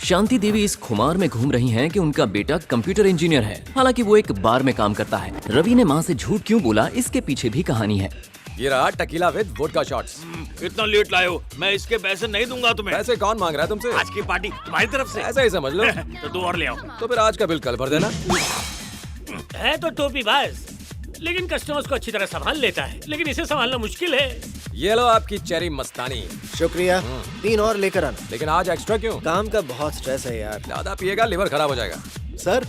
शांति देवी इस खुमार में घूम रही हैं कि उनका बेटा कंप्यूटर इंजीनियर है, हालांकि वो एक बार में काम करता है। रवि ने माँ से झूठ क्यों बोला, इसके पीछे भी कहानी है। ये रहा टकीला विद वोडका शॉट्स। इतना लेट लाए हो, मैं इसके पैसे नहीं दूंगा तुम्हें। पैसे कौन मांग रहा है तुमसे? आज की पार्टी तुम्हारी तरफ से। ऐसा ही समझ लो। तो 2 और ले आओ। तो फिर आज का बिल कल भर देना। है तो टोपीबाज, लेकिन कस्टमर्स को अच्छी तरह संभाल लेता है, लेकिन इसे संभालना मुश्किल है। ये लो आपकी चेरी मस्तानी। शुक्रिया। 3 और लेकर आना। लेकिन आज एक्स्ट्रा क्यों? काम का बहुत स्ट्रेस है यार। ज्यादा पिएगा लिवर खराब हो जाएगा। सर,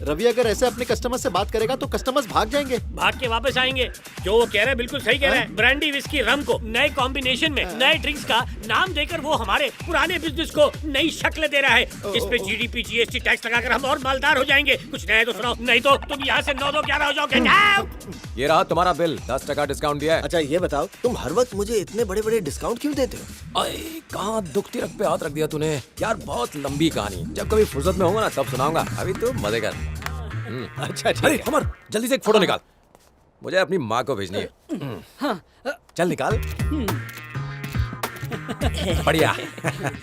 रवि अगर ऐसे अपने कस्टमर से बात करेगा तो कस्टमर्स भाग जाएंगे। भाग के वापस आएंगे। जो वो कह रहा है बिल्कुल सही कह रहा है। ब्रांडी विस्की रम को नए कॉम्बिनेशन में नए ड्रिंक्स का नाम देकर वो हमारे पुराने बिजनेस को नई शक्ल दे रहा है। इस पे जीडीपी जीएसटी टैक्स लगाकर हम और मालदार हो जाएंगे। कुछ नया तो सुनाओ, नहीं तो तुम यहाँ से 9-2-11 हो जाओगे। जाओ। ये रहा तुम्हारा बिल, 10% डिस्काउंट दिया है। अच्छा ये बताओ, तुम हर वक्त मुझे इतने बड़े बड़े डिस्काउंट क्यों देते हो? अरे कहाँ दुखती रख पे हाथ रख दिया तूने यार। बहुत लंबी कहानी, जब कभी फुर्सत में होगा ना तब सुनाऊंगा। अभी तो मजे कर। अच्छा ठीक अरे है। अमर, जल्दी से एक फोटो निकाल, मुझे अपनी माँ को भेजनी है। चल निकाल। बढ़िया।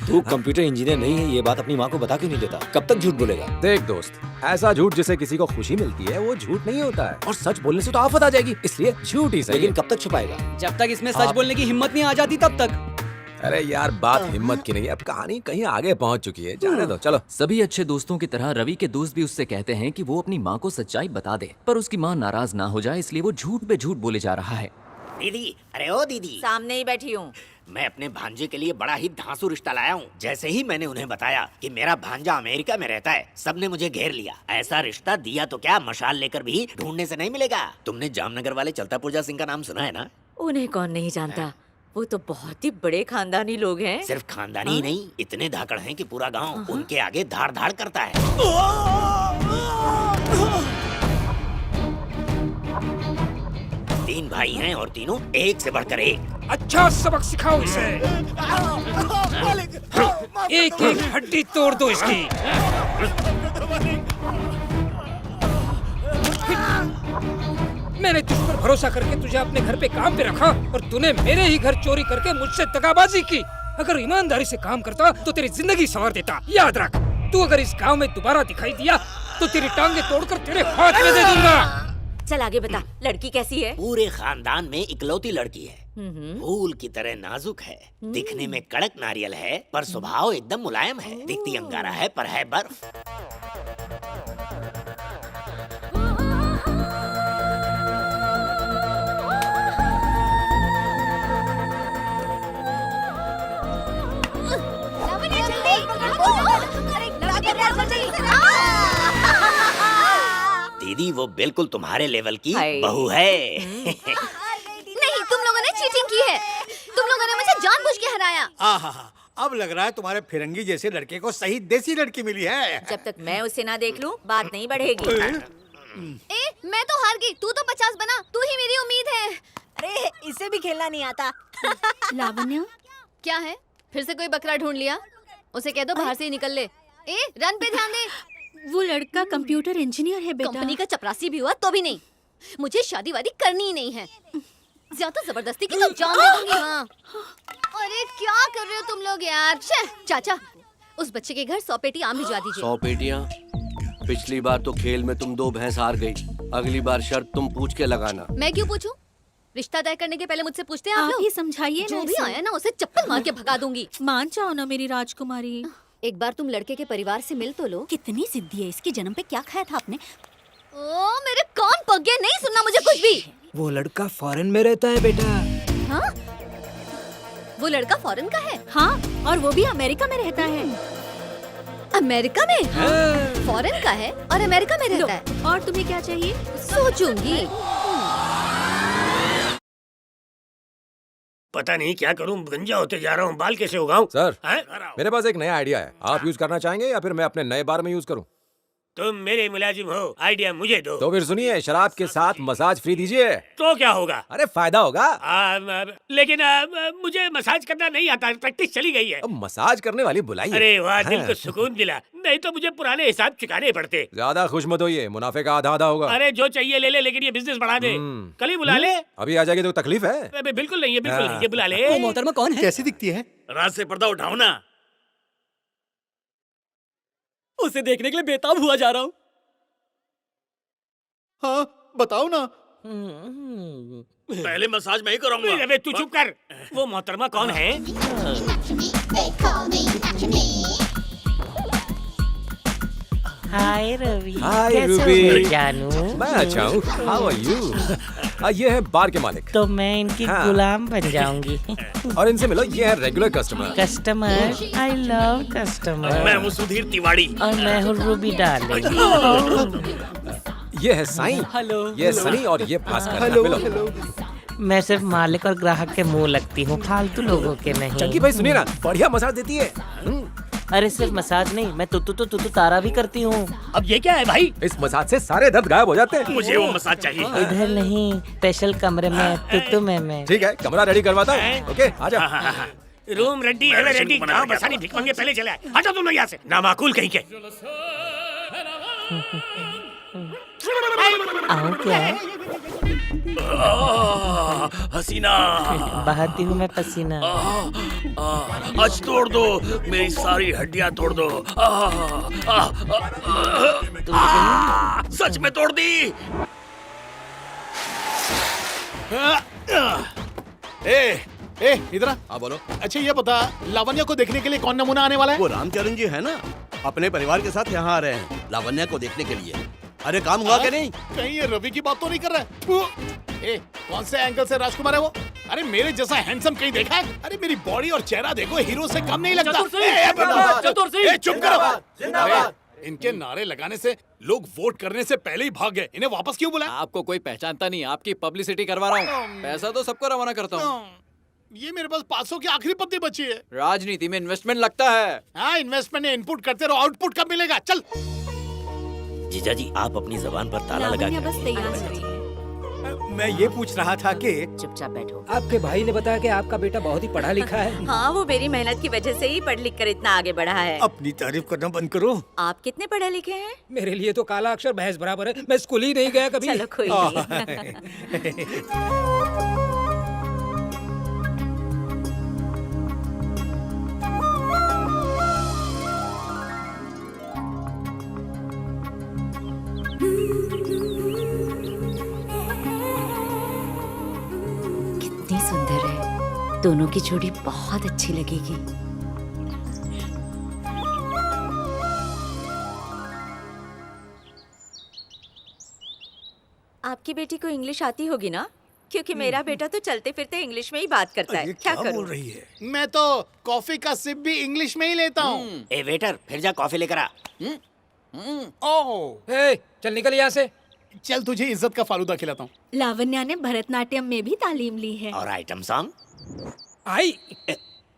तू कंप्यूटर इंजीनियर नहीं है, ये बात अपनी माँ को बता क्यों नहीं देता? कब तक झूठ बोलेगा? देख दोस्त, ऐसा झूठ जिसे किसी को खुशी मिलती है वो झूठ नहीं होता है, और सच बोलने से तो आफत आ जाएगी, इसलिए झूठ ही सही। लेकिन कब तक छुपाएगा? जब तक इसमें सच बोलने की हिम्मत नहीं आ जाती तब तक। अरे यार बात हिम्मत की नहीं है, अब कहानी कहीं आगे पहुंच चुकी है, जाने दो चलो। सभी अच्छे दोस्तों की तरह रवि के दोस्त भी उससे कहते हैं कि वो अपनी माँ को सच्चाई बता दे, पर उसकी माँ नाराज ना हो जाए, इसलिए वो झूठ पे झूठ बोले जा रहा है। दीदी, अरे ओ दीदी, सामने ही बैठी हूँ। मैं अपने भांजे के लिए बड़ा ही धांसू रिश्ता लाया हूँ। जैसे ही मैंने उन्हें बताया कि मेरा भांजा अमेरिका में रहता है, सबने मुझे घेर लिया। ऐसा रिश्ता दिया तो क्या, मशाल लेकर भी ढूंढने से नहीं मिलेगा। तुमने जामनगर वाले चलता पुर्जा सिंह का नाम सुना है ना? उन्हें कौन नहीं जानता, वो तो बहुत ही बड़े खानदानी लोग हैं। सिर्फ खानदानी ही नहीं, इतने धाकड़ हैं कि पूरा गांव उनके आगे धाड़ धाड़ करता है। 3 भाई हैं और तीनों एक से बढ़कर एक। अच्छा सबक सिखाओ इसे। एक एक हड्डी तोड़ दो इसकी। मैंने तुझ पर भरोसा करके तुझे अपने घर पे काम पे रखा और तूने मेरे ही घर चोरी करके मुझसे दगाबाजी की। अगर ईमानदारी से काम करता तो तेरी जिंदगी संवार देता। याद रख, तू अगर इस गांव में दोबारा दिखाई दिया तो तेरी टांगे तोड़कर तेरे हाथ में दे दूंगा। चल आगे बता, लड़की कैसी है? पूरे खानदान में इकलौती लड़की है। फूल की तरह नाजुक है, दिखने में कड़क नारियल है, पर स्वभाव एकदम मुलायम है। दिखती अंगारा है पर है बर्फ। दीदी वो बिल्कुल तुम्हारे लेवल की बहू है। नहीं, तुम लोगों ने चीटिंग की है। तुम लोगों ने मुझे जानबूझ के हराया। अब लग रहा है तुम्हारे फिरंगी जैसे लड़के को सही देसी लड़की मिली है। जब तक मैं उसे ना देख लूं, बात नहीं बढ़ेगी। मैं तो हार गई, तू तो 50 बना, तू ही मेरी उम्मीद है। अरे इसे भी खेलना नहीं आता। लावण्य, क्या है? फिर से कोई बकरा ढूंढ लिया? उसे कह दो बाहर से ही निकल ले। रन पे ध्यान दे। वो लड़का कंप्यूटर इंजीनियर है बेटा। कंपनी का चपरासी भी हुआ तो भी नहीं। मुझे शादी वादी करनी ही नहीं है। ज्यादा जबरदस्ती की तो जान दे दूंगी। हाँ। अरे क्या कर रहे हो तुम लोग यार? चाचा, उस बच्चे के घर 100 पेटी आम भिजवा दीजिए। 100 पेटियां? पिछली बार तो खेल में तुम 2 भैंस हार गई। अगली बार शर्त तुम पूछ के लगाना। मैं क्यों पूछूं? रिश्ता तय करने के पहले मुझसे पूछते हैं आप लोग? ही समझाइए। जो भी आया ना उसे चप्पल मार के भगा दूंगी। मान जाओ ना मेरी राजकुमारी। एक बार तुम लड़के के परिवार से मिल तो लो। कितनी जिद्दी है इसकी। जन्म पे क्या खाया था आपने? ओ मेरे कान पक गए, नहीं सुनना मुझे कुछ भी। वो लड़का फॉरेन में रहता है बेटा। हाँ? वो लड़का फॉरेन का है? हाँ, और वो भी अमेरिका में रहता है। अमेरिका में? हाँ। फॉरेन का है और अमेरिका में रहता है। और तुम्हें क्या चाहिए? सोचूंगी। पता नहीं क्या करूं, गंजा होते जा रहा हूं, बाल कैसे उगाऊं? सर, मेरे पास एक नया आइडिया है, आप यूज करना चाहेंगे या फिर मैं अपने नए बार में यूज करूं? तुम मेरे मुलाजिम हो, आइडिया मुझे दो। तो फिर सुनिए, शराब के साथ मसाज फ्री दीजिए। तो क्या होगा? अरे फायदा होगा। लेकिन मुझे मसाज करना नहीं आता, प्रैक्टिस चली गई है। अब मसाज करने वाली बुलाइए। अरे वाह, दिल को सुकून मिला। नहीं तो मुझे पुराने हिसाब चुकाने पड़ते। ज्यादा खुश मत होइए, मुनाफे का आधा आधा होगा। अरे जो चाहिए ले ले, लेकिन ये बिजनेस बढ़ा दे। कल ही बुला ले। अभी आ जाएगी तो तकलीफ है? बिल्कुल नहीं है, बिल्कुल नहीं, ये बुला ले। वो मोहतरमा कौन है? कैसी दिखती है? रात से पर्दा उठाओ ना। उसे देखने के लिए बेताब हुआ जा रहा हूँ। हाँ बताओ ना। पहले मसाज मैं ही कराऊंगा। अबे तू चुप कर। वो मोहतरमा कौन है? हाय रवि। हाय कैसे हो रूबी। मेरे जानू? मैं अच्छा हूँ। How are you? ये है बार के मालिक। तो मैं इनकी हाँ। गुलाम बन जाऊंगी। और इनसे मिलो, ये है regular customer. Customer, I love customer. मैं हूँ सुधीर तिवारी। और मैं हूँ रूबी डार्लिंग। ये है साईं। हेलो। ये सनी और ये भास्कर। हेलो मिलो। हेलो। मैं सिर्फ मालिक और ग्राहक के मुंह लगती हूँ, फालतू लोगों के नहीं। चंकी भाई सुनिए ना, बढ़िया मसाज देती है। अरे सिर्फ मसाज नहीं, मैं तुतु तारा भी करती हूँ। अब ये क्या है भाई? इस मसाज से सारे दर्द गायब हो जाते हैं। मुझे वो मसाज चाहिए। इधर नहीं, स्पेशल कमरे में तुतु में। ठीक है, कमरा रेडी करवाता हूँ। ओके, आजा। रूम रेडी है, रेडी। गाँव बसानी भिख मंगे पहले चले आए। हटो तुम लोग यहाँ से, नामाकुल कहीं के। आओ क्या? हसीना। बहाती हूँ मैं पसीना। आज तोड़ दो, मेरी सारी हड्डियाँ तोड़ दो। सच में तोड़ दी। ए इधर आ। हाँ बोलो। अच्छा ये बता, लावण्या को देखने के लिए कौन नमूना आने वाला है? वो रामचरण जी है ना, अपने परिवार के साथ यहाँ आ रहे हैं लावण्या को देखने के लिए। अरे काम हुआ क्या नहीं? कहीं ये रवि की बात तो नहीं कर रहा है? थू। कौन से एंगल से राजकुमार है वो? अरे मेरे जैसा हैंडसम कहीं देखा है? अरे मेरी बॉडी और चेहरा देखो, हीरो से कम नहीं लगता। चुप करो। इनके नारे लगाने से लोग वोट करने से पहले ही भाग गए। इन्हें वापस क्यों बुलाया? आपको कोई पहचानता नहीं, आपकी पब्लिसिटी करवा रहा हूँ। पैसा तो सबको रवाना करता हूँ। ये मेरे पास 500 की आखिरी पत्ती बची है। राजनीति में इन्वेस्टमेंट लगता है। हाँ, इन्वेस्टमेंट में इनपुट करते रहो, आउटपुट कब मिलेगा? चल। जीजा जी, आप अपनी जबान पर ताला लगा लावण्या के बस रखिए। तैयार हो रही है। मैं ये पूछ रहा था कि चुपचाप बैठो। आपके भाई ने बताया कि आपका बेटा बहुत ही पढ़ा लिखा है। हाँ, वो मेरी मेहनत की वजह से ही पढ़ लिख कर इतना आगे बढ़ा है। अपनी तारीफ करना बंद करो। आप कितने पढ़े लिखे हैं? मेरे लिए तो काला अक्षर भैंस बराबर है। मैं स्कूल ही नहीं गया कभी। चलो कोई नहीं। कितनी सुंदर है, दोनों की जोड़ी बहुत अच्छी लगेगी। आपकी बेटी को इंग्लिश आती होगी ना? क्योंकि मेरा बेटा तो चलते फिरते इंग्लिश में ही बात करता है। क्या करूं? बोल रही है? मैं तो कॉफी का सिप भी इंग्लिश में ही लेता हूँ। ए वेटर, फिर जा कॉफी लेकर आ। ओह, चल निकल यहाँ से। चल तुझे इज्जत का फालूदा खिलाता हूँ। लावण्या ने भरतनाट्यम में भी तालीम ली है। और आइटम सॉन्ग? आई।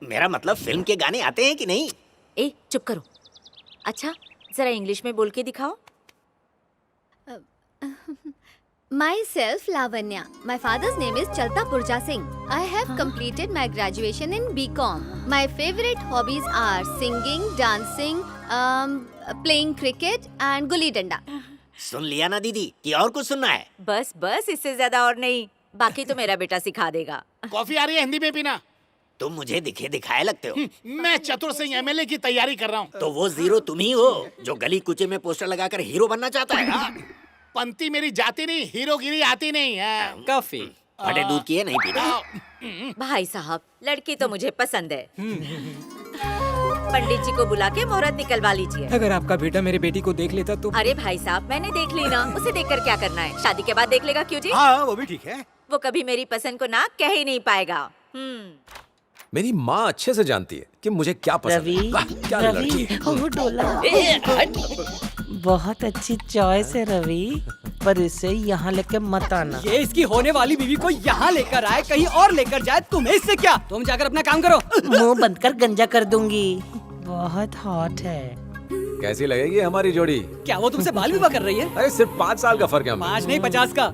मेरा मतलब फिल्म के गाने आते हैं कि नहीं? ए, चुप करो। अच्छा, जरा इंग्लिश में बोल के दिखाओ। Myself Lavanya. My father's name is Chalta Purja Singh. I have completed my graduation in BCom. My favorite hobbies are singing, dancing, playing cricket and gulli danda. सुन लिया ना दीदी, कि और कुछ सुनना है? बस बस, इससे ज्यादा और नहीं। बाकी तो मेरा बेटा सिखा देगा। कॉफी आ रही है, हिंदी में पीना। तुम मुझे दिखे दिखाए लगते हो। मैं चतुर सिंह एमएलए की तैयारी कर रहा हूँ। तो वो जीरो तुम ही हो जो गली कुचे में पोस्टर लगाकर हीरो बनना चाहता है। हाँ? पंती मेरी जाती नहीं, हीरोगिरी आती नहीं है। काफी फटे दूध की है, नहीं पीना। भाई साहब, लड़की तो मुझे पसंद है। पंडित जी को बुला के मुहूर्त निकलवा लीजिए। अगर आपका बेटा मेरे बेटी को देख लेता तो। अरे भाई साहब, मैंने देख ली ना, उसे देखकर क्या करना है? शादी के बाद देख लेगा। क्यों जी? हाँ वो भी ठीक है। वो कभी मेरी पसंद को ना कह ही नहीं पाएगा। मेरी माँ अच्छे से जानती है कि मुझे क्या पसंद रवि, है। वाह, क्या लड़की है। वो डोला। बहुत अच्छी चॉइस है रवि, पर इसे यहाँ लेके मत आना। ये इसकी होने वाली बीवी को यहाँ लेकर आए, कहीं और लेकर जाए, तुम्हें इससे क्या? तुम जाकर अपना काम करो। मुंह बंद कर गंजा कर दूंगी। बहुत हॉट है। कैसी लगेगी हमारी जोड़ी? क्या वो तुमसे बाल विवाह कर रही है? अरे सिर्फ 5 साल का फर्क है। 5 नहीं 50 का।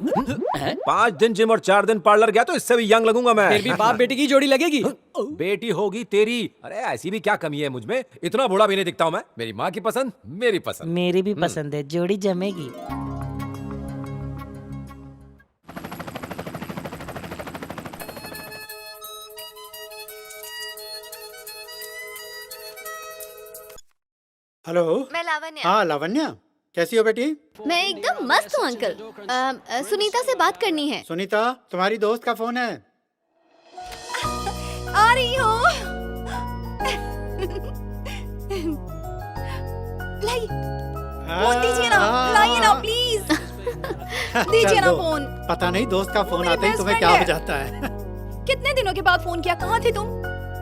5 दिन जिम और 4 दिन पार्लर गया तो इससे भी यंग लगूंगा मैं। फिर भी बाप बेटी की जोड़ी लगेगी। बेटी होगी तेरी। अरे ऐसी भी क्या कमी है मुझमें? इतना बूढ़ा भी नहीं दिखता हूँ मैं। मेरी माँ की पसंद, मेरी पसंद। मेरी भी पसंद है, जोड़ी जमेगी। हेलो। मैं लावण्या। हाँ लावण्या, कैसी हो बेटी? मैं एकदम मस्त हूँ अंकल। सुनीता से बात करनी है। सुनीता, तुम्हारी दोस्त का फोन है। आ रही हो। लाई, फोन दीजिए ना, लाइए ना प्लीज। दीजिए ना फोन। पता नहीं दोस्त का फोन आते ही तुम्हें क्या हो जाता है। कितने दिनों के बाद फोन किया, कहाँ थे तुम?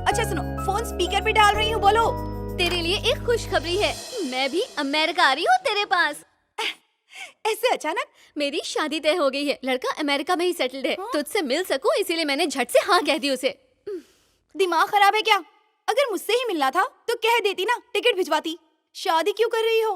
अच्छा सुनो, फोन स्पीकर पे डाल रही हूँ, बोलो। तेरे लिए एक खुशखबरी है, मैं भी अमेरिका आ रही हूँ तेरे पास। ऐसे अचानक? मेरी शादी तय हो गई है, लड़का अमेरिका में ही सेटल्ड है। तुझसे मिल सकूं इसीलिए मैंने झट से हाँ कह दी उसे। दिमाग खराब है क्या? अगर मुझसे ही मिलना था तो कह देती ना, टिकट भिजवाती। शादी क्यों कर रही हो?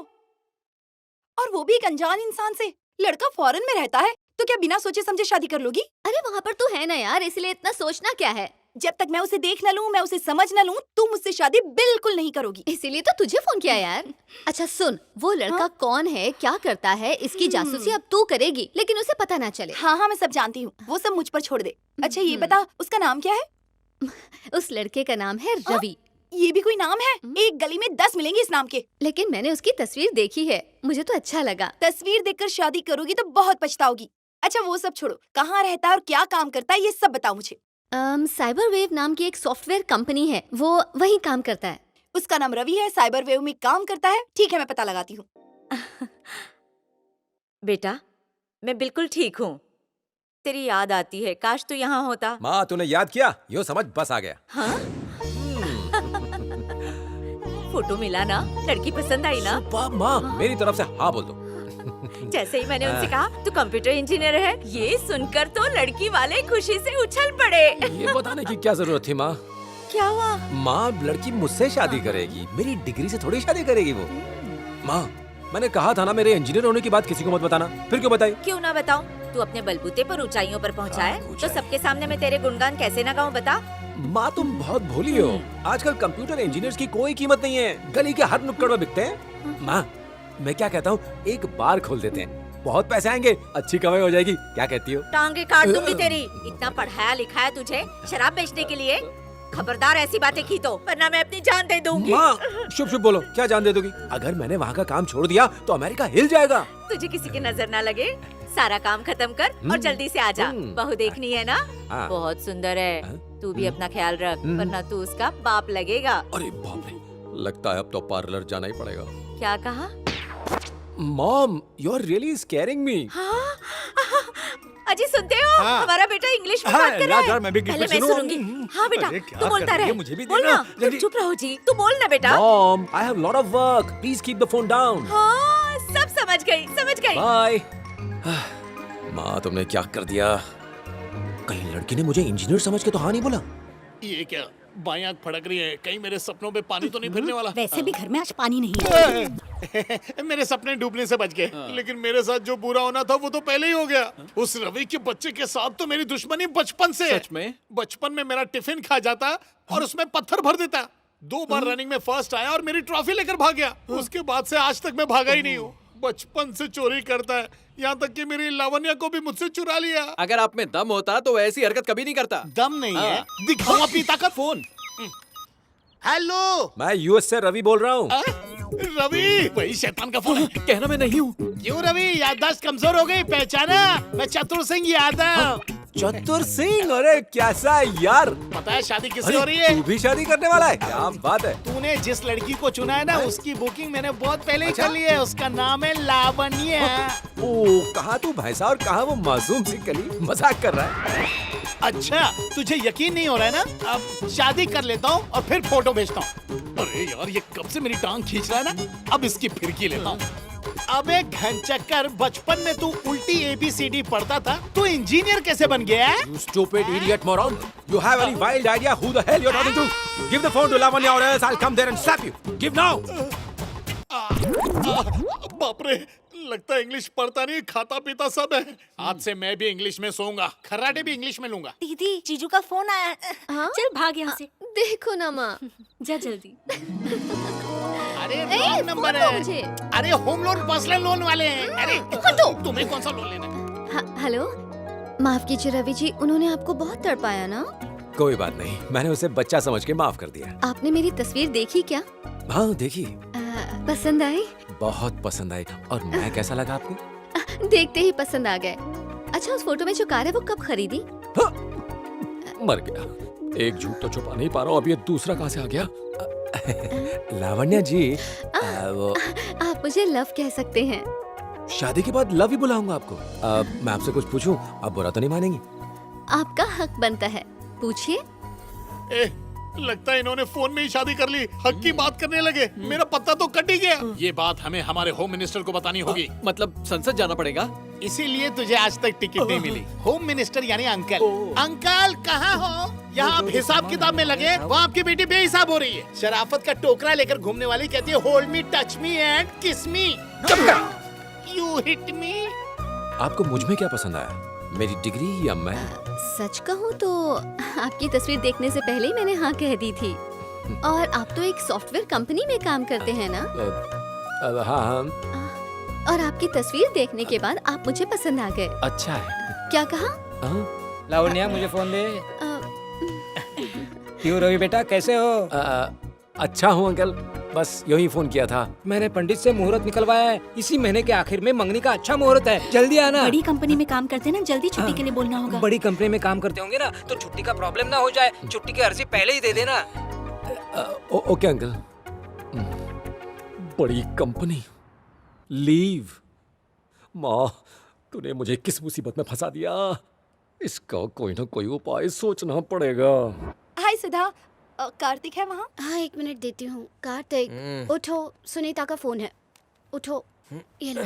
और वो भी एक अनजान इंसान से। लड़का फॉरेन में रहता है तो क्या बिना सोचे समझे शादी कर लोगी? अरे वहाँ पर तू है ना यार, इसलिए इतना सोचना क्या है। जब तक मैं उसे देख न लूं, मैं उसे समझ न लूं, तू मुझसे शादी बिल्कुल नहीं करोगी। इसीलिए तो तुझे फोन किया यार। अच्छा सुन, वो लड़का कौन है, क्या करता है, इसकी जासूसी अब तू करेगी, लेकिन उसे पता ना चले। हाँ मैं सब जानती हूँ, वो सब मुझ पर छोड़ दे। अच्छा ये बता, उसका नाम क्या है? उस लड़के का नाम है रवि। ये भी कोई नाम है? एक गली में 10 मिलेंगे इस नाम के। लेकिन मैंने उसकी तस्वीर देखी है, मुझे तो अच्छा लगा। तस्वीर देखकर शादी करोगी तो बहुत पछताओगी। अच्छा वो सब छोड़ो, कहाँ रहता है और क्या काम करता है ये सब बताओ मुझे। साइबर वेव नाम की एक सॉफ्टवेयर कंपनी है, वो वही काम करता है। उसका नाम रवि है, साइबर वेव में काम करता है। ठीक है मैं पता लगाती हूँ। बेटा मैं बिल्कुल ठीक हूँ, तेरी याद आती है, काश तू यहाँ होता। माँ तूने याद किया, यो समझ बस आ गया। हाँ? फोटो मिला ना, लड़की पसंद आई ना? माँ मेरी तरफ से हाँ बोल दो। जैसे ही मैंने उनसे कहा तू कंप्यूटर इंजीनियर है, ये सुनकर तो लड़की वाले खुशी से उछल पड़े। ये बताने की क्या जरूरत थी माँ? क्या हुआ? माँ लड़की मुझसे शादी करेगी, मेरी डिग्री से थोड़ी शादी करेगी वो। माँ मैंने कहा था ना मेरे इंजीनियर होने की बात किसी को मत बताना, फिर क्यों बताई? क्यों ना बताऊं? तू अपने बलबूते पर ऊंचाइयों पर पहुंचा है, तो सबके सामने मैं तेरे गुणगान कैसे ना गाऊं बता? माँ तुम बहुत भोली हो, आजकल कंप्यूटर इंजीनियर्स की कोई कीमत नहीं है, गली के हर नुक्कड़ में बिकते हैं। माँ मैं क्या कहता हूँ, एक बार खोल देते हैं, बहुत पैसे आएंगे, अच्छी कमाई हो जाएगी, क्या कहती हो? टांगे काट दूंगी तेरी। इतना पढ़ाया लिखा है तुझे शराब बेचने के लिए? खबरदार ऐसी बातें की तो, वरना मैं अपनी जान दे दूंगी। माँ शुभ शुभ बोलो, क्या जान दे दोगी? अगर मैंने वहाँ का काम छोड़ दिया तो अमेरिका हिल जाएगा। तुझे किसी की नजर ना लगे, सारा काम खत्म कर और जल्दी से आ जा। बहू देखनी है ना? बहुत सुंदर है, तू भी अपना ख्याल रख, वरना तू उसका बाप लगेगा। अरे बाप रे, लगता है अब तो पार्लर जाना ही पड़ेगा। क्या कहा? Mom you are really scaring me. हाँ? अजी सुनते हो? हमारा बेटा इंग्लिश में बात कर रहा है। पहले मैं सुनूंगी। हाँ बेटा तू बोलता रहे, बोल ना, तुम चुप रहो जी, तू बोल ना बेटा। Mom I have lot of work, please keep the phone down. हाँ सब समझ गई, समझ गई। बाय। माँ तुमने क्या कर दिया? कहीं लड़की ने मुझे इंजीनियर समझ के तो हाँ नहीं बोला? ये क्या बाईं आंख फड़क रही है, कहीं मेरे सपनों पे पानी तो नहीं फिरने वाला? वैसे भी घर में आज पानी नहीं है। मेरे सपने डूबने से बच गए, लेकिन मेरे साथ जो बुरा होना था वो तो पहले ही हो गया। उस रवि के बच्चे के साथ तो मेरी दुश्मनी बचपन से है। सच में? बचपन में मेरा टिफिन खा जाता और उसमें पत्थर भर देता। 2 बार रनिंग में फर्स्ट आया और मेरी ट्रॉफी लेकर भाग गया। उसके बाद से आज तक मैं भागा ही नहीं हूँ। बचपन से चोरी करता है, यहाँ तक कि मेरी लावण्या को भी मुझसे चुरा लिया। अगर आप में दम होता तो ऐसी हरकत कभी नहीं करता। दम नहीं है, दिखाओ अपनी ताकत। फोन। हेलो मैं यूएस से रवि बोल रहा हूँ। रवि, वही शैतान का फोन है। कहना मैं नहीं हूँ। क्यों रवि, याददाश्त कमजोर हो गई? पहचाना? मैं चतुर सिंह यादव। चतुर सिंह? अरे कैसा है यार? पता है शादी किससे हो रही है? तू भी शादी करने वाला है? क्या बात है। तूने जिस लड़की को चुना है ना, उसकी बुकिंग मैंने बहुत पहले ही कर ली है। उसका नाम है लावण्या। ओ कहाँ तू भैंसा और कहाँ वो मासूम सी कली? मजाक कर रहा है। अच्छा तुझे यकीन नहीं हो रहा है ना? अब शादी कर लेता हूँ और फिर फोटो भेजता हूँ। अरे यार ये कब से मेरी टांग खींच रहा है ना, अब इसकी फिरकी लेता हूँ। अबे घनचक्कर, बचपन में तू उल्टी ABCD पढ़ता था, तू इंजीनियर कैसे बन गया है? You stupid idiot moron! You have any wild idea who the hell you're talking to? Give the phone to Lavanya or else I'll come there and slap you. Give now! बाप रे, लगता है English पढ़ता नहीं, खाता पीता सब है। आज से मैं भी इंग्लिश में सोऊंगा, खर्राटे भी इंग्लिश में लूंगा। दीदी जीजू का फोन आया। चल भाग यहाँ से। देखो ना माँ। जा जल्दी। अरे रॉन्ग नंबर है मुझे। अरे होम लोन पर्सनल लोन वाले हैं। अरे तुम्हें कौन सा लोन लेना है? हेलो, माफ कीजिए रवि जी, उन्होंने आपको बहुत तड़पाया ना? कोई बात नहीं, मैंने उसे बच्चा समझ के माफ कर दिया। आपने मेरी तस्वीर देखी क्या? हाँ देखी। पसंद आई? बहुत पसंद आई। और मैं कैसा लगा आपको? देखते ही पसंद आ गए। अच्छा, उस फोटो में जो कार है वो कब खरीदी? मर गया, एक झूठ तो छुपा नहीं पा रहा हूँ, अब ये दूसरा कहाँ से आ गया? लावण्या जी, वो आप मुझे लव कह सकते हैं। शादी के बाद लव ही बुलाऊंगा आपको। मैं आपसे कुछ पूछूं, आप बुरा तो नहीं मानेंगी? आपका हक बनता है, पूछिए। लगता है इन्होंने फोन में ही शादी कर ली, हक की बात करने लगे। मेरा पत्ता तो कट ही गया। ये बात हमें हमारे होम मिनिस्टर को बतानी होगी। मतलब संसद जाना पड़ेगा? इसीलिए तुझे आज तक टिकट नहीं मिली। होम मिनिस्टर यानी अंकल। अंकल कहाँ हो? यहाँ आप हिसाब किताब में लगे, वहाँ आपकी बेटी बेहिसाब हो रही है। शराफत का टोकरा लेकर घूमने वाली कहती है hold me, touch me and किस मी। You hit me. आपको मुझ में क्या पसंद आया, मेरी डिग्री या मैं? सच कहूँ तो आपकी तस्वीर देखने से पहले ही मैंने हाँ कह दी थी। और आप तो एक सॉफ्टवेयर कंपनी में काम करते हैं ना? हाँ। और आपकी तस्वीर देखने के बाद आप मुझे पसंद आ गए। अच्छा है। क्या कहा? लावण्या, मुझे फोन दे। क्यों रवि बेटा, कैसे हो? अच्छा हूँ अंकल, बस यूँ ही फोन किया था। मैंने पंडित से मुहूर्त निकलवाया है, इसी महीने के आखिर में मंगनी का अच्छा मुहूर्त है, जल्दी आना। बड़ी कंपनी में काम करते हैं ना, जल्दी छुट्टी के लिए बोलना होगा। बड़ी कंपनी में काम करते होंगे ना, तो छुट्टी का प्रॉब्लम ना हो जाए, छुट्टी की अर्जी पहले ही दे देना। Okay uncle. बड़ी कंपनी, लीव। माँ, तूने मुझे किस मुसीबत में फंसा दिया? इसका कोई ना कोई उपाय सोचना पड़ेगा। हाय सुधा, कार्तिक है वहाँ? हाँ, 1 मिनट देती हूँ। कार्तिक उठो, सुनीता का फोन है, उठो। ये लो।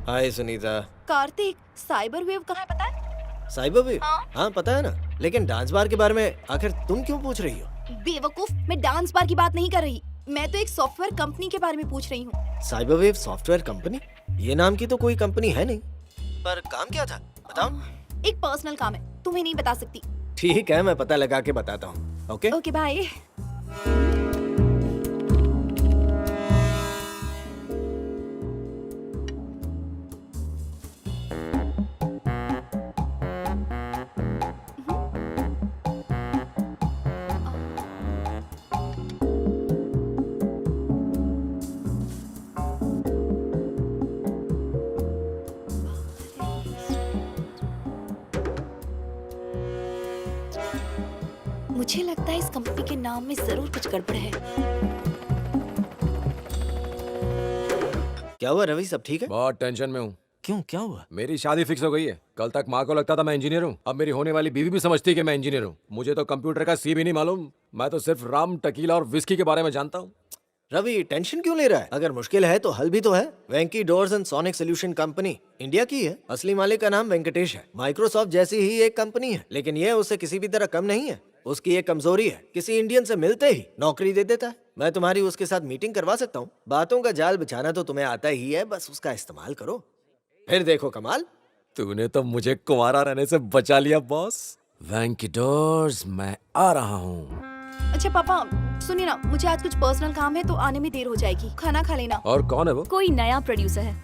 हाय सुनीता। कार्तिक, साइबर वेव कहाँ है पता है? Cyber wave? हाँ पता है ना, लेकिन डांस बार के बारे में आखिर तुम क्यों पूछ रही हो? बेवकूफ, मैं डांस बार की बात नहीं कर रही, मैं तो एक सॉफ्टवेयर कंपनी के बारे में पूछ रही हूँ। Cyber wave software company? ये नाम की तो कोई कंपनी है नहीं, पर काम क्या था बताओ? एक पर्सनल काम है, तुम्हें नहीं बता सकती। ठीक है, मैं पता लगा के बताता हूँ। Okay okay bye. मुझे लगता है इस कंपनी के नाम में जरूर कुछ गड़बड़ है। क्या हुआ रवि, सब ठीक है? बहुत टेंशन में हूँ। क्यों, क्या हुआ? मेरी शादी फिक्स हो गई है। कल तक माँ को लगता था मैं इंजीनियर हूँ, अब मेरी होने वाली बीवी भी समझती है कि मैं इंजीनियर हूँ। मुझे तो कंप्यूटर का सी भी नहीं मालूम, मैं तो सिर्फ राम, टकीला और विस्की के बारे में जानता हूँ। रवि टेंशन क्यों ले रहा है? अगर मुश्किल है तो हल भी तो है। Venky doors and sonic solution company India की है, असली मालिक का नाम वेंकटेश है। माइक्रोसॉफ्ट जैसी ही एक कंपनी है, लेकिन ये उससे किसी भी तरह कम नहीं है। उसकी एक कमजोरी है, किसी इंडियन से मिलते ही नौकरी दे देता है। मैं तुम्हारी उसके साथ मीटिंग करवा सकता हूँ। बातों का जाल बिछाना तो तुम्हें आता ही है, बस उसका इस्तेमाल करो, फिर देखो कमाल। तूने तो मुझे कुंवारा रहने से बचा लिया बॉस। वेंकी डोर्स, मैं आ रहा हूँ। अच्छा पापा सुनिए ना, मुझे आज कुछ पर्सनल काम है तो आने में देर हो जाएगी, खाना खा लेना। और कौन है वो? कोई नया प्रोड्यूसर है।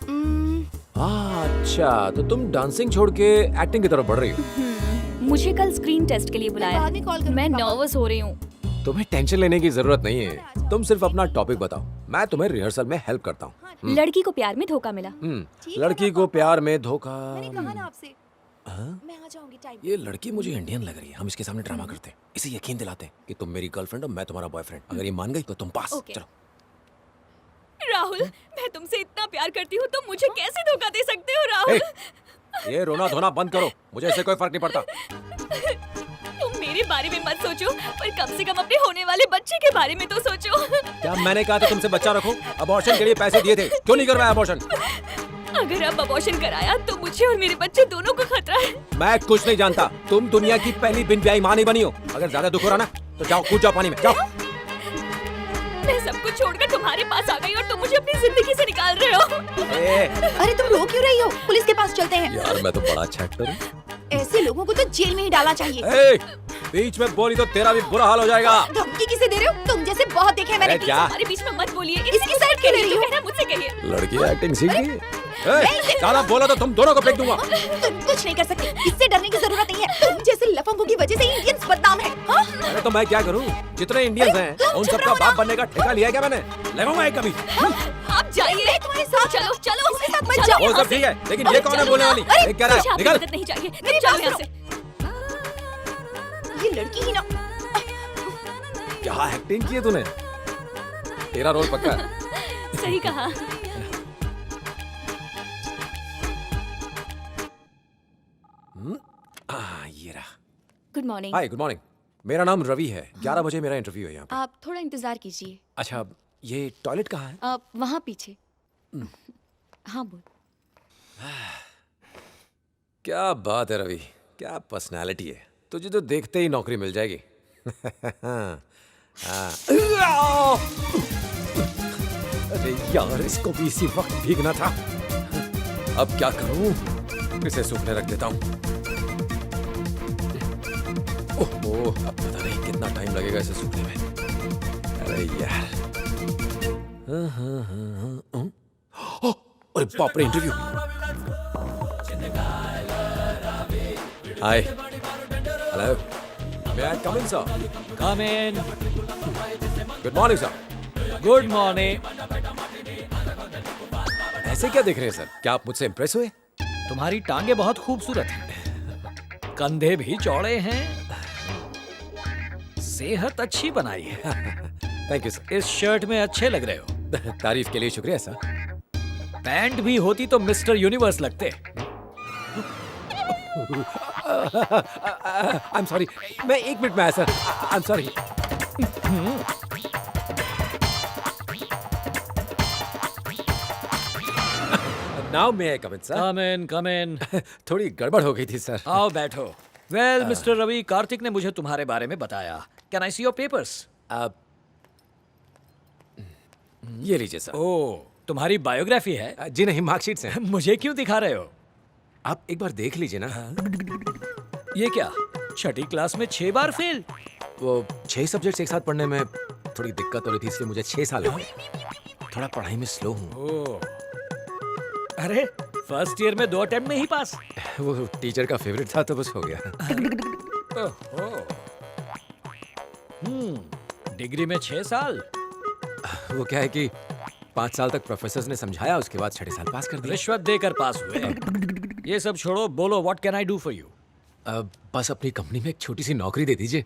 अच्छा, तो तुम डांसिंग छोड़ के एक्टिंग की तरफ बढ़ रही हो? मुझे कल स्क्रीन टेस्ट के लिए बुलाया। बाद में कॉल करूंगी। मैं नर्वस हो रही हूँ। तुम्हें टेंशन लेने की जरूरत नहीं है, तुम सिर्फ अपना टॉपिक बताओ, मैं तुम्हें रिहर्सल में हेल्प करता हूँ। लड़की को प्यार में धोखा मिला। लड़की को प्यार में धोखा। मैंने कहा ना आपसे। मैं आ जाऊंगी टाइम। ये लड़की मुझे इंडियन लग रही है, हम इसके सामने ड्रामा करते हैं, इसे यकीन दिलाते हैं कि तुम मेरी गर्लफ्रेंड और मैं तुम्हारा बॉयफ्रेंड। अगर ये मान गई तो तुम पास। चलो। राहुल, मैं तुमसे इतना प्यार करती हूँ, तुम मुझे कैसे धोखा दे सकते हो राहुल? ये रोना धोना बंद करो, मुझे इससे कोई फर्क नहीं पड़ता। तुम मेरे बारे में मत सोचो, पर कम से कम अपने होने वाले बच्चे के बारे में तो सोचो। क्या मैंने कहा था तुमसे बच्चा रखो? अबॉर्शन के लिए पैसे दिए थे, क्यों नहीं करवाया अबॉर्शन? अगर अब अबॉर्शन कराया तो मुझे और मेरे बच्चे दोनों को खतरा है। मैं कुछ नहीं जानता, तुम दुनिया की पहली बिन ब्याही माँ नहीं बनी हो। अगर ज्यादा दुख हो रहा ना तो जाओ, कूद जाओ पानी में, जाओ। मैं सब कुछ छोड़कर तुम्हारे पास आ गई और तुम मुझे अपनी जिंदगी से निकाल रहे हो। अरे तुम रो क्यों रही हो? पुलिस के पास चलते हैं। यार मैं तो बड़ा अच्छा एक्टर हूँ। ऐसे लोगों को तो जेल में ही डालना चाहिए। बीच में बोली तो तेरा भी बुरा हाल हो जाएगा। धमकी किसे दे रहे हो? तुम जैसे बहुत देखे मैंने। क्या? हमारे बीच में मत बोलिए। इसकी साइड क्यों ले रही हो? मुझसे कहिए। लड़की एक्टिंग सीख गई है। ज्यादा बोला तो तुम दोनों को फेंक दूंगा। तुम कुछ नहीं कर सकते, इससे डरने की जरूरत नहीं है। तुम जैसे लफंगों की वजह से इंडियंस बदनाम है। हाँ? अरे तो मैं क्या करूं? जितने इंडियंस हैं उन सबका बाप बनने का ठेका लिया क्या मैंने? लगाऊंगा एक कभी। आप जाइए, तुम्हारे साथ चलो चलो, इसके साथ मत जाओ। वो सब ठीक है, लेकिन ये कौन है बोलने वाली? ये क्या रहा है? निकल। नहीं चाहिए, मेरी जाओ यहाँ से। ये लड़की ही ना। क्या एक्टिंग की है तूने? तेरा रोल पक्का है। सही कहा। ये रहा। Good morning. Hi, good morning. मेरा नाम रवि है। 11 बजे मेरा इंटरव्यू है यहाँ पे। आप थोड़ा इंतजार कीजिए। अच्छा, ये टॉयलेट कहाँ है? वहाँ पीछे। हाँ बोल। क्या बात है रवि, क्या पर्सनालिटी है। तुझे तो देखते ही नौकरी मिल जाएगी। अरे यार, इसको भी इसी वक्त भीगना था। अब क्या करूं? इसे सूखने रख देता हूं। ओहो, अब पता नहीं कितना टाइम लगेगा इसे सूखने में। अरे यार। अरे बाप रे, interview. Hi, hello, may I come in sir? Come in. Good morning sir. Good morning. ऐसे क्या देख रहे हैं सर? क्या आप मुझसे इंप्रेस हुए? तुम्हारी टांगे बहुत खूबसूरत हैं, कंधे भी चौड़े हैं, सेहत अच्छी बनाई है। Thank you sir. इस शर्ट में अच्छे लग रहे हो। तारीफ के लिए शुक्रिया सर। पैंट भी होती तो मिस्टर यूनिवर्स लगते। आई एम सॉरी, मैं 1 मिनट में आया sir. I am sorry. Now may I come in sir? Come in, come in. थोड़ी गड़बड़ हो गई थी सर। आओ बैठो। वेल मिस्टर रवि, कार्तिक ने मुझे तुम्हारे बारे में बताया। Can I see your papers? ये लीजिए सर। ओह, तुम्हारी बायोग्राफी है? जी नहीं, मार्कशीट है। मुझे क्यों दिखा रहे हो? आप एक बार देख लीजिए ना। ये क्या, छठी क्लास में 6 बार फेल? वो 6 सब्जेक्ट्स एक साथ पढ़ने में थोड़ी दिक्कत हो रही थी, इसलिए मुझे 6 साल हो गए। थोड़ा पढ़ाई में स्लो हूँ। ओह, अरे फर्स्ट ईयर में 2 अटेम्प्ट में ही पास? वो टीचर का फेवरेट था तो बस हो गया। डिग्री में 6 साल? वो क्या है कि 5 साल तक प्रोफेसर ने समझाया, उसके बाद 6 साल पास कर दिया। रिश्वत देकर पास हुए? ये सब छोड़ो, बोलो what can I do for you? बस अपनी कंपनी में एक छोटी सी नौकरी दे दीजिए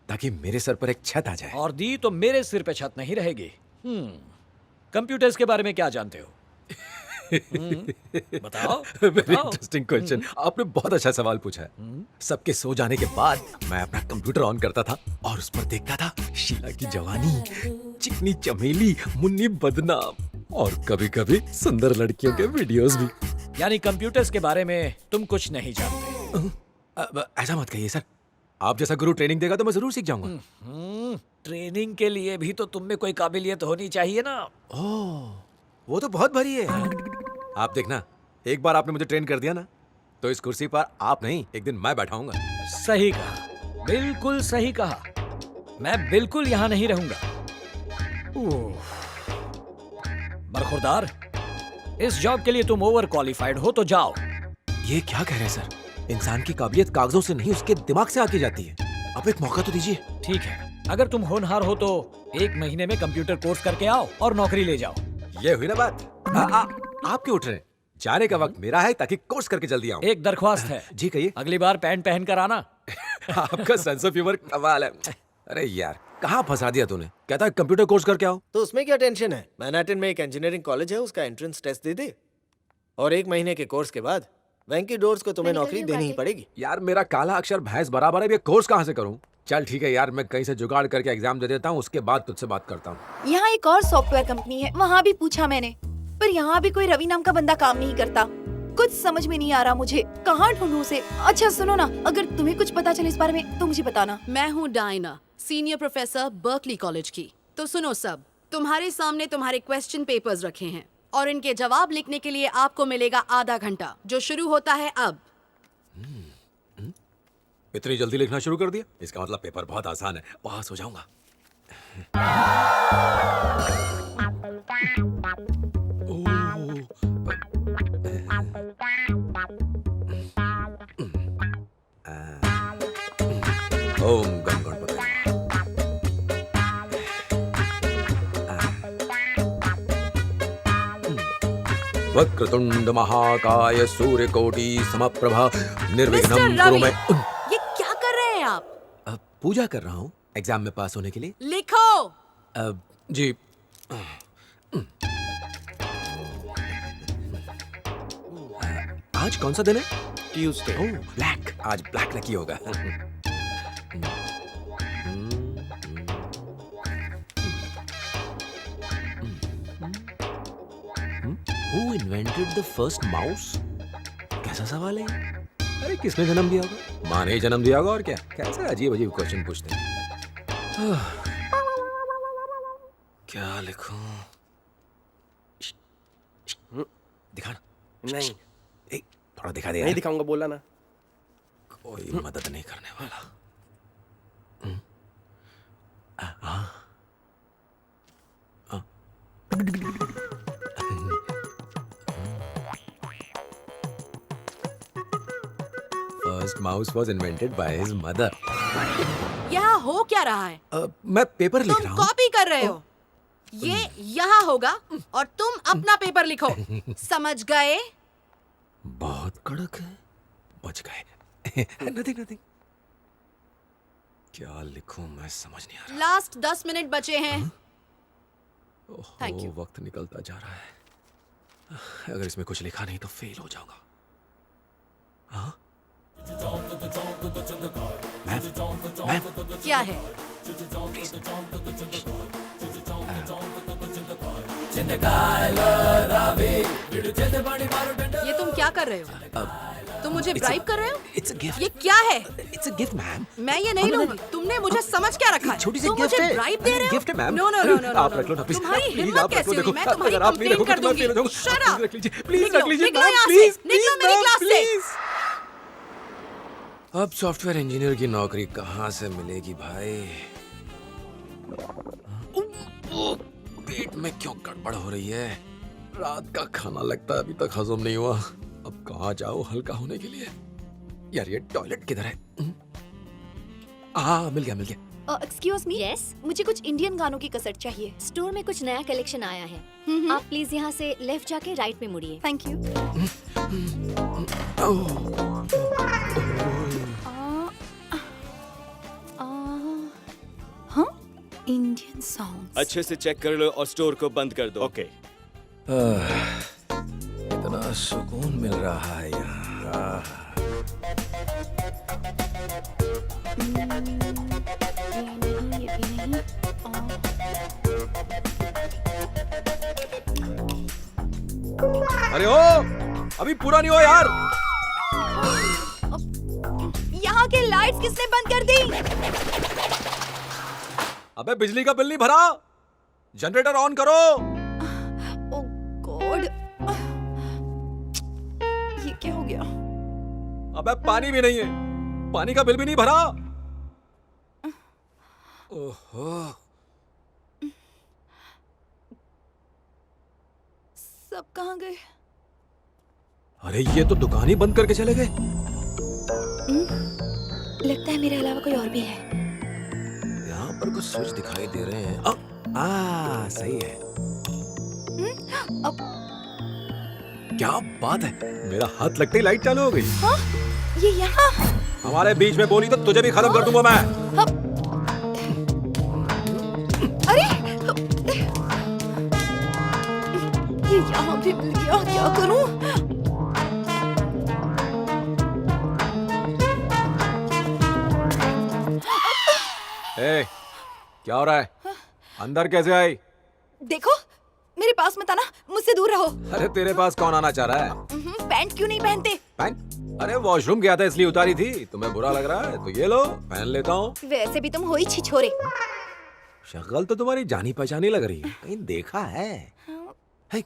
ताकि मेरे सर पर एक छत आ जाए। और दी तो मेरे सिर पे छत नहीं रहेगी। कंप्यूटर्स के बारे में क्या जानते हो? बताओ। Very interesting question. आपने बहुत अच्छा सवाल पूछा है। सबके सो जाने के बाद मैं अपना कंप्यूटर ऑन करता था और उस पर देखता था शीला की जवानी, चिकनी चमेली, मुन्नी बदनाम और कभी-कभी सुंदर लड़कियों के वीडियोस भी। यानी कंप्यूटर्स के बारे में तुम कुछ नहीं जानते? ऐसा मत कहिए सर। आप जैसा गुरु ट्रेनिंग देगा तो मैं जरूर सीख जाऊंगा। ट्रेनिंग के लिए भी तो तुम में कोई काबिलियत होनी चाहिए ना। ओह, वो तो बहुत भारी है। आप देखना, एक बार आपने मुझे ट्रेन कर दिया ना, तो इस कुर्सी पर आप नहीं, एक दिन मैं बैठाऊंगा। सही कहा, बिल्कुल सही कहा। मैं बिल्कुल यहाँ नहीं रहूंगा। बरखुरदार, इस जॉब के लिए तुम ओवर क्वालिफाइड हो तो जाओ। ये क्या कह रहे हैं सर? इंसान की काबिलियत कागजों से नहीं, उसके दिमाग से आती जाती है। अब एक मौका तो दीजिए। ठीक है, अगर तुम होनहार हो तो 1 महीने में कंप्यूटर कोर्स करके आओ और नौकरी ले जाओ। ये हुई ना बात। आप क्यों उठ रहे हैं? जाने का वक्त मेरा है ताकि कोर्स करके जल्दी आऊं। एक दरख्वास्त है। जी कहिए। अगली बार पैंट पहन कर आना। आपका सेंस ऑफ ह्यूमर कमाल है। अरे यार, कहाँ फंसा दिया तूने? कहता है कंप्यूटर कोर्स करके आओ। तो उसमें क्या टेंशन है? मैनहट्टन में एक इंजीनियरिंग कॉलेज है, उसका एंट्रेंस टेस्ट दे दे और 1 महीने के कोर्स के बाद वेंकी डोर्स को तुम्हें नौकरी देनी ही पड़ेगी। यार, मेरा काला अक्षर भैंस बराबर है, ये कोर्स कहाँ से करूँ? चल ठीक है यार, मैं कहीं से जुगाड़ करके एग्जाम दे देता हूँ, उसके बाद तुझसे बात करता हूँ। यहाँ एक और सॉफ्टवेयर कंपनी है, वहाँ भी पूछा मैंने, पर यहाँ भी कोई रवि नाम का बंदा काम नहीं करता। कुछ समझ में नहीं आ रहा मुझे, कहाँ ढूंढूं उसे? अच्छा सुनो ना, अगर तुम्हें कुछ पता चले इस बारे में तो मुझे बताना। मैं हूँ Diana, senior professor Berkeley college की। तो सुनो सब, तुम्हारे सामने तुम्हारे क्वेश्चन पेपर्स रखे हैं और इनके जवाब लिखने के लिए आपको मिलेगा आधा घंटा, जो शुरू होता है अब। इतनी जल्दी लिखना शुरू कर दिया? इसका मतलब पेपर बहुत आसान है, पास हो जाऊंगा। वक्रतुंड महाकाय सूर्यकोटि समप्रभा निर्विघ्नं मिस्टर कुरु रवि, मे। ये क्या कर रहे हैं आप? पूजा कर रहा हूँ एग्जाम में पास होने के लिए। लिखो। जी। आज कौन सा दिन है? ट्यूसडे। ओह ब्लैक, आज ब्लैक लकी होगा। Who invented the first mouse? कैसा सवाल है? अरे किसने जन्म दिया होगा? माँ ने ही जन्म दिया होगा और क्या? कैसे अजीब अजीब क्वेश्चन पूछते हैं। क्या लिखूं? दिखा ना। नहीं। थोड़ा दिखा दे। नहीं दिखाऊंगा, बोला ना। कोई मदद नहीं करने वाला। First mouse was invented by his mother. यहाँ हो क्या रहा है? मैं पेपर लिख रहा तुम हूँ। कॉपी कर रहे हो। ये यहाँ होगा और तुम अपना पेपर लिखो। समझ गए? बहुत कड़क है। बच गए। Nothing, nothing. क्या लिखूं मैं समझ नहीं आ रहा। लास्ट 10 मिनट बचे हैं। Thank you. वक्त निकलता जा रहा है। अगर इसमें कुछ लिखा नहीं तो फेल हो जाऊंगा। हाँ? मैम, क्या है? ये तुम क्या कर रहे हो? तुम मुझे ब्राइब कर रहे हो? ये क्या है? It's a gift, ma'am. मैं ये नहीं लूंगी। तुमने मुझे समझ क्या रखा है? छोटी सी तुम गिफ्ट मुझे है। ब्राइब दे रहे हो? गिफ्ट है ma'am. No no no no आप रख लो ना प्लीज। तुम्हारी प्लीज, हिम्मत आप रख कैसे लो, हुई? देखो, मैं तुम्हारी अगर आप नहीं कंप्लेंट कर रखोगे तो मैं दूंगी। फेल हो जाऊंगा। Shut up! रख लीजिए, प्लीज निकलो, रख लीजिए निकलो मैम, यहाँ से। प्लीज, निकलो प्लीज, मेरी मैम, क्लास से। प्लीज। अब सॉफ्टवेयर इंजीनियर की नौकरी कहाँ से मिलेगी भाई? पेट में क्यों गड़बड़ हो रही है? रात का खाना लगता है अभी तक हजम नहीं हुआ। अब कहाँ जाओ हल्का होने के लिए? यार ये टॉयलेट किधर है? हाँ मिल गया मिल गया। एक्सक्यूज मी, यस, मुझे कुछ इंडियन गानों की कसर चाहिए। स्टोर में कुछ नया कलेक्शन आया है। आप प्लीज यहाँ से लेफ्ट जाके राइट में मुड़िए। Thank you. हाँ, इंडियन सॉन्ग। अच्छे से चेक कर लो और स्टोर को बंद कर दो। ओके। इतना सुकून मिल रहा है यहाँ। अरे ओ, अभी पूरा नहीं हो यार। यहाँ के लाइट्स किसने बंद कर दी? अबे बिजली का बिल नहीं भरा? जनरेटर ऑन करो। ओह गॉड, ये क्या हो गया? अबे पानी भी नहीं है, पानी का बिल भी नहीं भरा। ओहो, सब कहाँ गए? अरे ये तो दुकान ही बंद करके चले गए। लगता है मेरे अलावा कोई और भी है। यहाँ पर कुछ स्विच दिखाई दे रहे हैं। सही है। अब क्या बात है, मेरा हाथ लगते ही लाइट चालू हो गई। हाँ? ये यहाँ? हमारे बीच में बोली तो तुझे भी खत्म कर दूंगा मैं। अरे ये यहाँ भी मिल गया, क्या करूं? ए, क्या हो रहा है? अंदर कैसे आई? देखो, मेरे पास मत आना, मुझसे दूर रहो। अरे तेरे पास कौन आना चाह रहा है? पैंट क्यों नहीं पहनते? पैंट? अरे वॉशरूम गया था इसलिए उतारी थी। तुम्हें बुरा लग रहा है तो ये लो, पहन लेता हूँ। वैसे भी तुम हो ही छिछोरे। शक्ल तो तुम्हारी जानी पहचानी लग रही है, कहीं देखा है? हे,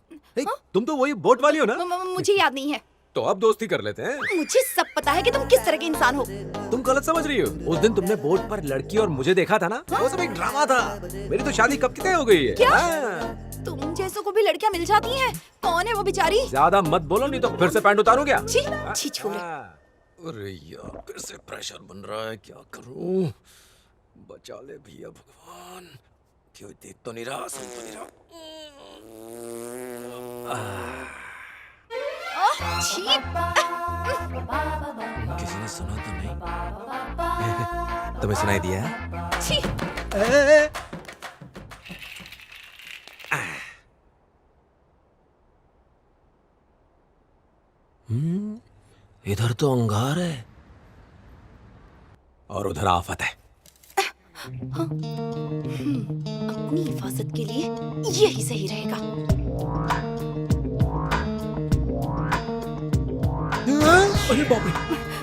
तुम तो वही बोट वाली हो ना? मुझे याद नहीं है। तो अब दोस्ती कर लेते हैं। मुझे सब पता है कि तुम किस तरह के इंसान हो। तुम गलत समझ रही हो। उस दिन तुमने बोट पर लड़की और मुझे देखा था ना, वो सब एक ड्रामा था। मेरी तो शादी कब की तय हो गई है। क्या? तुम जैसों को भी लड़कियां मिल जाती हैं? कौन है वो बेचारी? ज्यादा मत बोलो नहीं तो फिर से पैंट उतारूं क्या? छिछोरे। अरे यार फिर से प्रेशर बन रहा है, क्या करूं? बचा ले भैया भगवान। क्यों देख तो नहीं रहा, सुन तो नहीं रहा। छी। किसी ने सुना तो नहीं? तुम्हें सुनाई दिया? छी। इधर तो अंगार है और उधर आफत है। अपनी हिफाजत के लिए यही सही रहेगा। अरे बाप रे,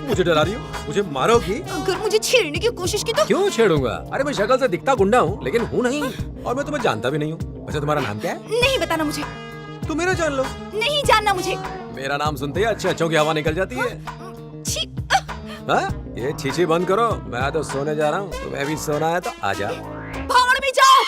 मुझे डरा रही हो? मुझे मारोगी? अगर मुझे छेड़ने की कोशिश की तो? क्यों छेड़ूंगा? अरे मैं शक्ल से दिखता गुंडा हूँ, लेकिन हूँ नहीं, और मैं तुम्हें जानता भी नहीं हूँ। वैसे तुम्हारा नाम क्या है? नहीं बताना मुझे। तुम मेरा जान लो। नहीं जानना मुझे। मेरा नाम सुनते ही अच्छे अच्छों की हवा निकल जाती है। छी। हाँ? ये छीछी बंद करो, मैं तो सोने जा रहा हूँ। तुम्हें भी सोना है तो आ जाओ। भाड़ में जाओ।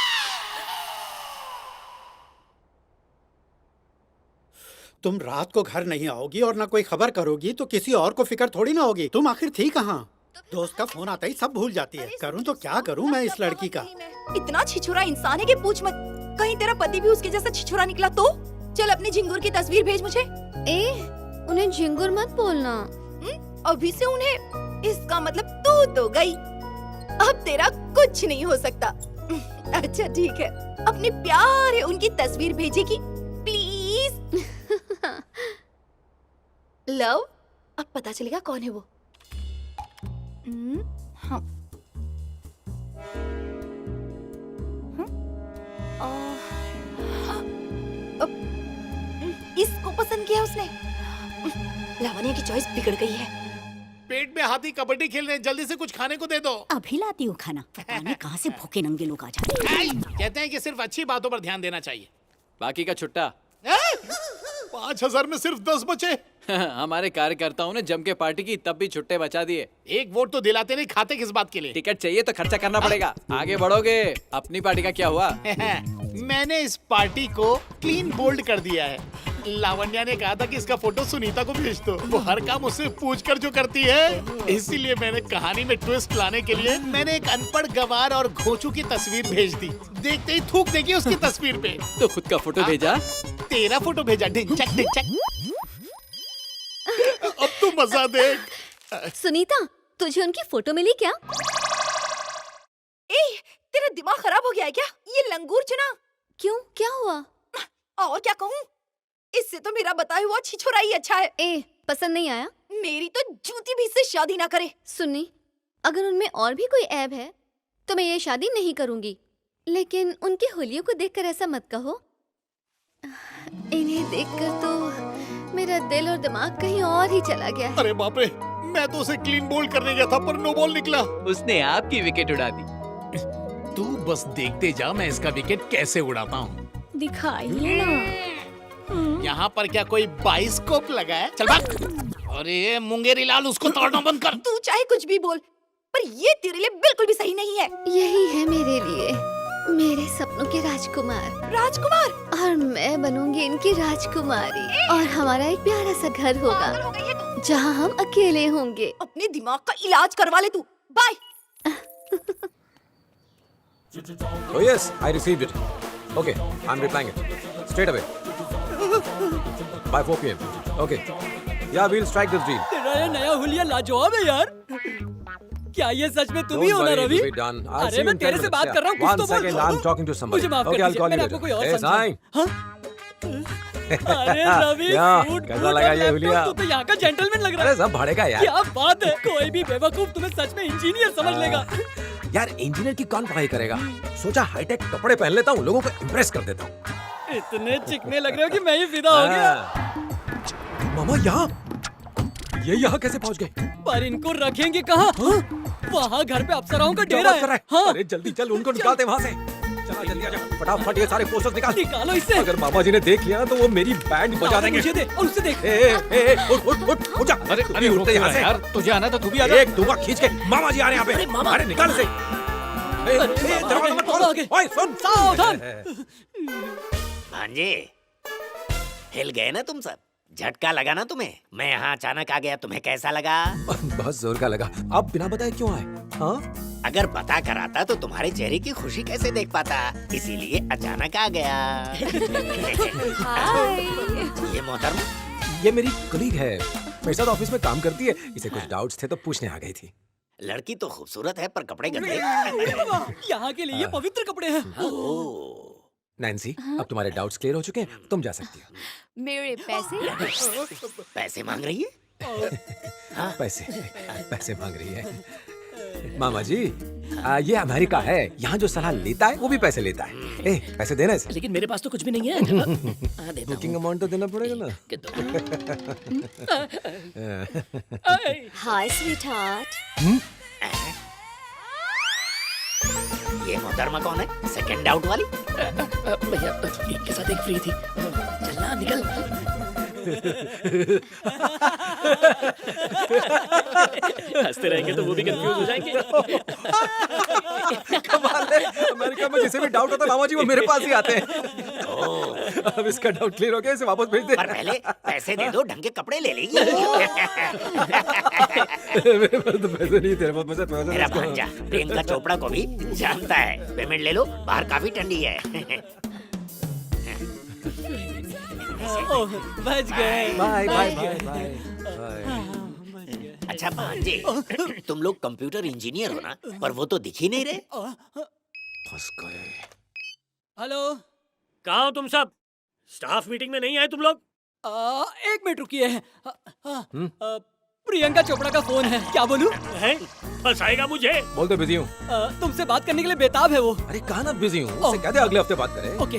तुम रात को घर नहीं आओगी और ना कोई खबर करोगी तो किसी और को फिक्र थोड़ी ना होगी। तुम आखिर थी कहाँ? दोस्त का फोन आता ही सब भूल जाती है। करूँ तो क्या करूँ मैं इस लड़की का? इतना छिछुरा इंसान है कि पूछ मत। कहीं तेरा पति भी उसके जैसा छिछुरा निकला तो? चल अपनी झिंगुर की तस्वीर भेज मुझे। उन्हें झिंगुर मत बोलना। अभी से उन्हें, इसका मतलब तू तो गई। अब तेरा कुछ नहीं हो सकता। अच्छा ठीक है, अपनी प्यारे उनकी तस्वीर भेजेगी प्लीज। लव, अब पता चलेगा कौन है वो। हाँ। इसको पसंद किया उसने। लावण्या की चॉइस बिगड़ गई है। पेट में हाथी कबड्डी खेल रहे हैं, जल्दी से कुछ खाने को दे दो। अभी लाती हूँ खाना। पता नहीं कहाँ से भूखे नंगे लोग आ जाते हैं। कहते हैं कि सिर्फ अच्छी बातों पर ध्यान देना चाहिए। बाकी का छुट्टा 5000 में सिर्फ 10 बचे। हमारे कार्यकर्ताओं ने जम के पार्टी की, तब भी छुट्टे बचा दिए। एक वोट तो दिलाते नहीं, खाते किस बात के लिए? टिकट चाहिए तो खर्चा करना पड़ेगा। आगे बढ़ोगे। अपनी पार्टी का क्या हुआ? मैंने इस पार्टी को क्लीन बोल्ड कर दिया है। लावण्या ने कहा था कि इसका फोटो सुनीता को भेज दो। वो हर काम उससे पूछकर जो करती है, इसीलिए मैंने कहानी में ट्विस्ट लाने के लिए मैंने एक अनपढ़ गवार और घोचू की तस्वीर भेज दी। देखते ही थूक देगी उसकी तस्वीर पे। तो खुद का फोटो भेजा? तेरा फोटो भेजा। ढिंचक ढिंचक। अब तू मजा देख। सुनीता, तुझे उनकी फोटो मिली क्या? तेरा दिमाग खराब हो गया है क्या? ये लंगूर चुना। क्यों, क्या हुआ? और क्या कहूँ, इससे तो मेरा बताया हुआ छिछोरा ही अच्छा है। पसंद नहीं आया? मेरी तो जूती भी इससे शादी ना करे। सुन्नी, अगर उनमें और भी कोई ऐब है तो मैं ये शादी नहीं करूंगी, लेकिन उनके हुलियों को देखकर ऐसा मत कहो। इन्हें देखकर तो मेरा दिल और दिमाग कहीं और ही चला गया है। अरे बाप रे, मैं तो उसे क्लीन बोल्ड करने गया था पर नो बॉल निकला। उसने आपकी विकेट उड़ा दी। तू बस देखते जा, मैं इसका विकेट कैसे उड़ाता हूँ। दिखाइए ना। यहाँ पर क्या कोई बाइस्कोप लगा है? चल भाग। अरे मुंगेरी लाल, उसको तोड़ना बंद कर। तू चाहे कुछ भी बोल, पर ये तेरे लिए बिल्कुल भी सही नहीं है। यही है मेरे लिए मेरे सपनों के राजकुमार। राजकुमार? और मैं बनूंगी इनकी राजकुमारी, और हमारा एक प्यारा सा घर होगा जहाँ हम अकेले होंगे। अपने दिमाग का इलाज करवा ले तू। Bye. Oh yes, I received it. Okay, I'm replying it. Straight away. By 4 p.m. Okay. Yeah, we'll strike this deal. तेरा ये नया हुलिया लाजवाब है यार। क्या ये सच में तुम ही हो ना रवि? अरे मैं तेरे से बात कर रहा हूँ, कुछ तो बोल। 1 second, I'm talking to somebody. मुझे माफ Okay, कर I'll call दीजिए, मैंने you आपको कोई later. और Hey, समझा। Sai. अरे रवि, सूट कैसा बूट लगा और ये लैपटॉप, हुलिया? तू तो यहाँ का जेंटलमैन लग रहा है। अरे सब भाड़े का यार। क्या बात है, कोई भी बेवकूफ तुम्हें सच में इंजीनियर समझ लेगा। यार इंजीनियर की कौन पढ़ाई करेगा? सोचा हाईटेक कपड़े पहन लेता हूँ, लोगों को इम्प्रेस कर देता हूँ। इतने चिकने लग रहे हो कि मैं ही फिदा हो गया। मामा यहाँ? ये यहाँ कैसे पहुँच गए? पर इनको रखेंगे कहाँ? वहाँ घर पे अप्सराओं का डेरा है। हाँ। अरे जल्दी चल, उनको निकालते वहाँ से। चला जल्दी आजा, फटाफट ये सारे पोस्टर्स निकालो इससे। अगर मामा जी ने देख लिया तो वो मेरी बैंड बजा देंगे। मुझे दे और उससे देख। उठ जा। अरे उठते यहाँ से यार, तुझे आना तो तू भी आ जा। एक दूंगा खींच के, मामा जी आ रहे हैं यहाँ पे। मामा, अरे निकाल से। दरवाजा मत खोलो। ओए सुन, सावधान। भांजे, हिल गए ना तुम सब? झटका लगा ना तुम्हें? मैं यहाँ अचानक आ गया, तुम्हें कैसा लगा? बहुत जोर का लगा। आप बिना बताए क्यों आए? हाँ? अगर पता कराता तो तुम्हारे चेहरे की खुशी कैसे देख पाता, इसीलिए अचानक आ गया। ये मोहतरमा, ये मेरी कलीग है, मेरे साथ ऑफिस में काम करती है। इसे कुछ डाउट्स थे तो पूछने आ गई थी। लड़की तो खूबसूरत है पर कपड़े गंदे। यहाँ के लिए ये पवित्र कपड़े हैं। नैन्सी, अब तुम्हारे डाउट्स क्लियर हो चुके हैं, तुम जा सकती हो। मेरे पैसे? पैसे मांग रही है? पैसे मांग रही है। मामा जी, ये अमेरिका है, यहाँ जो सलाह लेता है वो भी पैसे लेता है। पैसे देना इसे। लेकिन मेरे पास तो कुछ भी नहीं है। बुकिंग अमाउंट तो देना पड़ेगा ना। हाय स्वीटहार्ट। ये मोहतरमा कौन है? सेकंड आउट वाली? भैया एक के साथ एक फ्री थी। चलना निकल। हंसते रहेंगे तो वो भी कंफ्यूज हो जाएंगे। कमाल है, अमेरिका में जिसे भी डाउट होता है मामा जी वो मेरे पास ही आते हैं। अब इसका डाउट क्लियर हो गया, इसे वापस भेज दे। पर पहले पैसे दे दो, ढंग के कपड़े ले लेगी। मेरे पास तो पैसे नहीं, तेरे पास पैसे। मेरा भांजा प्रियंका चोपड़ा को भी जानता है। पेमेंट ले लो, बाहर काफी ठंडी है। बच गए। Bye bye bye. अच्छा भांजे, तुम लोग कंप्यूटर इंजीनियर हो ना, पर वो तो दिख ही नहीं रहे। फंस गए। हेलो, कहाँ हो तुम सब? स्टाफ मीटिंग में नहीं आए तुम लोग? 1 मिनट रुकिए। प्रियंका चोपड़ा का फोन है, क्या बोलूं? फंसाएगा मुझे। बोल तो बिजी हूँ। तुमसे बात करने के लिए बेताब है वो। अरे कहा ना बिजी हूँ, उससे कहते अगले हफ्ते बात करें। ओके,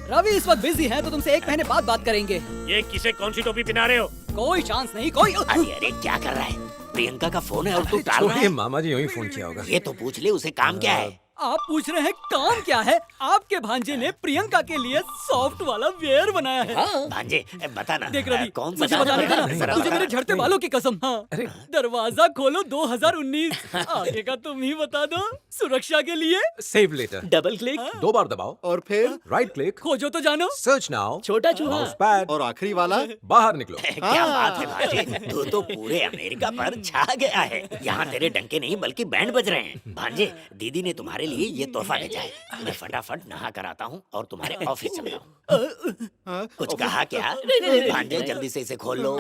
रवि इस वक्त बिजी है तो तुमसे 1 महीने बाद बात करेंगे। ये किसे कौन सी टोपी पहना रहे हो? कोई चांस नहीं, कोई। अरे अरे क्या कर रहा है? प्रियंका का फोन है और तू टाल रहा है। मामा जी यूं ही फोन किया होगा। ये तो पूछ ले उसे काम क्या है। आप पूछ रहे हैं काम क्या है? आपके भांजे ने प्रियंका के लिए सॉफ्ट वाला वेयर बनाया है। भांजे बता ना। देख रवि, कौन सा मुझे बताने जरा देना, तुझे मेरे झड़ते बालों की कसम। हाँ, दरवाजा खोलो 2019। आगे का तुम ही बता दो। सुरक्षा के लिए सेव लेटर, डबल क्लिक, 2 बार दबाओ और फिर राइट क्लिक, खोजो तो जानो, सर्च नाउ, छोटा चूहा, पैड, और आखिरी वाला बाहर निकलो। क्या बात है भांजे, तू तो पूरे अमेरिका पर छा गया है। यहाँ तेरे डंके नहीं बल्कि बैंड बज रहे हैं। भांजे, दीदी ने तुम्हारे लिए ये तोहफा भेजा है। मैं फटाफट नहा कर आता हूँ और तुम्हारे ऑफिस चल रहा हूँ। कुछ कहा क्या? भांजे जल्दी से इसे खोल लो।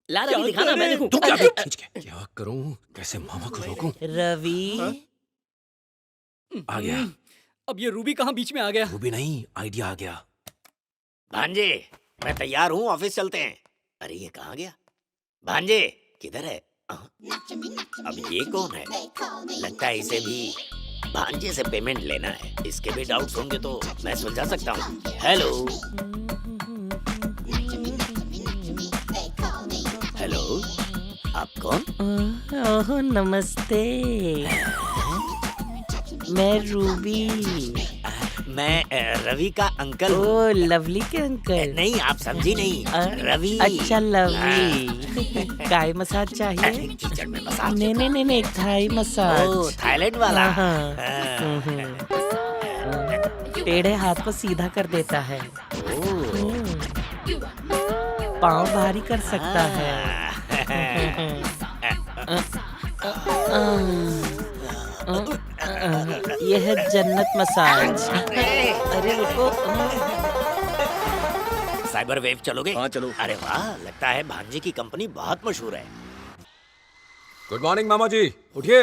ला रवि, दिखाना, मैं देखूं। तू क्या खींच के? क्या करूं? कैसे मामा को रोकूं? रवि आ गया। अब ये रूबी कहाँ बीच में आ गया? रूबी नहीं, आइडिया आ गया। भांजे, मैं तैयार हूँ, ऑफिस चलते हैं। अरे ये कहाँ गया? भांजे किधर है? अब ये कौन है? लगता है इसे भी भांजे से पेमेंट लेना है। इसके भी डाउट्स होंगे तो मैं सुलझा सकता हूँ। हेलो हेलो, आप कौन? ओह नमस्ते, मैं रूबी। मैं रवि का अंकल। ओ लवली के अंकल। नहीं, आप समझी नहीं, रवि। अच्छा लवली। काय मसाज चाहिए? कीचड़ में मसाज। नहीं, थाई मसाज। ओ, थाईलैंड वाला। टेढ़े हाथ को सीधा कर देता है, पाँव भारी कर सकता है। यह है जन्नत मसाज। अरे रुको। साइबर वेव चलोगे? हाँ चलो। अरे वाह, लगता है भांजे की कंपनी बहुत मशहूर है। गुड मॉर्निंग मामा जी, उठिए।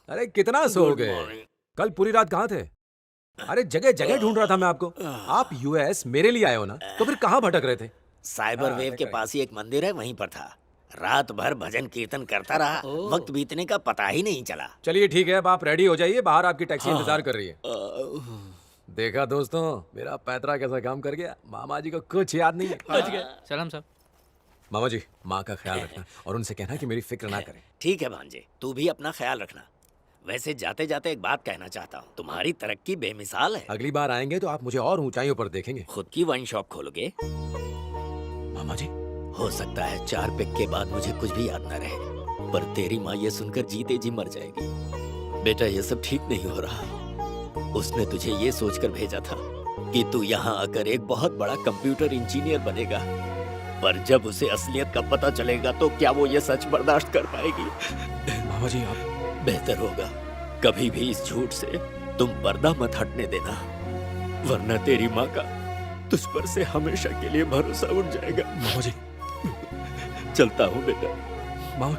अरे कितना सो गए? कल पूरी रात कहाँ थे? अरे जगह जगह ढूंढ रहा था मैं आपको। आप यूएस मेरे लिए आए हो ना, तो फिर कहाँ भटक रहे थे? साइबर वेव के पास ही एक मंदिर है, वहीं पर था। रात भर भजन कीर्तन करता रहा, वक्त बीतने का पता ही नहीं चला। चलिए ठीक है, अब आप रेडी हो जाइए, बाहर आपकी टैक्सी इंतजार कर रही है। देखा दोस्तों, मेरा पैतरा कैसा काम कर गया। मामा जी को कुछ याद नहीं है। सलाम साहब। मामा जी, माँ का ख्याल रखना और उनसे कहना कि मेरी फिक्र ना करें। ठीक है भांजे, तू भी अपना ख्याल रखना। वैसे जाते जाते एक बात कहना चाहता हूँ, तुम्हारी तरक्की बेमिसाल है। अगली बार आएंगे तो आप मुझे और ऊंचाइयों पर देखेंगे। खुद की वाइन शॉप खोलोगे? मामा जी, हो सकता है 4 पैक के बाद मुझे कुछ भी याद न रहे, पर तेरी माँ ये सुनकर जीते जी मर जाएगी। बेटा, ये सब ठीक नहीं हो रहा। उसने तुझे ये सोचकर भेजा था कि तू यहाँ आकर एक बहुत बड़ा कंप्यूटर इंजीनियर बनेगा, पर जब उसे असलियत का पता चलेगा तो क्या वो ये सच बर्दाश्त कर पाएगी? मामा जी, आप बेहतर होगा कभी भी इस झूठ से तुम पर्दा मत हटने देना, वरना तेरी माँ का तुझ पर से हमेशा के लिए भरोसा उठ जाएगा। मामा जी, चलता हूँ बेटा। मामा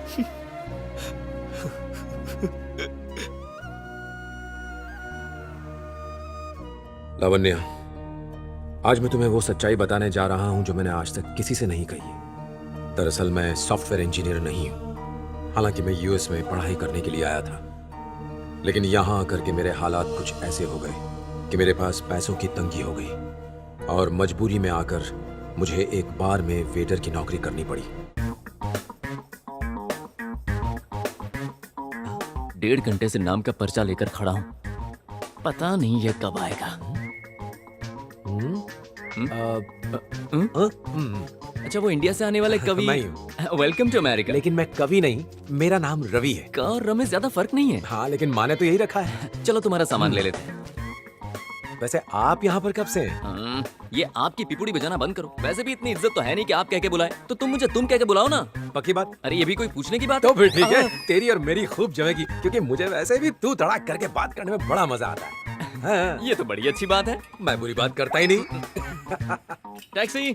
लावण्या, आज मैं तुम्हें वो सच्चाई बताने जा रहा हूं जो मैंने आज तक किसी से नहीं कही। दरअसल मैं सॉफ्टवेयर इंजीनियर नहीं हूं। हालांकि मैं यूएस में पढ़ाई करने के लिए आया था, लेकिन यहां आकर के मेरे हालात कुछ ऐसे हो गए कि मेरे पास पैसों की तंगी हो गई और मजबूरी में आकर मुझे एक बार में वेटर की नौकरी करनी पड़ी। 1.5 घंटे से नाम का पर्चा लेकर खड़ा हूँ, पता नहीं ये कब आएगा। अच्छा, वो इंडिया से आने वाले कवि। मैं हूँ। Welcome to America. लेकिन मैं कवि नहीं, मेरा नाम रवि है। का और रमेश ज्यादा फर्क नहीं है। हाँ, लेकिन माँ ने तो यही रखा है। चलो तुम्हारा सामान ले लेते हैं। वैसे आप यहाँ पर कब से हैं? ये आपकी पिपुड़ी बजाना बंद करो। वैसे भी इतनी इज्जत तो है नहीं कि आप कह के बुलाए, तो तुम मुझे तुम कह के बुलाओ ना। पक्की बात? अरे ये भी कोई पूछने की बात तो फिर ठीक है, तेरी और मेरी खूब जमेगी, क्योंकि मुझे वैसे भी तू तड़ाक करके बात करने में बड़ा मजा आता है। हाँ। ये तो बड़ी अच्छी बात है। मैं बुरी बात करता ही नहीं। टैक्सी।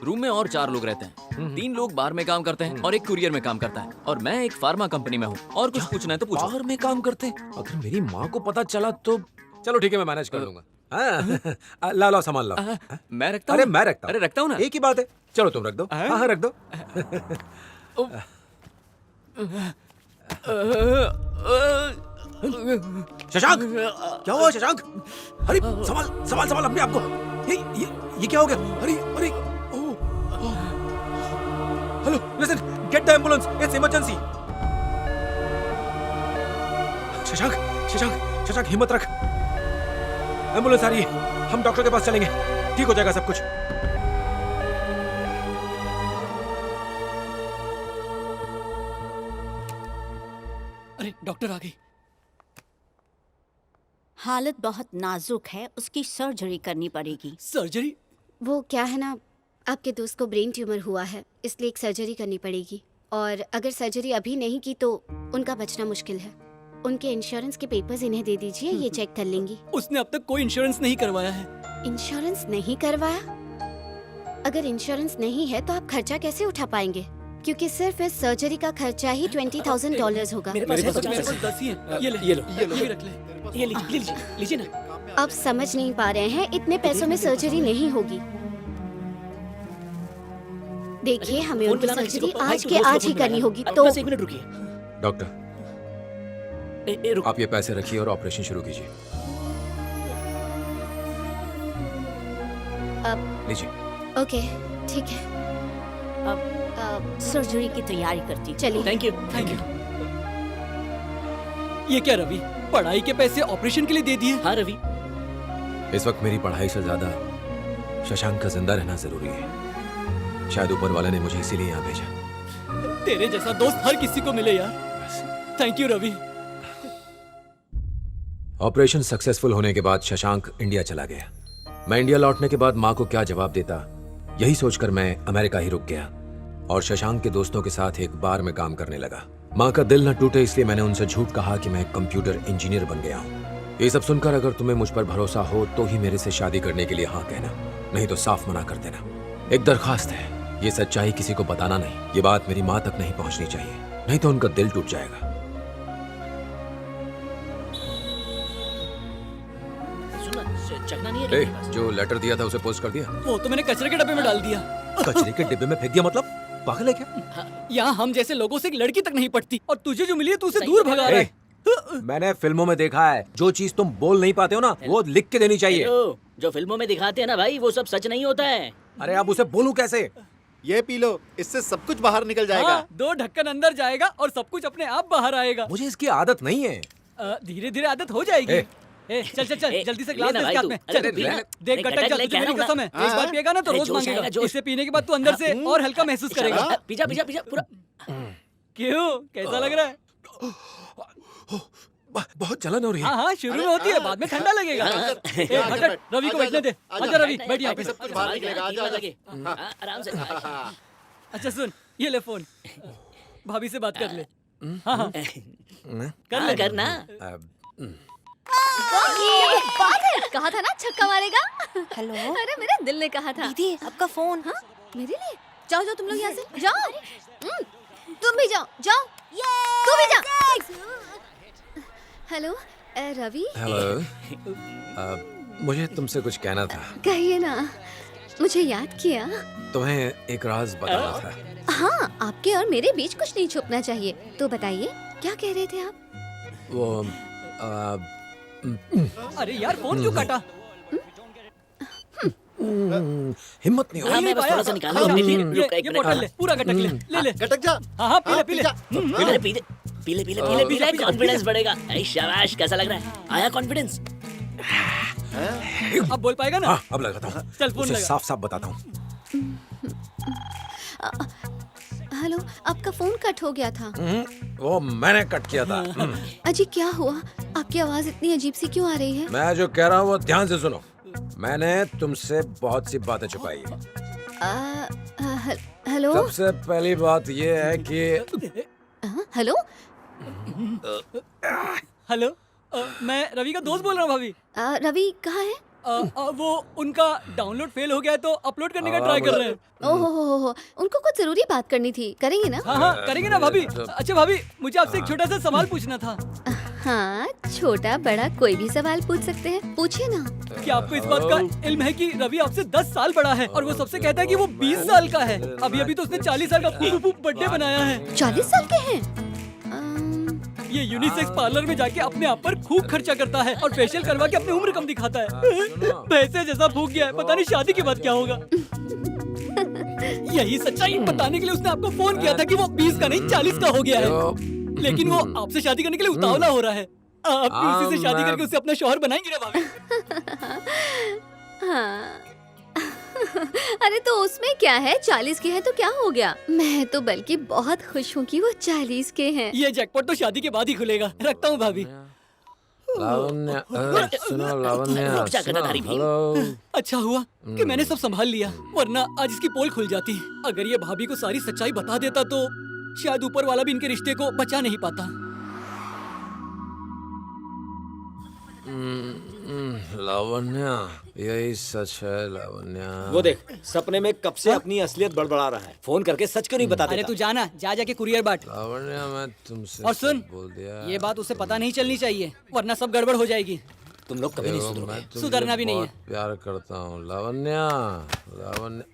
रूम में और 4 लोग रहते हैं। 3 लोग बार में काम करते हैं और एक कुरियर में काम करता है, और मैं एक फार्मा कंपनी में हूँ। और कुछ पूछना है तो पूछो। बार में काम करते हैं? अगर मेरी माँ को पता चला तो चलो ठीक है, मैं मैनेज कर लूंगा। हाँ, ला सामान लाओ। मैं रखता हूँ। अरे मैं रखता हूँ। अरे रखता हूँ ना। एक ही बात है, चलो तुम रख दो। हाँ रख दो। शशांक, क्या हुआ शशांक? अरे संभाल अपने आप को। ये क्या हो गया? अरे hello, listen, get the ambulance, it's emergency. Shashank हिम्मत रख, एम्बुलेंस आ रही है, हम डॉक्टर के पास चलेंगे, ठीक हो जाएगा सब कुछ। अरे डॉक्टर आ गई। हालत बहुत नाजुक है, उसकी सर्जरी करनी पड़ेगी। सर्जरी? वो क्या है ना, आपके दोस्त को ब्रेन ट्यूमर हुआ है, इसलिए एक सर्जरी करनी पड़ेगी। और अगर सर्जरी अभी नहीं की तो उनका बचना मुश्किल है। उनके इंश्योरेंस के पेपर्स इन्हें दे दीजिए, ये चेक कर लेंगी। उसने अब तक कोई इंश्योरेंस नहीं करवाया है। इंश्योरेंस नहीं करवाया? अगर इंश्योरेंस नहीं है तो आप खर्चा कैसे उठा पाएंगे? क्योंकि सिर्फ इस सर्जरी का खर्चा ही $20,000 होगा। मेरे पास 10 ही है। ये ले, ये रख ले। ये लीजिए ना। आप समझ नहीं पा रहे हैं, इतने पैसों में सर्जरी नहीं होगी। देखिए, हमें उनकी सर्जरी आज के आज ही करनी होगी। तो 1 मिनट रुकिए। डॉक्टर, आप ये पैसे रखिए और ऑपरेशन शुरू कीजिए। लीजिए। ओके, ठीक है। अब सर्जरी की तैयारी करती। चलिए। Thank you. ये क्या रवि, पढ़ाई के पैसे ऑपरेशन के लिए दे दिए? हाँ रवि, इस वक्त मेरी पढ़ाई से ज्यादा शशांक का जिंदा रहना जरूरी है। शायद ऊपर वाले ने मुझे इसीलिए यहाँ भेजा। तेरे जैसा दोस्त हर किसी को मिले यार। Thank you Ravi. Operation successful होने के बाद शशांक इंडिया चला गया। मैं इंडिया लौटने के बाद माँ को क्या जवाब देता, यही सोचकर मैं अमेरिका ही रुक गया और शशांक के दोस्तों के साथ एक बार में काम करने लगा। माँ का दिल न टूटे इसलिए मैंने उनसे झूठ कहा कि मैं कंप्यूटर इंजीनियर बन गया हूँ। ये सब सुनकर अगर तुम्हें मुझ पर भरोसा हो तो ही मेरे से शादी करने के लिए हाँ कहना, नहीं तो साफ मना कर देना। एक दरखास्त है, ये सच्चाई किसी को बताना नहीं। ये बात मेरी माँ तक नहीं पहुँचनी चाहिए, नहीं तो उनका दिल टूट जाएगा। चखना नहीं है। जो लेटर दिया था उसे पोस्ट कर दिया? वो तो मैंने कचरे के डब्बे में डाल दिया। कचरे के डिब्बे में फेंक दिया मतलब? पागल है क्या? यहाँ हम जैसे लोगों से एक लड़की तक नहीं पटती और तुझे जो मिली है तू उसे दूर भगा रहा है। मैंने फिल्मों में देखा है, जो चीज तुम बोल नहीं पाते हो ना, वो लिख के देनी चाहिए। जो फिल्मों में दिखाते हैं ना भाई, वो सब सच नहीं होता है। अरे अब उसे बोलूं कैसे? ये पी लो, इससे सब कुछ बाहर निकल जाएगा। हाँ, 2 ढक्कन अंदर जाएगा और सब कुछ अपने आप बाहर आएगा। मुझे इसकी आदत नहीं है। धीरे धीरे आदत हो जाएगी। चल जल्दी से ग्लास दे इसके हाथ में। चल देख गटक जा, तुझे मेरी कसम है, एक बार पिएगा ना तो रोज मांगेगा। इसे पीने के बाद तू अंदर से और हल्का महसूस करेगा। पीजा पूरा। क्यों, कैसा लग रहा है? बहुत जलन हो रही है। हाँ, शुरू में होती है, बाद में ठंडा लगेगा। रवि को बैठने दे। आजा रवि, बैठ यहाँ पे। सब कुछ बाहर निकलेगा। आराम से। अच्छा सुन, ये ले फोन, भाभी से बात कर ले। हाँ करना। ये बात है। कहा था ना छक्का मारेगा। हेलो। अरे मेरे दिल ने कहा था। दीदी आपका फोन। हाँ मेरे लिए। जाओ जाओ तुम लोग यहाँ से जाओ। तुम भी जाओ जाओ। तू भी जा। हेलो रवि। हेलो मुझे तुमसे कुछ कहना था। कहिए ना। मुझे याद किया। तुम्हें एक राज बताना था। हाँ आपके और मेरे बीच कुछ नहीं छुपना चाहिए, तो बताइए क्या कह रहे थे आप? वो अरे यार फोन क्यों काटा? हिम्मत नहीं हो हाँ, रही। मैं बस थोड़ा सा निकाल लूं। ये बोतल ले, पूरा गटक ले, ले। गटक जा। हाँ पी ले पी ले। पीले पीले पीले पीले पीले पीले कॉन्फिडेंस बढ़ेगा। ऐ शाबाश, कैसा लग रहा है? आया कॉन्फिडेंस? अब बोल पाएगा ना? हाँ अब लगाता हूँ। चल फोन लगा। साफ साफ बताता हूँ। हेलो आपका फोन कट हो गया था। वो मैंने कट किया था। अजी क्या हुआ? आपकी आवाज इतनी अजीब सी क्यों आ रही है? मैं जो कह रहा हूँ वो ध्यान से सुनो। मैंने तुमसे बहुत सी बातें छुपाई है। हेलो। सबसे पहली बात ये है कि हेलो। हेलो मैं रवि का दोस्त बोल रहा हूँ भाभी। रवि कहाँ है? वो उनका डाउनलोड फेल हो गया है तो अपलोड करने का ट्राई कर रहे हैं। ओहो उनको कुछ जरूरी बात करनी थी, करेंगे ना? हाँ करेंगे ना भाभी। अच्छा भाभी मुझे आपसे एक छोटा सा सवाल पूछना था। हाँ छोटा बड़ा कोई भी सवाल पूछ सकते हैं, पूछिए ना। क्या आपको इस बात का इल्म है कि रवि आपसे 10 साल बड़ा है और वो सबसे कहता है कि वो 20 साल का है? अभी अभी तो उसने 40 साल का बर्थडे बनाया है। 40 साल के हैं? ये यूनिसेक्स पार्लर में जाके अपने आप पर खूब खर्चा करता है और फेशियल करवा के अपनी उम्र कम दिखाता है। पैसे जैसा फूक गया है, पता नहीं शादी के बाद क्या होगा। यही सच्चाई बताने के लिए उसने आपको फोन किया था कि वो 20 का नहीं 40 का हो गया है, लेकिन वो आपसे शादी करने के लिए उतावला हो रहा है। आप भी उसी से शादी करके उसे अपना शौहर बनाएंगे ना भाभी? हाँ अरे तो उसमें क्या है, 40 के हैं तो क्या हो गया? मैं तो बल्कि बहुत खुश हूँ कि वो 40 के हैं। ये जैकपॉट तो शादी के बाद ही खुलेगा। रखता हूँ भाभी। लावण्य सुनो लावण्य। हेलो। अच्छा हुआ कि मैंने सब संभाल लिया, वरना आज इसकी पोल खुल जाती। अगर ये भाभी को सारी सच्चाई बता देता तो शायद ऊपर वाला भी इनके रिश्ते को बचा नहीं पाता। लावण्य यही सच है लावण्य। वो देख सपने में कब से अपनी असलियत बड़बड़ा रहा है। फोन करके सच क्यों नहीं बता अरे देता? तू जाना, जा जाके कुरियर बाट। लावण्य मैं तुमसे और सुन, बोल दिया। ये बात उसे पता नहीं चलनी चाहिए, वरना सब गड़बड़ हो जाएगी। तुम लोग कभी नहीं सुधरोगे। मैं तुमसे सुधरना भी नहीं है। बहुत प्यार करता हूँ लावण्य। लावण्य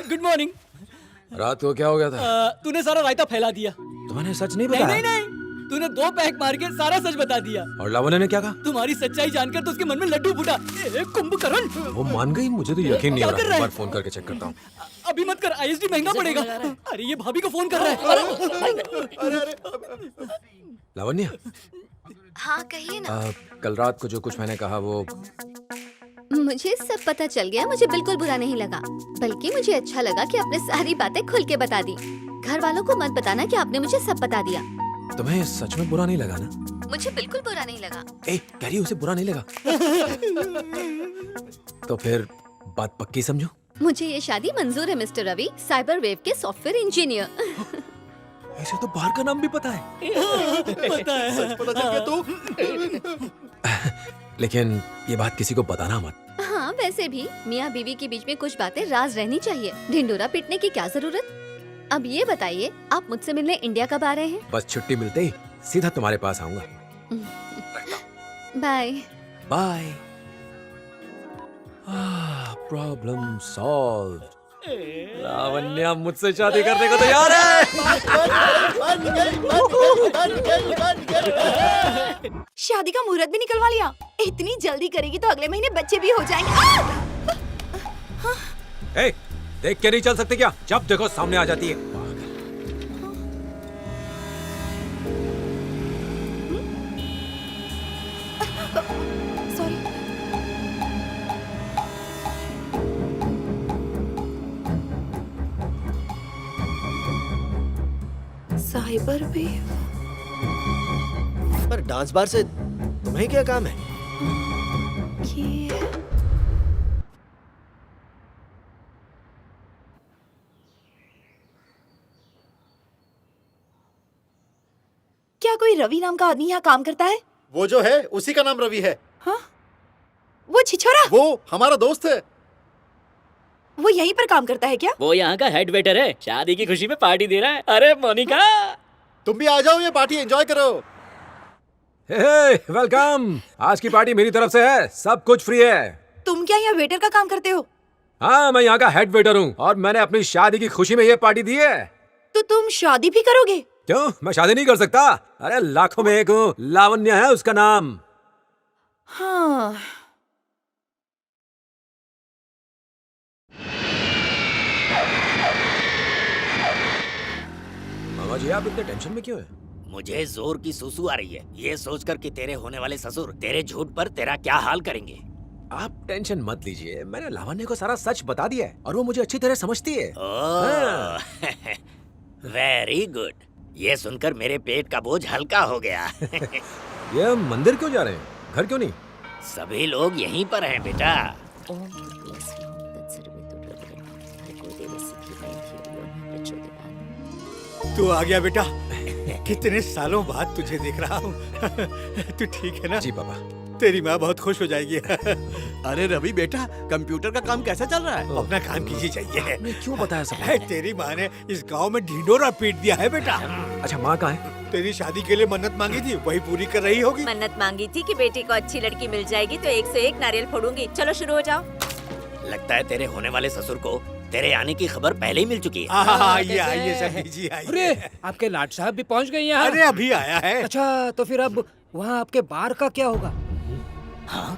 गुड मॉर्निंग। रात को क्या हो गया था? तूने सारा रायता फैला दिया। तुम्हारे सच नहीं नहीं बताया? नहीं नहीं, तूने 2 पैक मार के सारा सच बता दिया। और लावण्य ने क्या कहा? तुम्हारी सच्चाई जानकर तो उसके मन में लड्डू फूटा। कुंभकर्ण। वो मान गई? मुझे तो यकीन नहीं हो क्या कर रहा। रहा एक है? बार फोन करके चेक करता हूँ। अभी मत कर, आईएसडी महंगा पड़ेगा। अरे ये भाभी को फोन कर रहा है। लावण्य हाँ कहिए ना। कल रात को जो कुछ मैंने कहा वो मुझे सब पता चल गया। मुझे बिल्कुल बुरा नहीं लगा, बल्कि मुझे अच्छा लगा कि आपने सारी बातें खुल के बता दी। घर वालों को मत बताना कि आपने मुझे सब बता दिया। तुम्हें सच में बुरा नहीं लगा ना? मुझे बिल्कुल बुरा नहीं लगा। कह रही उसे बुरा नहीं लगा? तो फिर बात पक्की समझो। मुझे ये शादी मंजूर है मिस्टर रवि, साइबर वेव के सॉफ्टवेयर इंजीनियर। ऐसे तो बाहर का नाम भी पता है। पता है। सच पता चल गया तो? लेकिन ये बात किसी को बताना मत। हाँ वैसे भी मियाँ बीवी के बीच में कुछ बातें राज रहनी चाहिए। ढिंडोरा पीटने की क्या जरूरत? अब ये बताइए, आप मुझसे मिलने इंडिया कब आ रहे हैं? बस छुट्टी मिलते ही सीधा तुम्हारे पास आऊंगा। Bye bye. Problem solve. Lavanya मुझसे शादी करने को तैयार है। शादी का मुहूर्त भी निकलवा लिया। इतनी जल्दी करेगी तो अगले महीने बच्चे भी हो जाएंगे। ए, देख के नहीं चल सकते क्या? जब देखो सामने आ जाती है। सॉरी। Cyber wave. पर डांस बार से तुम्हें क्या काम है? ये क्या कोई रवि नाम का आदमी यहाँ काम करता है? वो जो है उसी का नाम रवि है। हाँ? वो छिछोरा? वो हमारा दोस्त है। वो यहीं पर काम करता है क्या? वो यहाँ का हेड वेटर है, शादी की खुशी में पार्टी दे रहा है। अरे मोनिका, तुम भी आ जाओ, ये पार्टी एंजॉय करो। वेलकम। आज की पार्टी मेरी तरफ से है, सब कुछ फ्री है। तुम क्या यहाँ वेटर का काम करते हो? हाँ, मैं यहाँ का हेड वेटर हूँ और मैंने अपनी शादी की खुशी में ये पार्टी दी है। तो तुम शादी भी करोगे? क्यों, मैं शादी नहीं कर सकता? अरे लाखों में एक हूँ, लावण्य है उसका नाम। हाँ। मामा जी, आप इतने टेंशन में क्यों हैं? मुझे जोर की सुसु आ रही है, ये सोचकर कि तेरे होने वाले ससुर तेरे झूठ पर तेरा क्या हाल करेंगे। आप टेंशन मत लीजिए, मैंने लावण्य को सारा सच बता दिया है और वो मुझे अच्छी तरह समझती है। वेरी गुड, ये सुनकर मेरे पेट का बोझ हल्का हो गया। ये मंदिर क्यों जा रहे हैं, घर क्यों नहीं? सभी लोग यहीं पर हैं बेटा। तू आ गया बेटा, कितने सालों बाद तुझे देख रहा हूँ। तू ठीक है ना? जी पापा। तेरी माँ बहुत खुश हो जाएगी। अरे रवि बेटा, कंप्यूटर का काम कैसा चल रहा है? अपना काम कीजिए चाहिए। क्यों बताया सब? तेरी माँ ने इस गांव में ढिंढोरा पीट दिया है बेटा। अच्छा, माँ कहाँ है? तेरी शादी के लिए मन्नत मांगी थी, वही पूरी कर रही होगी। मन्नत मांगी थी कि बेटी को अच्छी लड़की मिल जाएगी तो 1 से 1 नारियल फोड़ूंगी। चलो शुरू हो जाओ। लगता है तेरे होने वाले ससुर को तेरे आने की खबर पहले ही मिल चुकी है। आइए सभी जी आइए। अरे आपके लाट साहब भी पहुंच गए यहाँ? अरे अभी आया है। अच्छा, तो फिर अब वहाँ आपके बार का क्या होगा? हाँ?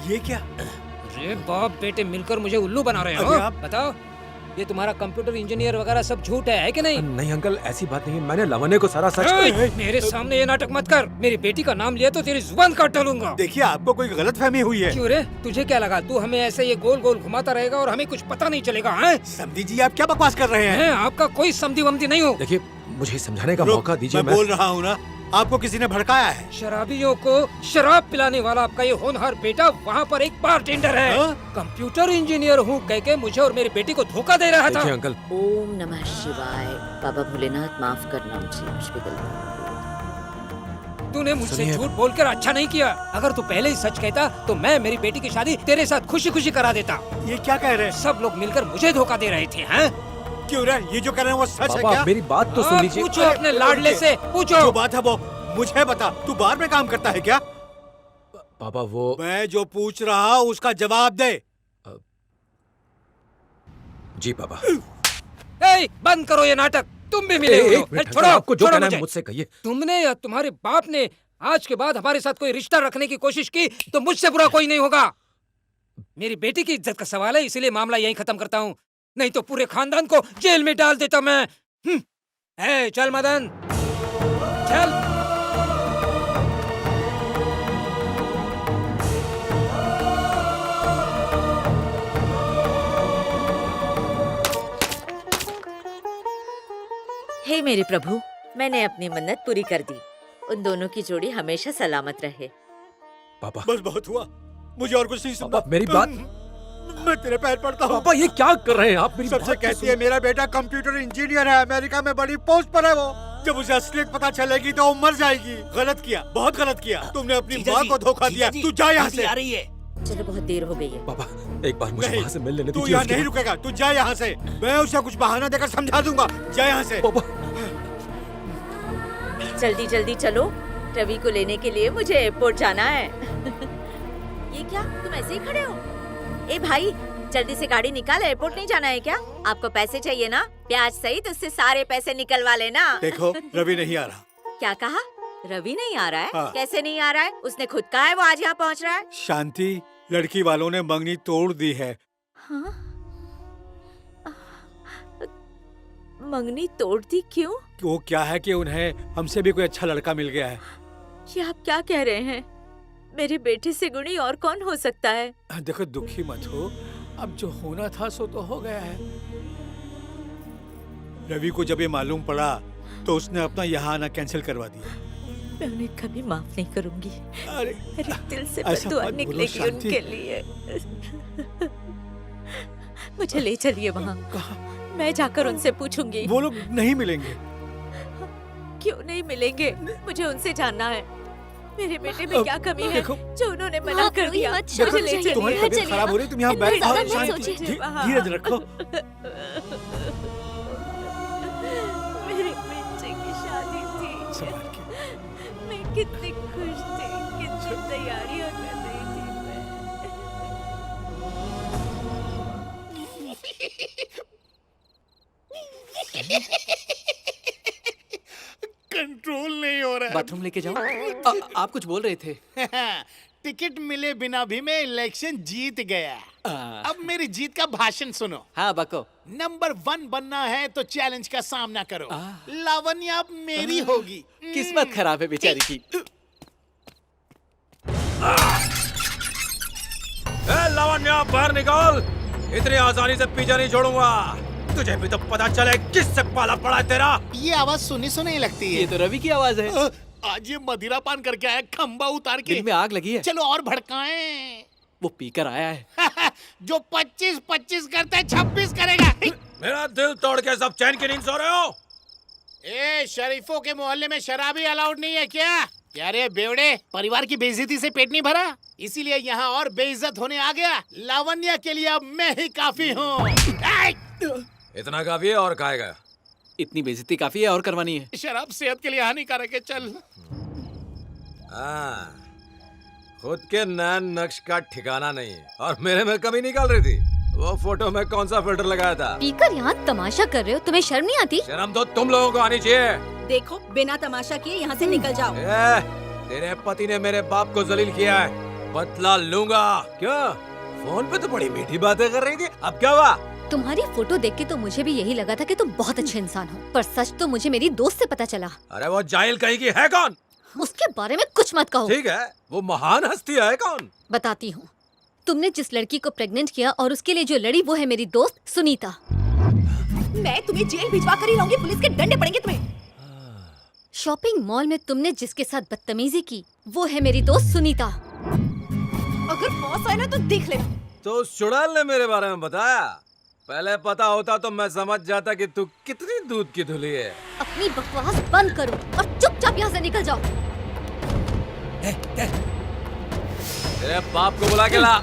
ये क्या? अरे बाप बेटे मिलकर मुझे उल्लू बना रहे हो। बताओ, ये तुम्हारा कंप्यूटर इंजीनियर वगैरह सब झूठ है कि नहीं? नहीं अंकल, ऐसी बात नहीं है, मैंने लावण्य को सारा सच। मेरे सामने ये नाटक मत कर। मेरी बेटी का नाम लिया तो तेरी जुबान काट डालूंगा। देखिए, आपको कोई गलतफहमी हुई है। क्यों रे, तुझे क्या लगा तू हमें ऐसे ये गोल गोल घुमाता रहेगा और हमें कुछ पता नहीं चलेगा? हैं? समधी जी, आप क्या बकवास कर रहे हैं? मैं आपका कोई समधी वमधी नहीं हूँ। देखिए, मुझे समझाने का मौका दीजिए। मैं बोल रहा हूँ ना, आपको किसी ने भड़काया है। शराबियों को शराब पिलाने वाला आपका ये होनहार बेटा वहाँ पर एक बारटेंडर है। कंप्यूटर इंजीनियर हूँ कह के मुझे और मेरी बेटी को धोखा दे रहा था। अंकल, ओम नमः शिवाय। बाबा भोलेनाथ माफ करना मुझे। तूने मुझसे झूठ बोलकर अच्छा नहीं किया। अगर तू पहले ही सच कहता तो मैं मेरी बेटी की शादी तेरे साथ खुशी खुशी करा देता। ये क्या कह रहे हैं? सब लोग मिलकर मुझे धोखा दे रहे थे। हैं? क्यों रे, ये जो कह रहे हैं वो सच है क्या? मेरी बात तो सुन लीजिए। पूछो अपने लाडले से, पूछो। जो बात है वो मुझे बता। तू बार में काम करता है क्या? पापा वो, मैं जो पूछ रहा हूँ उसका जवाब दे। जी पापा। बंद करो ये नाटक, तुम भी मिले हो। छोड़ो, आपको जो कहना मुझे। है मुझसे कहिए। तुमने या तुम्हारे बाप ने आज के बाद हमारे साथ कोई रिश्ता रखने की कोशिश की तो मुझसे बुरा कोई नहीं होगा। मेरी बेटी की इज्जत का सवाल है, इसीलिए मामला यहीं खत्म करता हूँ, नहीं तो पूरे खानदान को जेल में डाल देता मैं। चल मदन, चल। हे मेरे प्रभु, मैंने अपनी मन्नत पूरी कर दी। उन दोनों की जोड़ी हमेशा सलामत रहे। पापा बस बहुत हुआ, मुझे और कुछ नहीं सुनना। मेरी बात, मैं तेरे पैर पड़ता हूँ। पापा ये क्या कर रहे हैं आप? मेरी सबसे कहती है मेरा बेटा कंप्यूटर इंजीनियर है, अमेरिका में बड़ी पोस्ट पर है वो। जब उसे असलियत पता चलेगी तो वो मर जाएगी। गलत किया, बहुत गलत किया। तुमने अपनी माँ को धोखा दिया। तू जा यहाँ से। आ रही है। चलो, बहुत देर हो गई है। पापा एक बार मुझे वहाँ से मिल लेने तू दीजिए। यहाँ नहीं रुकेगा, तू जा यहाँ से। मैं उसे कुछ बहाना देकर समझा दूंगा। जा यहाँ से। जल्दी जल्दी चलो, रवि को लेने के लिए मुझे एयरपोर्ट जाना है। ये क्या, तुम ऐसे ही खड़े हो? ए भाई, जल्दी से गाड़ी निकाल, एयरपोर्ट नहीं जाना है क्या? आपको पैसे चाहिए ना? ब्याज सहित उससे सारे पैसे निकलवा लेना। देखो, रवि नहीं आ रहा। क्या कहा? रवि नहीं आ रहा है? हाँ। कैसे नहीं आ रहा है? उसने खुद कहा है वो आज यहाँ पहुँच रहा है। शांति, लड़की वालों ने मंगनी तोड़ दी है। हाँ? मंगनी तोड़ दी? क्यों? वो क्या है कि उन्हें हमसे भी कोई अच्छा लड़का मिल गया है। ये आप क्या कह रहे हैं? मेरे बेटे से गुणी और कौन हो सकता है? देखो, दुखी मत हो, अब जो होना था सो तो हो गया है। रवि को जब ये मालूम पड़ा तो उसने अपना यहाँ आना कैंसिल करवा दिया। मैं उन्हें कभी माफ नहीं करूंगी। अरे दिल से ऐसा बददुआ मत बोलो, निकलेगी शांति। उनके लिए। मुझे ले चलिए वहाँ। मैं जाकर उनसे पूछूंगी। वो लोग नहीं मिलेंगे। क्यों नहीं मिलेंगे? मुझे उनसे जानना है मेरे बेटे में क्या कमी है जो उन्होंने मना कर दिया। मुझे ले चलिए। तुम्हारी तबीयत खराब हो रही है, तुम यहाँ बैठ जाओ। शांति, धीरज रखो। मेरे बच्चे की शादी थी। मैं कितनी खुश थी, कितनी तैयारियां कर रही थी कंट्रोल नहीं हो रहा है। बाथरूम लेके जाओ। आप कुछ बोल रहे थे। टिकट मिले बिना भी मैं इलेक्शन जीत गया। अब मेरी जीत का भाषण सुनो। हाँ बको। नंबर 1 बनना है तो चैलेंज का सामना करो। लावण्य अब मेरी होगी। किस्मत खराब है बेचारी की। लावण्य बाहर निकाल, इतनी आसानी से पीछा नहीं छोड़ूंगा। तुझे भी तो पता चले किससे पाला पड़ा है तेरा। ये आवाज सुनी सुनी लगती है। ये तो रवि की आवाज है। आज ये मदिरा पान करके आया, खंबा उतार के। दिल में आग लगी है। चलो और भड़काएं। वो पीकर आया है। जो 25-25 करता है 26 करेगा। मेरा दिल तोड़ के सब चैन की नींद सो रहे हो? ए, शरीफों के मोहल्ले में शराबी अलाउड नहीं है क्या? क्या रे बेवड़े, परिवार की बेइज्जती से पेट नहीं भरा, इसीलिए यहाँ और बेइज्जत होने आ गया। लावण्य के लिए अब मैं ही काफी हूँ। इतना काफी है और खाएगा? इतनी बेइज्जती काफी है और करवानी है। शराब सेहत के लिए हानिकारक है। चल। खुद के नैन नक्श का ठिकाना नहीं और मेरे में कमी निकाल रही थी। वो फोटो में कौन सा फिल्टर लगाया था? पीकर यहाँ तमाशा कर रहे हो, तुम्हें शर्म नहीं आती? शर्म तो तुम लोगों को आनी चाहिए। देखो, बिना तमाशा किए यहाँ से निकल जाओ। तेरे पति ने मेरे बाप को जलील किया है, बदला लूंगा। क्यों? फोन पे तो बड़ी मीठी बातें कर रही थी, अब क्या हुआ? तुम्हारी फोटो देख के तो मुझे भी यही लगा था कि तुम बहुत अच्छे इंसान हो, पर सच तो मुझे मेरी दोस्त से पता चला। अरे वो जाहिल कहीं की है कौन? उसके बारे में कुछ मत कहो। ठीक है, वो महान हस्ती है कौन? बताती हूँ। तुमने जिस लड़की को प्रेग्नेंट किया और उसके लिए जो लड़ी, वो है मेरी दोस्त सुनीता। मैं तुम्हें जेल भिजवा कर ही लाऊंगी, पुलिस के डंडे पड़ेंगे तुम्हें। शॉपिंग मॉल में तुमने जिसके साथ बदतमीजी की, वो है मेरी दोस्त सुनीता। अगर बॉस आए ना तो देख ले। तो उस चुड़ैल ने मेरे बारे में बताया? पहले पता होता तो मैं समझ जाता कि तू कितनी दूध की धुली है। अपनी बकवास बंद करो और चुपचाप यहाँ से निकल जाओ। तेरे बाप को बुला के ला।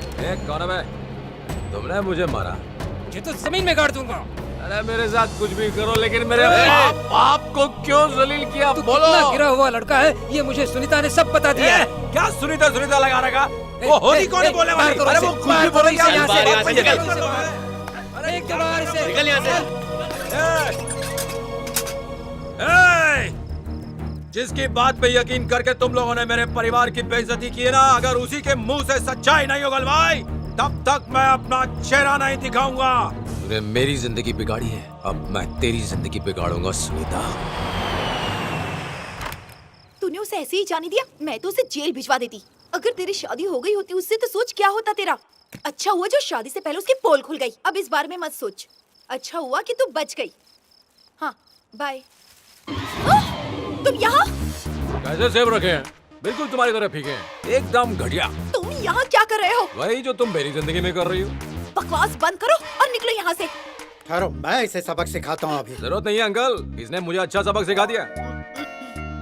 कौन है? तुमने मुझे मारा? ये तो जमीन में गाड़ दूंगा। अरे मेरे साथ कुछ भी करो, लेकिन मेरे बाप को क्यों जलील किया? बोलो। कितना गिरा हुआ लड़का है, ये मुझे सुनीता ने सब बता दिया। क्या सुनीता सुनीता लगा रखा? वो होती कौन है बोलने वाली? अरे वो खुद भी बोलेगी। निकल यहाँ से। जिसकी बात पे यकीन करके तुम लोगों ने मेरे परिवार की बेइज्जती की है ना, अगर उसी के मुंह से सच्चाई नहीं उगलवाई तब तक मैं अपना चेहरा नहीं दिखाऊंगा। तूने मेरी जिंदगी बिगाड़ी है, अब मैं तेरी जिंदगी बिगाड़ूंगा सुनीता। तूने उसे ऐसे ही जाने दिया, मैं तो उसे जेल भिजवा देती। अगर तेरी शादी हो गई होती उससे तो सोच क्या होता तेरा। अच्छा हुआ जो शादी से पहले उसकी पोल खुल गई। अब इस बारे में मत सोच। अच्छा हुआ कि तू बच गई। हाँ, बाय। तुम यहाँ? कैसे सेब रखे हैं? बिल्कुल तुम्हारी तरह फीके हैं, एकदम घटिया। तुम यहाँ क्या कर रहे हो? वही जो तुम मेरी जिंदगी में कर रही हो। बकवास बंद करो और निकलो यहाँ से। ठहरो, मैं इसे सबक सिखाता हूँ अभी। जरूरत नहीं है अंकल, इसने मुझे अच्छा सबक सिखा दिया।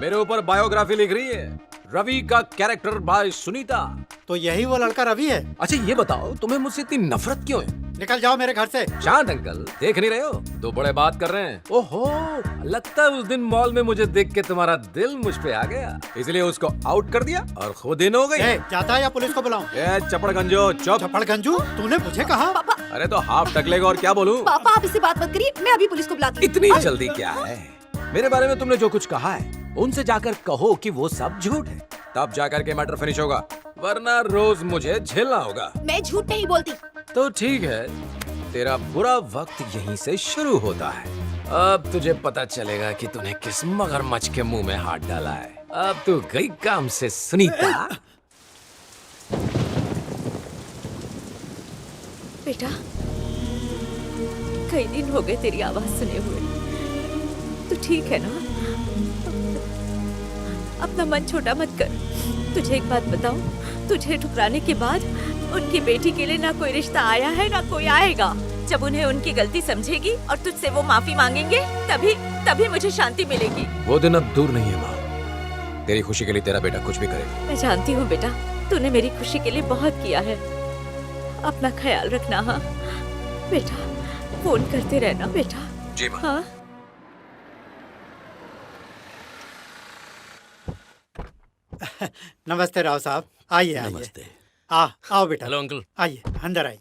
मेरे ऊपर बायोग्राफी लिख रही है, रवि का कैरेक्टर बाय सुनीता। तो यही वो लड़का रवि है? अच्छा ये बताओ, तुम्हें मुझसे इतनी नफरत क्यों है? निकल जाओ मेरे घर से। शांत अंकल, देख नहीं रहे हो? दो बड़े बात कर रहे हैं। ओहो, लगता है उस दिन मॉल में मुझे देख के तुम्हारा दिल मुझ पे आ गया, इसलिए उसको आउट कर दिया और खुद इन हो गई। जाता है या पुलिस को बुलाऊं? चपड़गंजो, चुप। चपड़गंजू? तूने मुझे कहा? पापा। अरे तो हाफ टकलेगा और क्या बोलूं? पापा आप इससे बात मत करिए, मैं अभी पुलिस को बुलाती हूँ। इतनी जल्दी क्या है? मेरे बारे में तुमने जो कुछ कहा है उनसे जाकर कहो कि वो सब झूठ है, तब जाकर के मैटर फिनिश होगा, वरना रोज मुझे झेलना होगा। मैं झूठ नहीं बोलती। तो ठीक है, तेरा बुरा वक्त यहीं से शुरू होता है। अब तुझे पता चलेगा कि तूने किस मगरमच्छ के मुंह में हाथ डाला है। अब तू गई काम से सुनीता। बेटा, कई दिन हो गए तेरी आवाज सुने हुए। तू ठीक है ना? अपना मन छोटा मत कर। तुझे एक बात बताऊं, तुझे ठुकराने के बाद उनकी बेटी के लिए ना कोई रिश्ता आया है ना कोई आएगा। जब उन्हें उनकी गलती समझेगी और तुझसे वो माफी मांगेंगे, तभी तभी मुझे शांति मिलेगी। वो दिन अब दूर नहीं है माँ। तेरी खुशी के लिए तेरा बेटा कुछ भी करेगा। मैं जानती हूँ बेटा, तूने मेरी खुशी के लिए बहुत किया है। अपना ख्याल रखना। हाँ बेटा, फोन करते रहना बेटा। जी माँ। हाँ। नमस्ते राव साहब, आइए आइए। नमस्ते। आओ बेटा। Hello uncle. आइए अंदर आइए।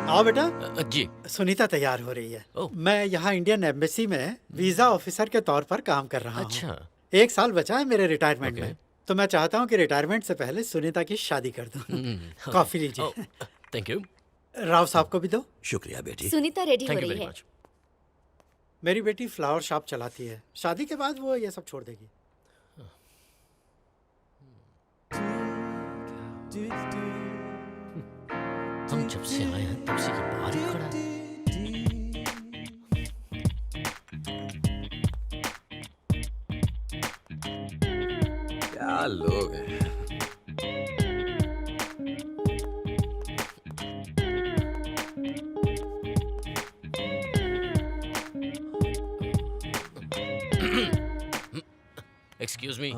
आओ बेटा। जी। सुनीता तैयार हो रही है। मैं यहाँ इंडियन एम्बेसी में वीजा ऑफिसर के तौर पर काम कर रहा हूँ। अच्छा। 1 साल बचा है मेरे रिटायरमेंट में, तो मैं चाहता हूँ कि रिटायरमेंट से पहले सुनीता की शादी कर दूँ। कॉफी लीजिए। Thank you. राव साहब को भी दो। शुक्रिया बेटी। सुनीता रेडी हो रही है। मेरी बेटी फ्लावर शॉप चलाती है, शादी के बाद वो ये सब छोड़ देगी। हम जब से आए हैं तब से ये बाहर ही खड़ा है। क्या लोग हैं। Excuse me.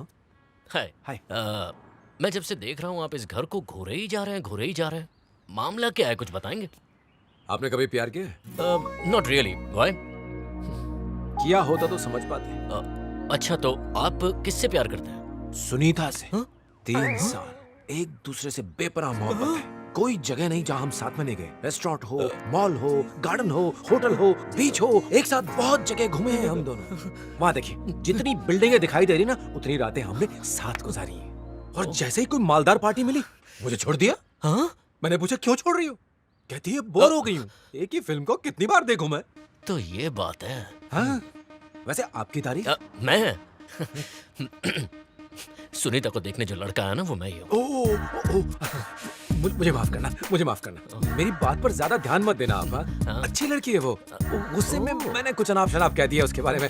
हाय। मैं जब से देख रहा हूँ आप इस घर को घूरे ही जा रहे हैं। मामला क्या है, कुछ बताएंगे? आपने कभी प्यार किया है? Not really. व्हाई? किया होता तो समझ पाते। अच्छा, तो आप किससे प्यार करते हैं? सुनीता से। 3 साल एक दूसरे से बेपनाह मोहब्बत है। कोई जगह नहीं जहाँ हम साथ में नहीं गए। रेस्टोरेंट हो, मॉल हो, गार्डन हो, होटल हो, बीच हो, एक साथ बहुत जगह घूमे हैं हम दोनों। वहाँ देखिए, जितनी बिल्डिंगें दिखाई दे रही ना, उतनी रातें हमने साथ गुजारी हैं। और जैसे ही कोई मालदार पार्टी मिली, मुझे छोड़ दिया। हाँ? मैंने पूछा क्यों छोड़ रही हो? कहती है बोर हो गई हूँ। एक ही फिल्म को कितनी बार देखूं मैं? तो ये बात है। हाँ? वैसे आपकी तारीफ? मैं सुनीता को देखने जो लड़का है ना, वो मैं ही हूँ। मुझे माफ करना। मेरी बात पर ज्यादा ध्यान मत देना आप। अच्छी लड़की है वो। गुस्से में मैंने कुछ अनाप शनाप कह दिया उसके बारे में।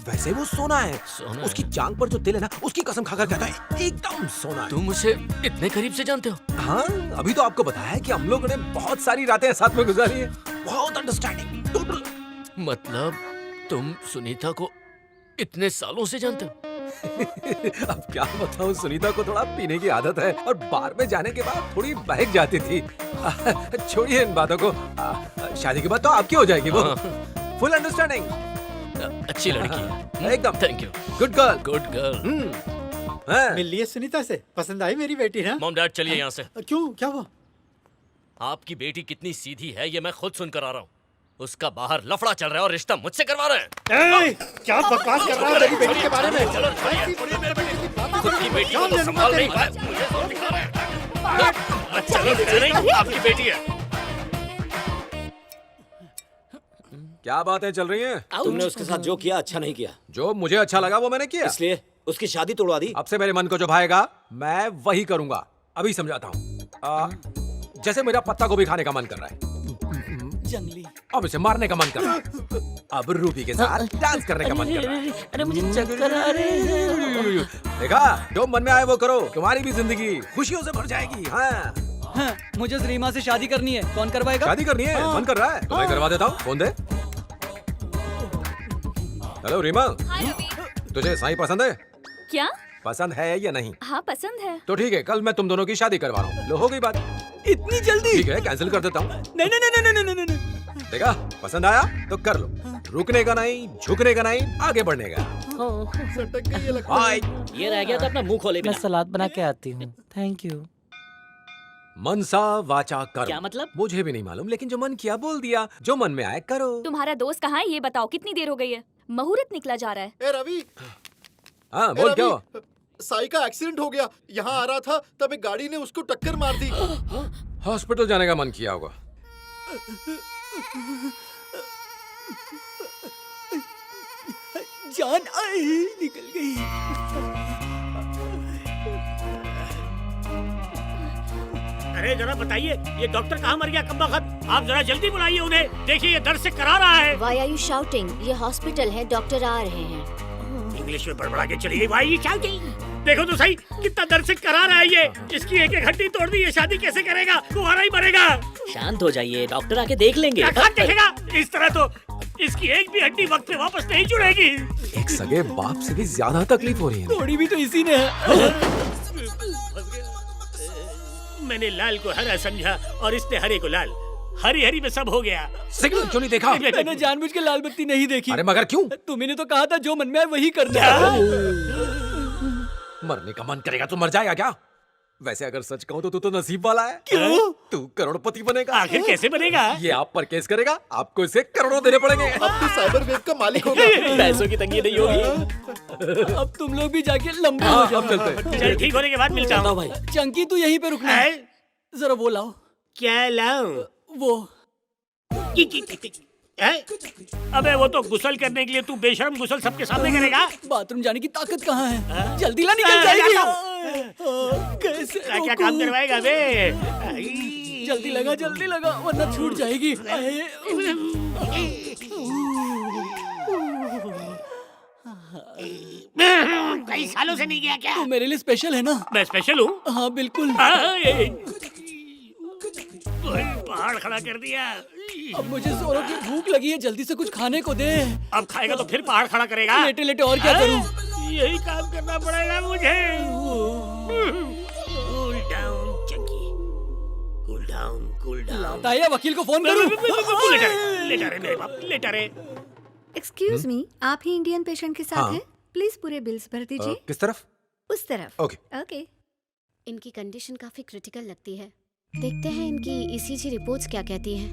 वैसे वो सोना है। उसकी जांग पर जो तिल है ना, उसकी कसम खाकर कहता है एकदम सोना है। तुम उसे इतने करीब से जानते हो? हाँ, अभी तो आपको बताया है कि हम लोगों ने बहुत सारी रातें साथ में गुजारी है। बहुत अंडरस्टैंडिंग, टोटल। मतलब तुम सुनीता को इतने सालों से जानते हो? अब क्या बताऊं, सुनीता को थोड़ा पीने की आदत है और बार में जाने के बाद थोड़ी बहक जाती थी। छोड़िए इन बातों को। शादी के बाद तो आपकी हो जाएगी वो। Full understanding. अच्छी लड़की है एकदम। Thank you. Good girl. मिल लिए सुनीता से? पसंद आई मेरी बेटी ना? मॉम डैड चलिए यहाँ से। क्यों, क्या हुआ? आपकी बेटी कितनी सीधी है ये मैं खुद सुनकर आ रहा हूँ। उसका बाहर लफड़ा चल रहा है और रिश्ता मुझसे करवा रहे हैं। क्या बकवास कर रहा है मेरी बेटी के बारे में? चलो खुद की बेटी को तो संभाल नहीं पाए, मुझे जोर दिखा रहे हैं। चलो नहीं, आपकी बेटी है। क्या बातें चल रही हैं? तुमने उसके साथ जो किया अच्छा नहीं किया। जो मुझे अच्छा लगा वो मैंने किया। इसलिए उसकी शादी तोड़वा दी। अब से मेरे मन को जो भाएगा मैं वही करूंगा। अभी समझाता हूँ। जैसे मेरा पत्ता गोभी खाने का मन कर रहा है, जंगली। अब इसे मारने का मन कर रहा है। अब रूबी के साथ डांस करने का मन कर रहा है। अरे मुझे चक्कर आ रहे हैं। देखा, जो मन में आए वो करो, तुम्हारी भी जिंदगी खुशियों से भर जाएगी। हाँ। हाँ, मुझे रीमा से शादी करनी है। कौन करवाएगा? शादी करनी है? मन कर रहा है तो मैं करवा देता हूँ। फोन दे। हेलो रीमा, तुझे साईं पसंद है? क्या पसंद है या नहीं? हाँ पसंद है। तो ठीक है, कल मैं तुम दोनों की शादी करवा रहा हूँ। लो, हो गई बात। इतनी जल्दी? ठीक है, कैंसिल कर देता हूँ। नहीं नहीं नहीं नहीं नहीं नहीं। देखा, पसंद आया तो कर लो। रुकने का नहीं, झुकने का नहीं, आगे बढ़ने का। बाय। ये रह गया तो अपना मुंह खोले। मैं सलाद बना के आती हूँ। Thank you. मनसा वाचा करो। क्या मतलब? मुझे भी नहीं मालूम, लेकिन जो मन किया बोल दिया। जो मन में आए करो। तुम्हारा दोस्त कहाँ है ये बताओ, कितनी देर हो गई है? मुहूर्त निकला जा रहा है। ए रवि। हाँ बोल, क्या हुआ? साई का एक्सीडेंट हो गया। यहाँ आ रहा था तब एक गाड़ी ने उसको टक्कर मार दी। हॉस्पिटल जाने का मन किया होगा। जान आई निकल गई। अरे जरा बताइए, ये डॉक्टर कहाँ मर गया कब वक्त? आप जरा जल्दी बुलाइए उन्हें। देखिए ये दर्द से करा रहा है। Why are you shouting? ये हॉस्पिटल है, डॉक्टर आ रहे हैं। इंग्लिश में बड़बड़ा के चली गई। Why are you shouting? देखो तो सही कितना दर्द से करा रहा है ये। इसकी एक एक हड्डी तोड़ दी, ये शादी कैसे करेगा? कुंवारा ही मरेगा। शांत हो जाइए, डॉक्टर आके देख लेंगे। कहाँ देखेगा? इस तरह तो इसकी एक भी हड्डी वक्त पे वापस नहीं जुड़ेगी। एक सगे बाप से भी ज्यादा तकलीफ हो रही है। थोड़ी भी तो इसी ने है। मैंने लाल को हरा समझा और इसने हरे को लाल। हरी हरी में सब हो गया। सिग्नल क्यों नहीं देखा? मैंने जानबूझ के लाल बत्ती नहीं देखी। अरे मगर क्यों? तुम्ही ने तो कहा था जो मन में आए वही करना। मरने का मन करेगा तो मर जाएगा क्या? वैसे अगर सच कहूं तो तू तो नसीब वाला है। क्यों? तू करोड़पति बनेगा। आखिर कैसे बनेगा? ये आप पर केस करेगा, आपको इसे करोड़ों देने पड़ेंगे। अब तो साइबर वेब का मालिक होगा। पैसों की तंगी नहीं होगी। अब तुम लोग भी जाके लंबे हो जाओ। अब चलते हैं। चल ठीक होने के बाद मिलता हूँ भाई। चंकी तू यहीं पे रुकना है। जरा वो लाओ। क्या लाऊं? वो अबे वो तो गुसल करने के लिए तू बेशर्म गुसल सबके सामने करेगा। बाथरूम जाने की ताकत कहाँ है? जल्दी ला, निकल जाएगी। कैसे क्या काम करवाएगा बे? जल्दी लगा वरना छूट जाएगी। कई सालों से नहीं गया क्या? तू मेरे लिए स्पेशल है ना? मैं स्पेशल हूँ। हाँ बिल्कुल। पहाड़ खड़ा कर दिया। अब मुझे जोरों की भूख लगी है, जल्दी से कुछ खाने को दे। अब खाएगा तो फिर पहाड़ खड़ा करेगा। लेटे लेटे और क्या करूं? यही काम करना पड़ेगा मुझे। Cool down Chunky, cool down. लाता है, वकील को फोन करूं? लेटा रे मेरे बाप, लेटा रे। एक्सक्यूज मी, आप ही इंडियन पेशेंट के साथ हैं? प्लीज पूरे बिल्स भर दीजिए। किस तरफ? उस तरफ। ओके। इनकी कंडीशन काफी क्रिटिकल लगती है। देखते हैं इनकी ईसीजी रिपोर्ट्स क्या कहती हैं।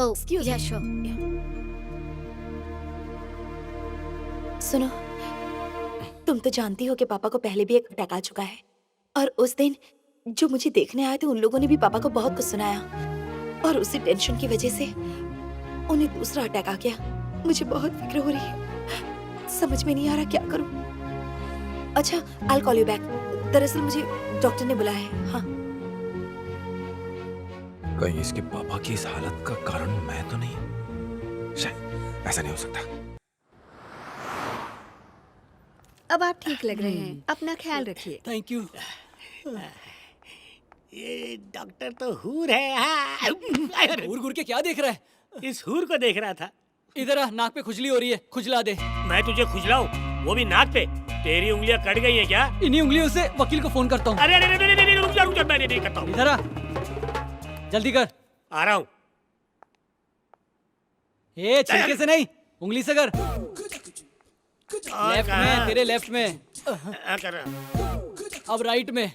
एक्सक्यूज या श्योर। सुनो, तुम तो जानती हो कि पापा को पहले भी एक अटैक आ चुका है और उस दिन जो मुझे देखने आए थे उन लोगों ने भी पापा को बहुत कुछ सुनाया और उसी टेंशन की वजह से उन्हें दूसरा अटैक आ गया। मुझे बहुत फिक्र हो रही है, समझ में नहीं आ रहा क्या करूं। अच्छा, I'll call you back। दरअसल मुझे डॉक्टर ने बुलाया है। हाँ। कहीं इसके पापा की इस हालत का कारण मैं तो नहीं? शायद ऐसा नहीं हो सकता। अब आप ठीक लग रहे हैं, अपना ख्याल रखिए। Thank you. ये डॉक्टर तो हूर है। हूर के क्या देख रहा है? इस हूर को देख रहा था। इधर आ, नाक पे खुजली हो रही है, खुजला दे। मैं तुझे खुजलाऊं, वो भी नाक पे? तेरी उंगलियां कट गई हैं क्या? इन्हीं उंगलियों से वकील को फोन करता हूँ। अरे रुक जा, मैं नहीं करता हूँ। इधर आ, जल्दी कर। आ रहा हूँ। ये छिलके से नहीं, उंगली से कर। लेफ्ट में, तेरे लेफ्ट में। कर रहा। अब राइट में।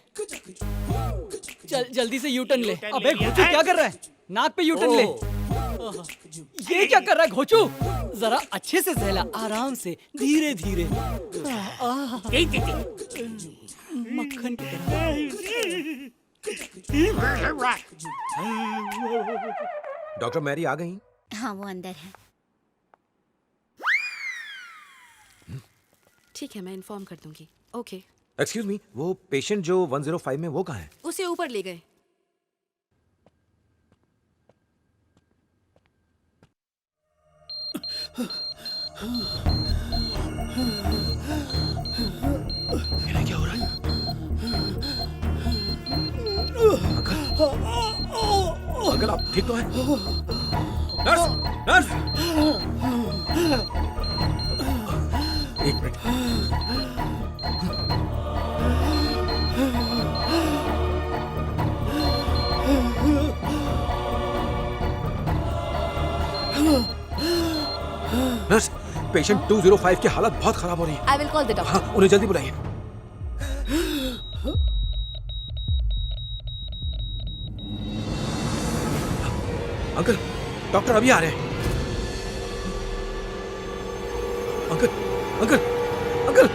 चल जल्दी से यू टर्न ले। अबे घोचू क्या कर रहा है? नाक पे यू टर्न ले। ये क्या कर रहा है घोचू? जरा अच्छे से सहला, आराम से, धीरे धीरे। मक्खन की तरह। डॉक्टर मैरी आ गई? हाँ वो अंदर है। ठीक है, मैं इन्फॉर्म कर दूंगी। ओके। एक्सक्यूज मी, वो पेशेंट जो 105 में वो कहाँ है? उसे ऊपर ले गए। इन्हें क्या हो रहा है? अंकल आप ठीक तो हैं? Nurse, nurse! एक मिनट। नर्स, पेशेंट 205 की हालत बहुत खराब हो रही है। I will call the doctor. हाँ, उन्हें जल्दी बुलाइए। अंकल, डॉक्टर अभी आ रहे हैं। Uncle, uncle, uncle.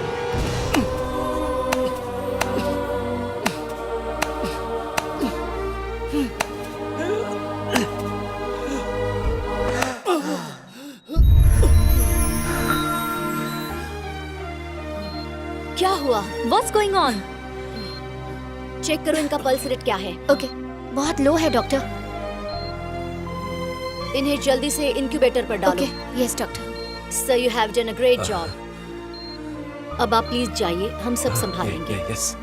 क्या हुआ? What's going on? चेक करो इनका पल्स रेट क्या है। ओके, बहुत लो है डॉक्टर। इन्हें जल्दी से इंक्यूबेटर पर डालो। Okay, yes doctor. Sir you have done a great job. अब आप प्लीज जाइए, हम सब संभालेंगे। यस।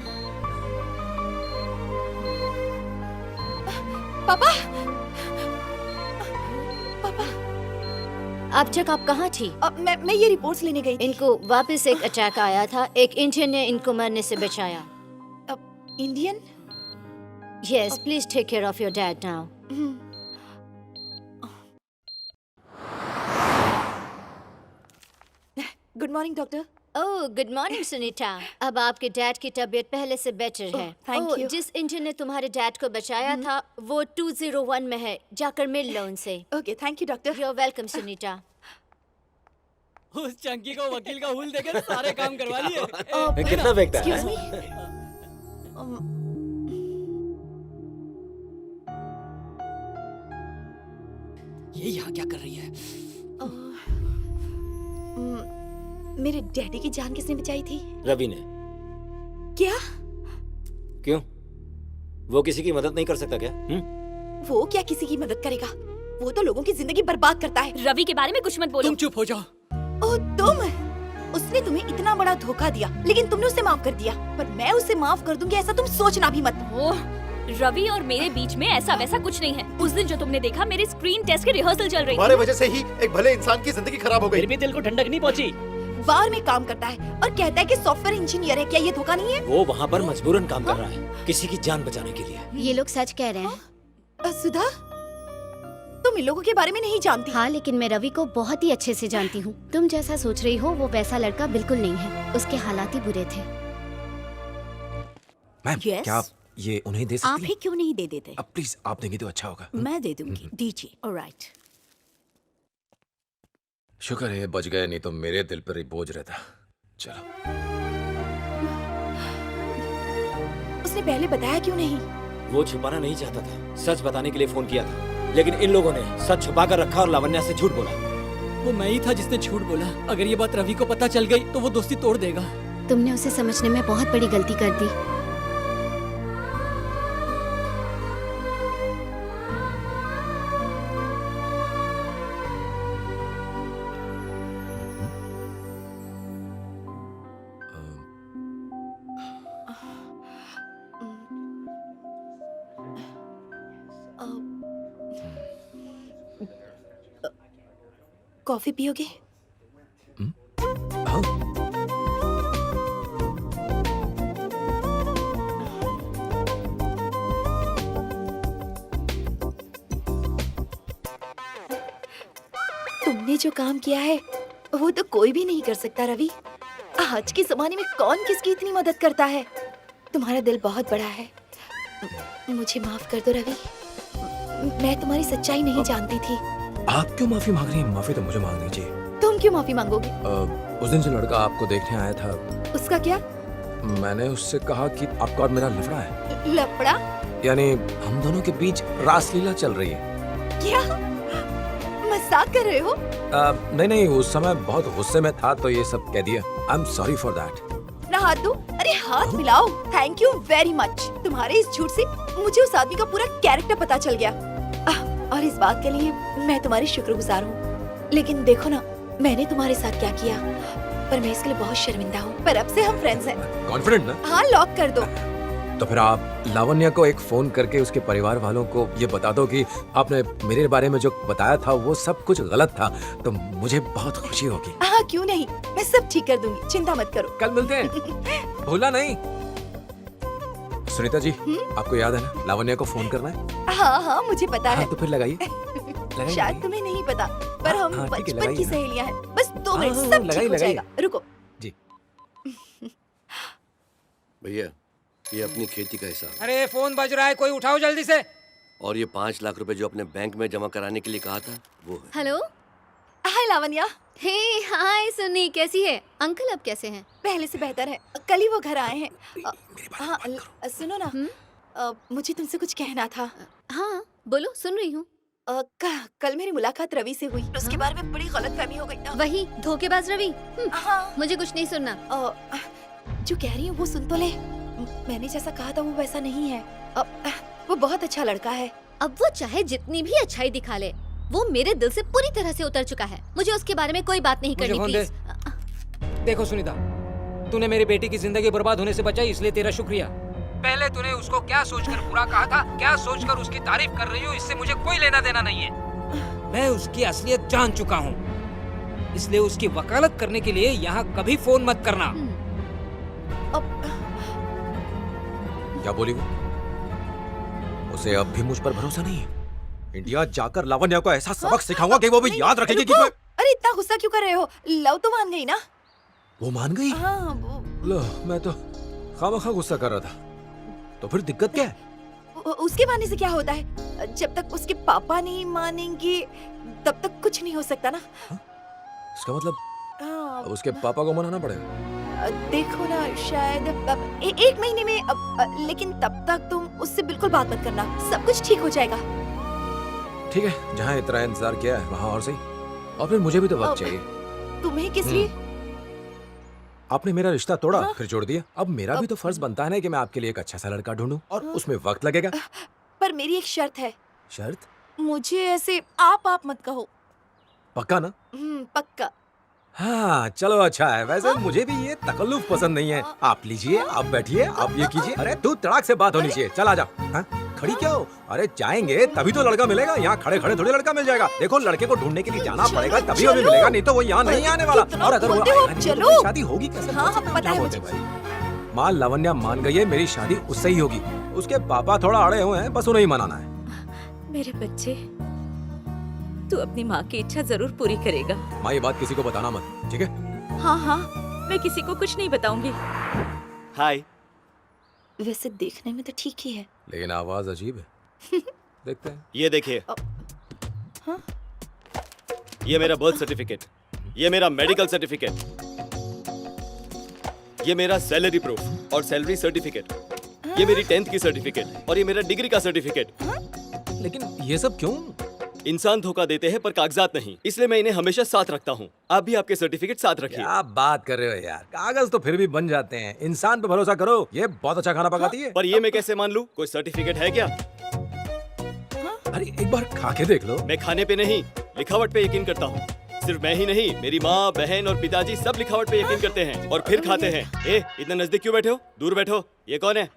पापा, अब तक आप कहाँ थी? मैं ये रिपोर्ट्स लेने गई थी। इनको वापस एक अटैक आया था, एक इंडियन ने इनको मरने से बचाया। Indian? Yes, please take care of your dad now. Good morning doctor. Oh, good morning Sunita. अब आपके डैड की तबीयत पहले से बेटर है। thank you. जिस इंडियन ने तुम्हारे डैड को बचाया था वो 201 में है, जाकर मिल लो उनसे। Okay, thank you doctor. You are welcome Sunita. उस चंकी को वकील का हुल देकर सारे काम करवा लिए। कितना फेंकता है? Excuse me? ये यहाँ क्या कर रही है? मेरे डैडी की जान किसने बचाई थी? रवि ने। क्या? क्यों? वो किसी की मदद नहीं कर सकता क्या? वो क्या किसी की मदद करेगा? वो तो लोगों की जिंदगी बर्बाद करता है। रवि के बारे में कुछ मत बोलो। तुम चुप हो जाओ। ओह, तुम? उसने तुम्हें इतना बड़ा धोखा दिया, लेकिन तुमने उसे माफ कर दिया। पर मैं उसे माफ कर दूंगी ऐसा तुम सोचना भी मत। रवि और मेरे बीच में ऐसा वैसा कुछ नहीं है। उस दिन जो तुमने देखा, मेरी स्क्रीन टेस्ट की रिहर्सल चल रही थी। हमारे वजह से ही एक भले इंसान की जिंदगी खराब हो गई। फिर भी दिल को ठंडक नहीं पहुंची। बार में काम करता है और कहता है कि सॉफ्टवेयर इंजीनियर है। क्या ये धोखा नहीं है? वो वहाँ पर मजबूरन काम कर रहा है, किसी की जान बचाने के लिए। ये लोग सच कह रहे हैं। सुधा, तुम इन लोगों के बारे में नहीं जानती। हाँ, लेकिन मैं रवि को बहुत ही अच्छे से जानती हूँ। तुम जैसा सोच रही हो वो वैसा लड़का बिल्कुल नहीं है। उसके हालात ही बुरे थे। मैम, क्या आप ये उन्हें दे सकती आप ही क्यों नहीं दे देते? अब प्लीज आप देंगे तो अच्छा होगा। मैं दे दूंगी, दीजिए। ऑलराइट। शुक्र है बच गए, नहीं तो मेरे दिल पर ही बोझ रहता। चलो। उसने पहले बताया क्यों नहीं? वो छुपाना नहीं चाहता था, सच बताने के लिए फोन किया था, लेकिन इन लोगों ने सच छुपा कर रखा और लावण्या से झूठ बोला। वो मैं ही था जिसने झूठ बोला। अगर ये बात रवि को पता चल गई तो वो दोस्ती तोड़ देगा। तुमने उसे समझने में बहुत बड़ी गलती कर दी। कॉफी पियोगे? तुमने जो काम किया है वो तो कोई भी नहीं कर सकता रवि। आज के जमाने में कौन किसकी इतनी मदद करता है? तुम्हारा दिल बहुत बड़ा है। मुझे माफ कर दो रवि, मैं तुम्हारी सच्चाई नहीं जानती थी। आप क्यों माफी मांग रही हैं? माफी तो मुझे मांगनी चाहिए। तुम क्यों माफी मांगोगे? उस दिन जो लड़का आपको देखने आया था, उसका क्या? मैंने उससे कहा कि आपका और मेरा लफड़ा है। लफड़ा? यानी हम दोनों के बीच रासलीला चल रही है। क्या मजाक कर रहे हो? नहीं, उस समय बहुत गुस्से में था तो ये सब कह दिया। आई एम सॉरी फॉर दैट। ना हाथ दो। अरे हाथ मिलाओ। Thank you very much. तुम्हारे इस झूठ से मुझे उस आदमी का पूरा कैरेक्टर पता चल गया, और इस बात के लिए मैं तुम्हारी शुक्रगुजार हूँ। लेकिन देखो ना, मैंने तुम्हारे साथ क्या किया, पर मैं इसके लिए बहुत शर्मिंदा हूँ। पर अब से हम फ्रेंड्स हैं। कॉन्फिडेंट ना? हाँ, लॉक कर दो। तो फिर आप लावण्या को एक फोन करके उसके परिवार वालों को ये बता दो कि आपने मेरे बारे में जो बताया था वो सब कुछ गलत था, तो मुझे बहुत खुशी होगी। हाँ, क्यों नहीं, मैं सब ठीक कर दूंगी, चिंता मत करो। कल मिलते हैं, भूलना नहीं। सुनीता जी, आपको याद है ना लावण्या को फोन करना है? हाँ, मुझे पता है। तो फिर लगाइए। शायद तुम्हें नहीं पता, पर हम हाँ, ठीक है, बचपन की लगाइए ना। सहेलियां हैं। बस 2 मिनट, हाँ, सब ठीक लगाइए, हो जाएगा। लगाइए। रुको। जी। भैया, ये अपनी खेती का हिसाब। अरे फोन बज रहा है, कोई उठाओ जल्दी से। और ये 5 लाख रुपए जो अपने बैंक में जमा कराने के लिए कहा था, वो है। हेलो। हाय लावण्या। हे हाय सुनी, कैसी है? अंकल अब कैसे हैं? पहले से बेहतर है। कल ही वो घर आए हैं। हाँ, सुनो ना, मुझे तुमसे कुछ कहना था। हाँ बोलो, सुन रही हूँ। कल मेरी मुलाकात रवि से हुई। उसके बारे में बड़ी गलतफहमी हो गई। वही धोखेबाज रवि। हाँ, मुझे कुछ नहीं सुनना। जो कह रही हूँ वो सुन तो ले। मैंने जैसा कहा था वो वैसा नहीं है। वो बहुत अच्छा लड़का है। अब वो चाहे जितनी भी अच्छाई दिखा ले, वो मेरे दिल से पूरी तरह से उतर चुका है। मुझे उसके बारे में कोई बात नहीं करनी, प्लीज। देखो सुनीता, तूने मेरी बेटी की जिंदगी बर्बाद होने से बचाई, इसलिए तेरा शुक्रिया। पहले तूने उसको क्या सोचकर बुरा कहा था, क्या सोचकर उसकी तारीफ कर रही हो, इससे मुझे कोई लेना देना नहीं है। मैं उसकी असलियत जान चुका हूँ, इसलिए उसकी वकालत करने के लिए यहाँ कभी फोन मत करना। क्या बोली वो? उसे अब भी मुझ पर भरोसा नहीं है। इंडिया जाकर लावण्या को ऐसा सबक सिखाऊंगा कि वो भी याद रखेगी कि मैं... अरे इतना गुस्सा क्यों कर रहे हो? लव तो मान गई ना? वो मान गई? हाँ, लो, मैं तो खामखा गुस्सा कर रहा था। तो फिर दिक्कत क्या है? उसके मानने से क्या होता है? जब तक उसके पापा नहीं मानेंगे तब तक कुछ नहीं हो सकता ना। इसका मतलब हाँ, अब उसके पापा को मनाना पड़ेगा। देखो ना, शायद एक महीने में, लेकिन तब तक तुम उससे बिल्कुल बात मत करना, सब कुछ ठीक हो जाएगा। ठीक है, जहाँ इतना इंतजार किया है वहाँ और सही। और फिर मुझे भी तो वक्त चाहिए। तुम्हें किस लिए? आपने मेरा रिश्ता तोड़ा, फिर जोड़ दिया। अब मेरा भी तो फर्ज बनता है ना कि मैं आपके लिए एक अच्छा सा लड़का ढूंढूं, और उसमें वक्त लगेगा। पर मेरी एक शर्त है। शर्त? मुझे ऐसे आप मत कहो। पक्का ना? पक्का। हाँ चलो, अच्छा है। वैसे मुझे भी ये तकल्लुफ पसंद नहीं है। आप लीजिए, आप बैठिए, आप ये कीजिए। अरे तू तड़ाक से बात होनी चाहिए। चल आजा। हाँ? खड़ी क्या हो? अरे जाएंगे तभी तो लड़का मिलेगा, यहाँ खड़े खड़े थोड़ी लड़का मिल जाएगा। देखो, लड़के को ढूंढने के लिए जाना पड़ेगा, तभी हमें मिलेगा, नहीं तो वो यहाँ नहीं आने वाला। और अगर वो आएगा नहीं तो शादी होगी कैसे? पता है मुझे। माँ लावण्या मान गई है, मेरी शादी उससे ही होगी। उसके पापा थोड़ा अड़े हुए हैं, बस उन्हें ही मनाना है। मेरे बच्चे, तू अपनी माँ की इच्छा जरूर पूरी करेगा। माँ, ये बात किसी को बताना मत, ठीक है? हाँ हाँ, मैं किसी को कुछ नहीं बताऊंगी। हाय। वैसे देखने में तो ठीक ही है, लेकिन आवाज अजीब है। देखते हैं। ये देखिए, हाँ? ये मेरा बर्थ सर्टिफिकेट, ये मेरा मेडिकल सर्टिफिकेट, ये मेरा सैलरी प्रूफ और सैलरी सर्टिफिकेट, ये मेरी 10th की सर्टिफिकेट और ये मेरा डिग्री का सर्टिफिकेट। लेकिन ये सब क्यों? इंसान धोखा देते हैं पर कागजात नहीं, इसलिए मैं इन्हें हमेशा साथ रखता हूँ। आप भी आपके सर्टिफिकेट साथ रखिए। क्या बात कर रहे हो यार, कागज तो फिर भी बन जाते हैं। इंसान पे भरोसा करो, ये बहुत अच्छा खाना पकाती है। पर ये मैं कैसे मान लूँ? कोई सर्टिफिकेट है क्या? अरे एक बार खा के देख लो। मैं खाने पे नहीं, लिखावट पे यकीन करता हूँ। सिर्फ मैं ही नहीं, मेरी माँ, बहन और पिताजी सब लिखावट पे यकीन करते हैं और फिर खाते हैं। इतना नजदीक क्यों बैठे हो? दूर बैठो। ये कौन है?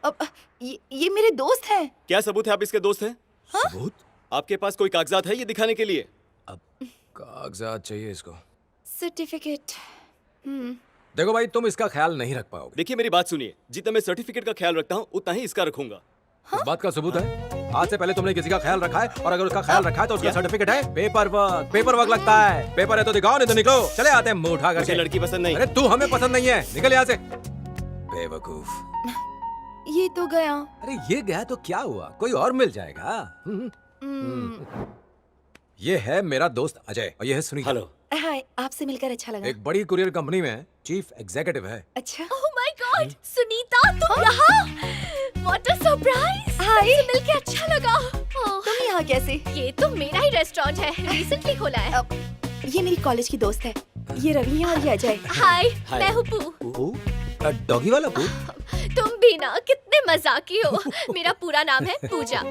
ये मेरे दोस्त हैं। क्या सबूत है आप इसके दोस्त हैं? सबूत? आपके पास कोई कागजात है ये दिखाने के लिए? अब कागजात चाहिए इसको? सर्टिफिकेट। देखो भाई, तुम इसका ख्याल नहीं रख पाओगे। देखिए मेरी बात सुनिए, जितना मैं सर्टिफिकेट का ख्याल रखता हूँ उतना ही इसका रखूंगा। इस बात का सबूत है? आज से पहले तुमने किसी का ख्याल रखा है, और अगर उसका ख्याल रखा है तो उसका सर्टिफिकेट है? पेपर वर्क लगता है। पेपर है तो दिखाओ, नहीं तो निकलो। चले आते हैं मुंह उठा करके। मुझे लड़की पसंद नहीं। अरे तू हमें पसंद नहीं है, निकल यहाँ से बेवकूफ। ये तो गया। अरे ये गया तो क्या हुआ, कोई और मिल जाएगा। ये है मेरा दोस्त अजय और ये है सुनीता। हेलो। हाय, आपसे मिलकर अच्छा लगा। एक बड़ी कुरियर कंपनी में चीफ एग्जीक्यूटिव है। अच्छा। ओह माय गॉड, सुनीता तुम यहाँ? What a surprise. हाय, मिलके अच्छा लगा। तुम यहाँ कैसे? ये तो मेरा ही रेस्टोरेंट है, रिसेंटली खोला है। ये मेरी कॉलेज की दोस्त है, ये रवि है और ये अजय। हाय, मैं हूँ पू। डॉगी वाला पू? तुम भी ना कितने मजाकी हो। मेरा पूरा नाम है पूजा।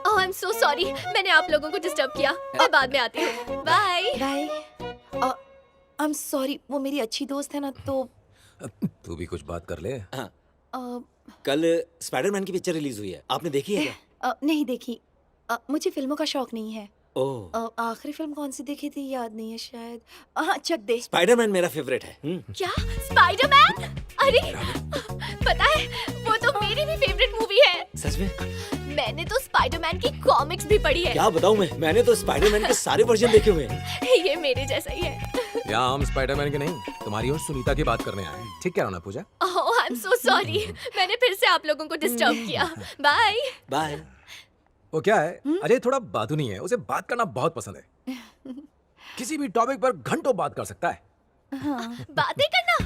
ओह आई एम सो सॉरी, मैंने आप लोगों को डिस्टर्ब किया। मैं बाद में आती हूँ। Bye bye. I am sorry, वो मेरी अच्छी दोस्त है ना, तो तू भी कुछ बात कर ले। हाँ। कल स्पाइडरमैन की पिक्चर रिलीज हुई है, आपने देखी है क्या? नहीं देखी। मुझे फिल्मों का शौक नहीं है। ओह। आखिरी फिल्म कौन सी देखी थी याद नहीं है शायद। हाँ, चक दे। स्पाइडरमैन मेरा फेवरेट है। क्या स्पाइडरमैन? अरे पता है, वो तो मेरी भी फेवरेट मूवी है। सच में? मैंने तो स्पाइडरमैन की कॉमिक्स भी पढ़ी है। क्या बताऊं मैंने तो स्पाइडरमैन के सारे वर्जन देखे हुए हैं। ये मेरे जैसा ही है। यहाँ हम स्पाइडरमैन के नहीं, तुम्हारी और सुनीता की बात करने आए। ठीक कह रहा हूँ ना पूजा? ओह आई एम सो सॉरी, मैंने फिर से आप लोगों को डिस्टर्ब किया। Bye bye. वो क्या है, अजय थोड़ा बातूनी है, उसे बात करना बहुत पसंद है। किसी भी टॉपिक पर घंटों बात कर सकता है। बातें करना?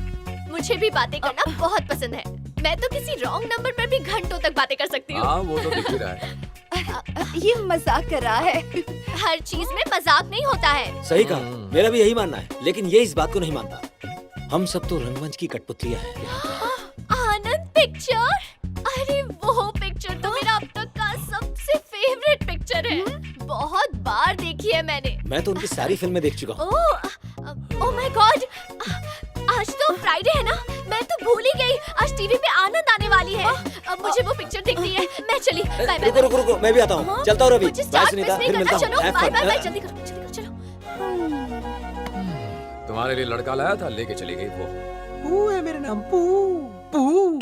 मुझे भी बातें करना बहुत पसंद है। मैं तो किसी रॉन्ग नंबर पर भी घंटों तक बातें कर सकती हूँ। हाँ, वो तो दिख ही रहा है। ये मजाक कर रहा है। हर चीज में मजाक नहीं होता है। सही कहा, मेरा भी यही मानना है, लेकिन ये इस बात को नहीं मानता। हम सब तो रंगमंच की कठपुतलियां हैं। आनंद पिक्चर? अरे वो पिक्चर तो मेरा अब तक का सबसे फेवरेट पिक्चर है। बहुत बार देखी है मैंने। मैं तो उनकी सारी फिल्में देख चुका हूँ। ओह माय गॉड, आज तो फ्राइडे फ्राइडे है ना, मैं तो भूल ही गई। आज टीवी पे आनंद आने वाली है। अब मुझे वो पिक्चर देखनी है। मैं चली। Bye bye. रुको रुको रुको, मैं भी आता हूँ। चलता हूँ रवि। मुझे बाय स्टार्ट सुनीता, मिस फिर नहीं मिलता करना। हूँ। चलो Have bye fun, bye bye. हाँ? जल्दी करो जल्दी करो चलो। तुम्हारे लिए लड़का लाया था, लेके चली गई वो। पू है मेरा नाम, पू पू।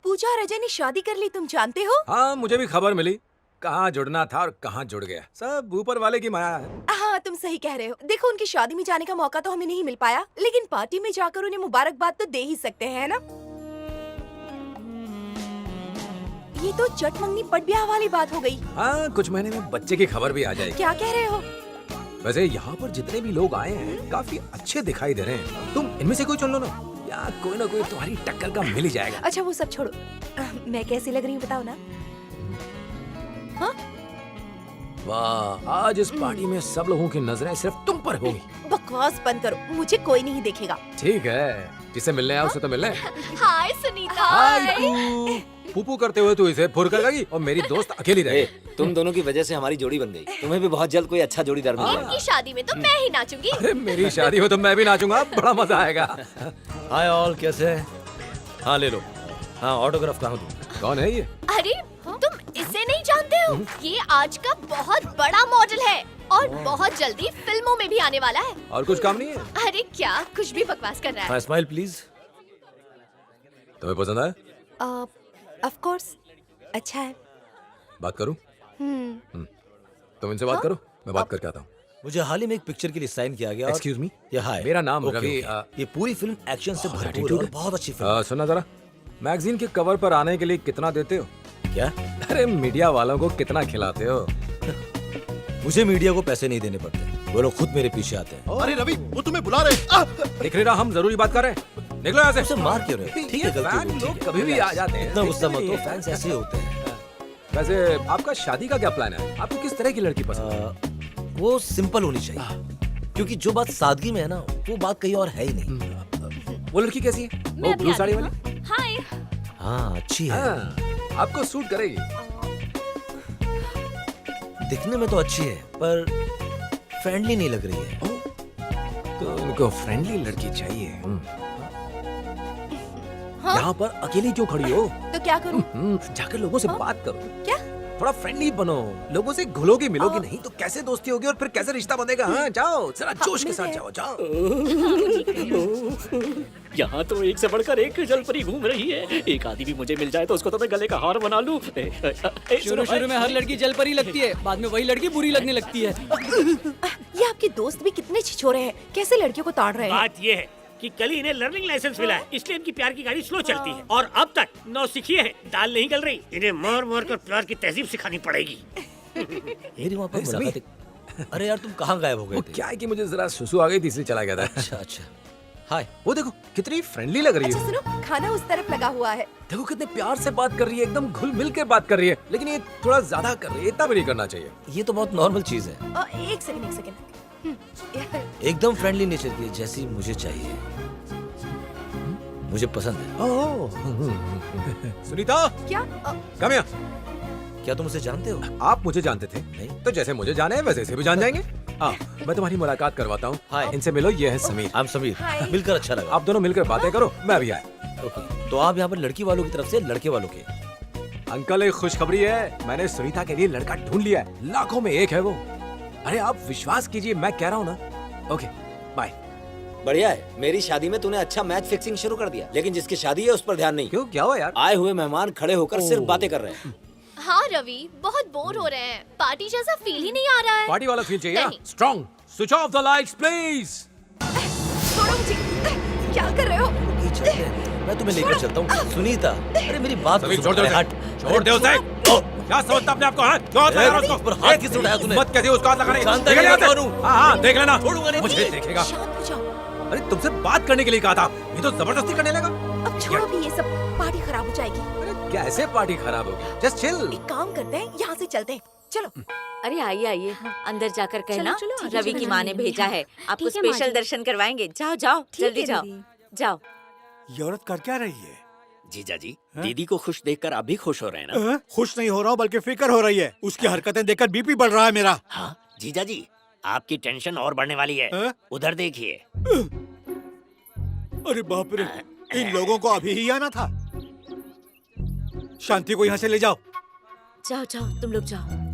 पूजा और अजय ने शादी कर ली, तुम जानते हो? हाँ, मुझे भी खबर मिली। कहाँ जुड़ना था और कहाँ जुड़ गया। सब ऊपर वाले की माया है। हाँ, तुम सही कह रहे हो। देखो, उनकी शादी में जाने का मौका तो हमें नहीं मिल पाया, लेकिन पार्टी में जाकर उन्हें मुबारकबाद तो दे ही सकते हैं, है ना? ये तो चट मंगनी पट ब्याह वाली बात हो गई। हाँ, कुछ महीने में बच्चे की खबर भी आ जाएगी। क्या कह रहे हो? वैसे यहाँ पर जितने भी लोग आए हैं काफी अच्छे दिखाई दे रहे हैं। तुम इनमें से कोई चुन लो ना, या कोई ना कोई तुम्हारी टक्कर का मिल ही जाएगा। अच्छा, वो सब छोड़ो। मैं कैसी लग रही हूँ बताओ ना? हाँ? वाह, आज इस पार्टी में सब लोगों की नजरें सिर्फ तुम पर होंगी। बकवास बंद करो, मुझे कोई नहीं देखेगा। ठीक है, जिसे मिलने आया उससे तो मिलने। हाय सुनीता। हाय पू करते हुए तू इसे फुर कर गई और मेरी दोस्त अकेली रह गई। तुम दोनों की वजह से हमारी जोड़ी बन गई। तुम्हें भी बहुत जल्द कोई अच्छा जोड़ीदार मिल जाएगा। इनकी शादी में तो मैं ही नाचूंगी। अरे मेरी शादी हो तो मैं भी नाचूंगा, बड़ा मजा आएगा। हाय ऑल, कैसे हैं? हाँ ले लो। हाँ, ऑटोग्राफ कहाँ दूँ? कौन है ये? अरे तुम इसे नहीं जानते हो? ये आज का बहुत बड़ा मॉडल है और बहुत जल्दी फिल्मों में भी आने वाला है। और कुछ काम नहीं है? अरे क्या कुछ भी बकवास कर रहा है। Smile please. तुम्हें पसंद आया? ऑफ कोर्स, अच्छा है। बात करूं? तुम इनसे बात करो, मैं बात करके आता हूँ। मुझे हाल ही में एक पिक्चर के लिए साइन किया गया। एक्सक्यूज मी, हाय, मेरा नाम रवि। ये पूरी फिल्म एक्शन से भरपूर है और बहुत अच्छी फिल्म है। सुनना जरा, मैगजीन के कवर पर आने के लिए कितना देते हो? क्या? अरे मीडिया वालों को कितना खिलाते हो? मुझे मीडिया को पैसे नहीं देने पड़ते, वो लोग खुद मेरे पीछे आते हैं। अरे रवि, वो तुम्हें बुला रहे। दिख रहा, हम जरूरी बात कर रहे हैं। निकलो यहाँ से। उसे मार क्यों रहे? ठीक है, गलती हुई। लोग कभी भी आ जाते हैं। इतना गुस्सा मत हो, फैंस ऐसे ही होते हैं। वैसे आपका शादी का क्या प्लान है? आपको किस तरह की लड़की पसंद? वो सिंपल होनी चाहिए, क्योंकि जो बात सादगी में है ना, वो बात कहीं और है ही नहीं। वो लड़की कैसी है? वो ब्लू साड़ी वाली? हाय। हाँ, अच्छी है। आपको सूट करेगी। दिखने में तो अच्छी है, पर फ्रेंडली नहीं लग रही है। तो उनको फ्रेंडली लड़की चाहिए। यहाँ पर अकेली क्यों खड़ी हो? तो क्या करूं? जाकर लोगों से बात करो। क्या? थोड़ा फ्रेंडली बनो, लोगों से घुलोगी मिलोगी नहीं तो कैसे दोस्ती होगी और फिर कैसे रिश्ता बनेगा? हाँ, जाओ जरा जोश के साथ जाओ, जाओ। यहाँ तो एक से बढ़कर एक जलपरी घूम रही है। एक आदि भी मुझे मिल जाए तो उसको तो मैं गले का हार बना लूं। शुरू में हर लड़की जलपरी लगती है, बाद में वही लड़की बुरी लगने लगती है। ये आपके दोस्त भी कितने छिछोरे हैं, कैसे लड़कियों को ताड़ रहे हैं? बात ये है कि कल ही इन्हें लर्निंग लाइसेंस मिला है, इसलिए इनकी प्यार की गाड़ी स्लो चलती है और अब तक नौसिखिए हैं, दाल नहीं गल रही। इन्हें मार मार कर प्यार की तहजीब सिखानी पड़ेगी। मेरी वहाँ पर मुलाकात। अरे यार, तुम कहाँ गायब हो गए थे? क्या है कि मुझे जरा सुसु आ गई थी इसलिए चला गया था। अच्छा अच्छा। हाय, वो देखो कितनी फ्रेंडली लग रही अच्छा है। सुनो, खाना उस तरफ लगा हुआ है। देखो कितने प्यार से बात कर रही है, एकदम घुल मिल के बात कर रही है। लेकिन ये थोड़ा ज्यादा कर रही है, इतना भी नहीं करना चाहिए। ये तो बहुत नॉर्मल चीज है। एक सेकंड। एकदम फ्रेंडली नेचर की, जैसी मुझे चाहिए। मुझे पसंद है। सुनीता, क्या? कम यहाँ। क्या तुम उसे जानते हो? आप मुझे जानते थे? नहीं। तो जैसे मुझे जाने हैं वैसे इसे भी जान जाएंगे। मैं तुम्हारी मुलाकात करवाता हूँ। हाय, इनसे मिलो, ये है समीर। I'm समीर। मिलकर अच्छा लगा। आप दोनों मिलकर बातें करो, मैं अभी आया। ओके, तो आप यहाँ पर लड़की वालों की तरफ से लड़के वालों के? अंकल, एक खुशखबरी है, मैंने सुनीता के लिए लड़का ढूंढ लिया है। लाखों में एक है वो। अरे आप विश्वास कीजिए, मैं कह रहा हूँ ना। Okay, bye. बढ़िया है, मेरी शादी में तूने अच्छा मैच फिक्सिंग शुरू कर दिया, लेकिन जिसकी शादी है उस पर ध्यान नहीं। क्यों, क्या हुआ यार? आए हुए मेहमान खड़े होकर सिर्फ बातें कर रहे हैं। हाँ रवि, बहुत बोर हो रहे हैं। पार्टी जैसा फील ही नहीं आ रहा है। पार्टी वाला फील चाहिए। Strong. Switch off the lights please. छोड़ो मुझे, क्या कर रहे हो? मैं तुम्हें लेकर चलता हूँ। सुनीता, अरे मेरी बात छोड़ दे उसे। छोड़ दे उसे। क्या समझता अपने आप को? हाँ, क्यों हाथ लगा रहा है उसको? हाथ किस उठाया तूने? मत कैसे उसका हाथ लगाने? जानता देख नहीं लेना। मैं कौन हूँ? हाँ, देख लेना। छोड़ूंगा नहीं। मुझे देखेगा। शांत हो जाओ। अरे तुमसे बात करने के लिए कहा था, ये तो जबरदस्ती करने लगा। अब छोड़ो भी ये सब, पार्टी खराब हो जाएगी। अरे कैसे पार्टी खराब होगी? Just chill. एक काम करते हैं, यहाँ से चलते हैं। चलो। अरे आइए आइए, अंदर जाकर कहना चलो, रवि की माँ ने भेजा है, आपको ठीक है, माँ स्पेशल जी। दर्शन करवाएंगे। जाओ जाओ, जल्दी जाओ जाओ। ये औरत कर क्या रही है? जीजा जी, दीदी को खुश देखकर आप भी खुश हो रहे हैं ना? खुश नहीं हो रहा हूँ, बल्कि फिक्र हो रही है। उसकी हरकतें देखकर बीपी बढ़ रहा है मेरा। हाँ जीजा जी, आपकी टेंशन और बढ़ने वाली है। उधर देखिए। अरे बाप रे, इन लोगों को अभी ही आना था। शांति को यहाँ से ले जाओ। जाओ जाओ, तुम लोग जाओ।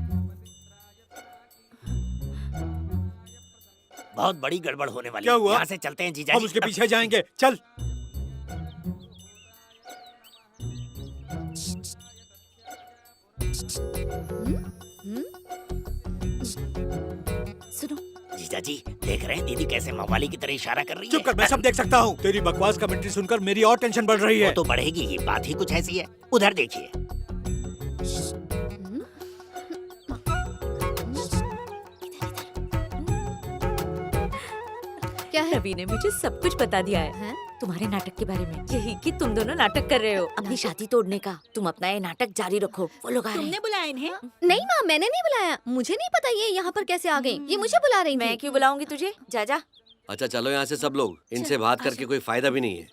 बहुत बड़ी गड़बड़ होने वाली क्या है। हुआ? यहाँ से चलते हैं जीजा हम जी। उसके पीछे जाएंगे, चल। सुनो जीजा जी, देख रहे हैं दीदी कैसे मवाली की तरह इशारा कर रही है। चुप कर, मैं सब देख सकता हूँ। तेरी बकवास कमेंट्री सुनकर मेरी और टेंशन बढ़ रही है। वो तो बढ़ेगी ही, बात ही कुछ ऐसी है। उधर देखिए। क्या है? रवि ने मुझे सब कुछ बता दिया है तुम्हारे नाटक के बारे में। यही कि तुम दोनों नाटक कर रहे हो अपनी शादी तोड़ने का। तुम अपना ये नाटक जारी रखो, वो लोग आ रहे हैं। तुमने बुलाया इन्हें? नहीं माँ, मैंने नहीं बुलाया। मुझे नहीं पता ये यहाँ पर कैसे आ गई। ये मुझे बुला रही थी। मैं क्यों बुलाऊंगी तुझे? जा जा। अच्छा चलो यहाँ से सब लोग, इनसे बात करके कोई फायदा भी नहीं है।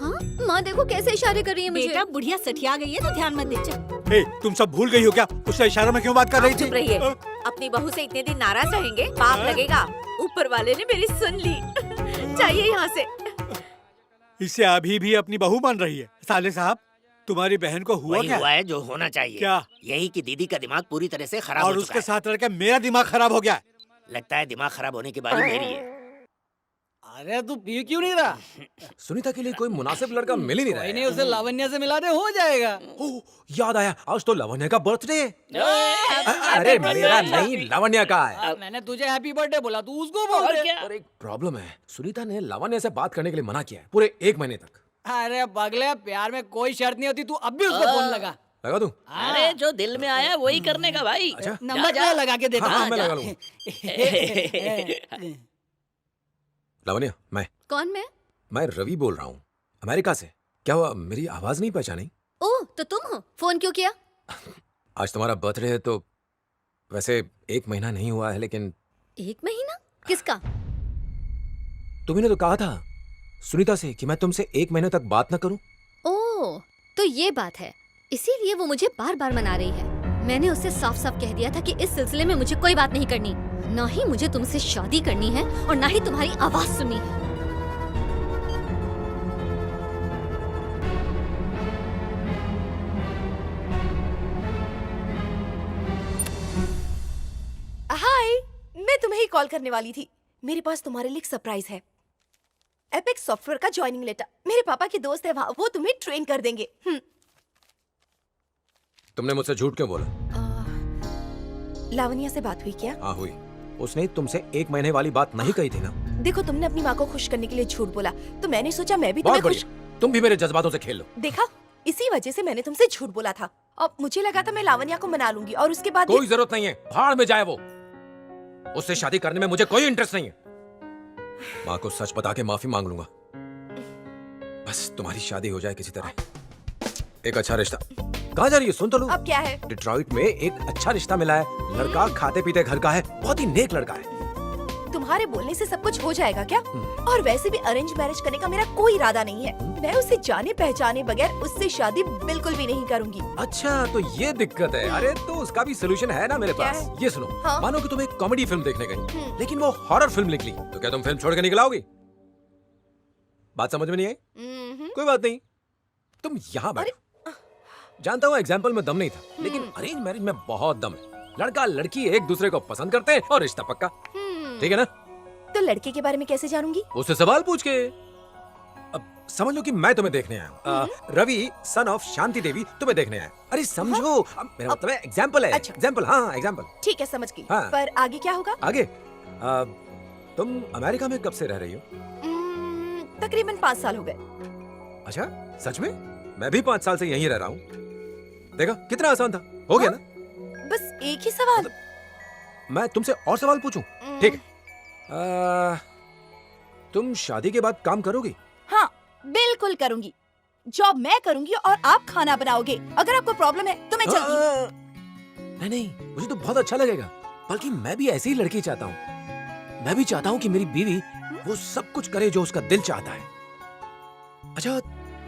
हाँ माँ देखो कैसे इशारे कर रही है मुझे। बेटा बुढ़िया सठिया गई है तो ध्यान मत दे। चल। ए, तुम सब भूल गई हो क्या? उससे इशारों में क्यों बात कर रही थी? चुप रहिए। अपनी बहू से इतने दिन नाराज रहेंगे, पाप लगेगा। ऊपर वाले ने मेरी सुन ली। चाहिए यहाँ से। इससे अभी भी अपनी बहू मान रही है। साले साहब, तुम्हारी बहन को हुआ वही क्या? हुआ है जो होना चाहिए। क्या? यही कि दीदी का दिमाग पूरी तरह से खराब और हो उसके चुका साथ रहकर मेरा दिमाग खराब हो गया। है। लगता है दिमाग खराब होने की बारी मेरी है। अरे तू पी क्यों नहीं रहा? सुनीता के लिए कोई मुनासिब लड़का मिल ही नहीं रहा कोई है। नहीं, उसे लावण्या से मिला दे, हो जाएगा। ओह, याद आया, आज तो लावण्या का बर्थडे है। अरे मेरा नहीं, लावण्या का है। मैंने तुझे हैप्पी बर्थडे बोला, तू उसको बोल रहे। और एक प्रॉब्लम है, सुनीता ने लावण्या से बात करने के लिए मना किया है पूरे 1 महीने तक। अरे पगले, प्यार में कोई शर्त नहीं होती। तू अब भी उसको फोन लगा। लगा दूं? अरे जो दिल में आया वही करने का भाई। अच्छा। नंबर जा लगा के देता। हाँ, मैं लगा लूंगा। लावण्या, कौन? मैं रवि बोल रहा हूँ, अमेरिका से। क्या हुआ, मेरी आवाज नहीं पहचानी? ओह, तो तुम हो? फोन क्यों किया? आज तुम्हारा बर्थडे है तो वैसे 1 महीना नहीं हुआ है, लेकिन 1 महीना? किसका? तुम्ही ने तो कहा था सुनीता से कि मैं तुमसे 1 महीने तक बात न करूं। ओह, तो ये बात है। इसीलिए वो मुझे बार बार मना रही है। मैंने उससे साफ साफ कह दिया था कि इस सिलसिले में मुझे कोई बात नहीं करनी। ना ही मुझे तुमसे शादी करनी है और ना ही तुम्हारी आवाज सुननी है। हाय, मैं तुम्हें ही कॉल करने वाली थी। मेरे पास तुम्हारे लिए एक सरप्राइज है। एपेक्स सॉफ्टवेयर का ज्वाइनिंग लेटर। मेरे पापा के दोस्त है वहाँ, वो तुम्हें ट्रेन कर देंगे। तुमने मुझसे झूठ क्यों बोला? लावण्या से बात हुई क्या? हाँ हुई। उसने तुमसे 1 महीने वाली बात नहीं कही थी ना? देखो, तुमने अपनी माँ को खुश करने के लिए झूठ बोला, तो मैंने सोचा मैं भी बहुत तुम्हें खुश। बढ़िया, तुम भी मेरे जज्बातों से खेल लो। देखा, इसी वजह से मैंने तुमसे झूठ बोला था। अब मुझे लगा था मैं लावण्या को मना लूंगी और उसके बाद कोई जरूरत नहीं है, भाड़ में जाए वो। उससे शादी करने में मुझे कोई इंटरेस्ट नहीं है। माँ को सच बता के माफी मांग लूंगा। बस तुम्हारी शादी हो जाए किसी तरह। एक अच्छा रिश्ता। कहाँ जा रही है? सुन तो लो। अब क्या है? डिट्रॉइट में एक अच्छा रिश्ता मिला है। लड़का खाते पीते घर का है, बहुत ही नेक लड़का है। तुम्हारे बोलने से सब कुछ हो जाएगा क्या? और वैसे भी अरेंज मैरिज करने का मेरा कोई इरादा नहीं है। मैं उसे जाने पहचाने बगैर उससे शादी बिल्कुल भी नहीं करूंगी। अच्छा, तो ये दिक्कत है। अरे तो उसका भी सोल्यूशन है ना मेरे पास। ये सुनो, हाँ? मानो कि तुम एक कॉमेडी फिल्म देखने गई, लेकिन वो हॉरर फिल्म निकली, तो क्या तुम फिल्म छोड़ के निकल आओगी? बात समझ में नहीं आई? कोई बात नहीं, तुम यहाँ बैठो। जानता हूँ एग्जाम्पल में दम नहीं था, लेकिन अरेंज मैरिज में बहुत दम है। लड़का लड़की एक दूसरे को पसंद करते हैं और रिश्ता पक्का। ठीक है ना? तो लड़के के बारे में कैसे जानूंगी? उससे सवाल पूछ के। अब समझ लो कि मैं तुम्हें देखने आया हूँ। रवि सन ऑफ शांति देवी तुम्हें देखने आया। अरे समझो, मेरा मतलब एग्जाम्पल है। एग्जाम्पल, हाँ एग्जाम्पल। ठीक है, समझ गई। हाँ। पर आगे क्या होगा? आगे तुम अमेरिका में कब से रह रही हो? तकरीबन 5 साल हो गए। अच्छा, सच में? मैं भी 5 साल से यहीं रह रहा हूँ। देखा कितना आसान था, हो गया ना? बस एक ही सवाल। मैं तुमसे और सवाल पूछूं? ठीक है। तुम शादी के बाद काम करोगी? हाँ, बिल्कुल करूंगी। जॉब मैं करूंगी और आप खाना बनाओगे। अगर आपको प्रॉब्लम है तो मैं चलती हूँ। नहीं, मुझे तो बहुत अच्छा लगेगा। बल्कि मैं भी ऐसी ही लड़की चाहता हूँ। मैं भी चाहता हूँ कि मेरी बीवी वो सब कुछ करे जो उसका दिल चाहता है। अच्छा,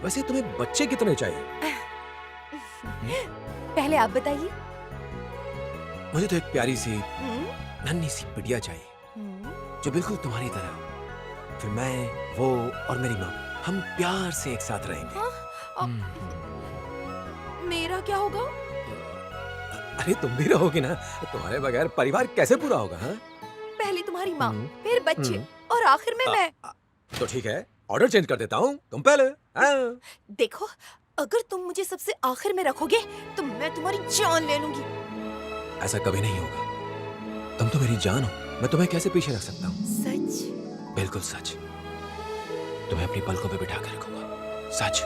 वैसे तुम्हें बच्चे कितने चाहिए? पहले आप बताइए। मुझे तो एक प्यारी सी नन्ही सी बिटिया चाहिए, जो बिल्कुल तुम्हारी तरह। फिर मैं, वो और मेरी माँ, हम प्यार से एक साथ रहेंगे। मेरा क्या होगा? अरे तुम भी रहोगी ना, तुम्हारे बगैर परिवार कैसे पूरा होगा? हाँ? पहले तुम्हारी माँ, फिर बच्चे और आखिर में मैं। तो ठीक है, ऑर्डर चेंज कर देता हूँ, तुम पहले। हाँ। देखो, अगर तुम मुझे सबसे आखिर में रखोगे तो मैं तुम्हारी जान ले लूंगी। ऐसा कभी नहीं होगा। तुम तो मेरी जान हो, मैं तुम्हें कैसे पीछे रख सकता हूँ? सच? बिल्कुल सच। तुम्हें अपनी पलकों पे बिठा कर रखूंगा, सच।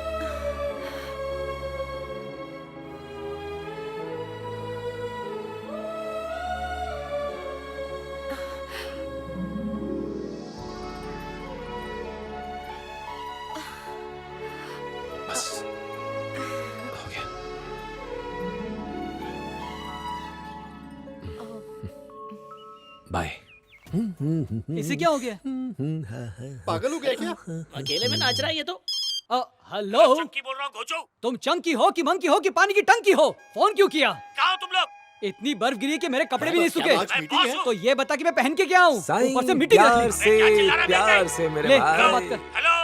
बस हो गया। बाय। इसे क्या हो गया? पागल हो गया क्या? अकेले में नाच रहा है ये तो। हेलो, चंकी बोल रहा हूँ घोचो। तुम चंकी हो कि मंकी हो कि पानी की टंकी हो? फोन क्यों किया? कहाँ हो तुम लोग? इतनी बर्फ गिरी है कि मेरे कपड़े भी नहीं क्या सूखे। बात, मीटिंग है? तो ये बता कि मैं पहन के क्या आऊँ? साईं, ऊपर से मीटिंग प्यार रख से, ली। प्यार से मेरे ले, भाई। क्या बात कर? हेलो,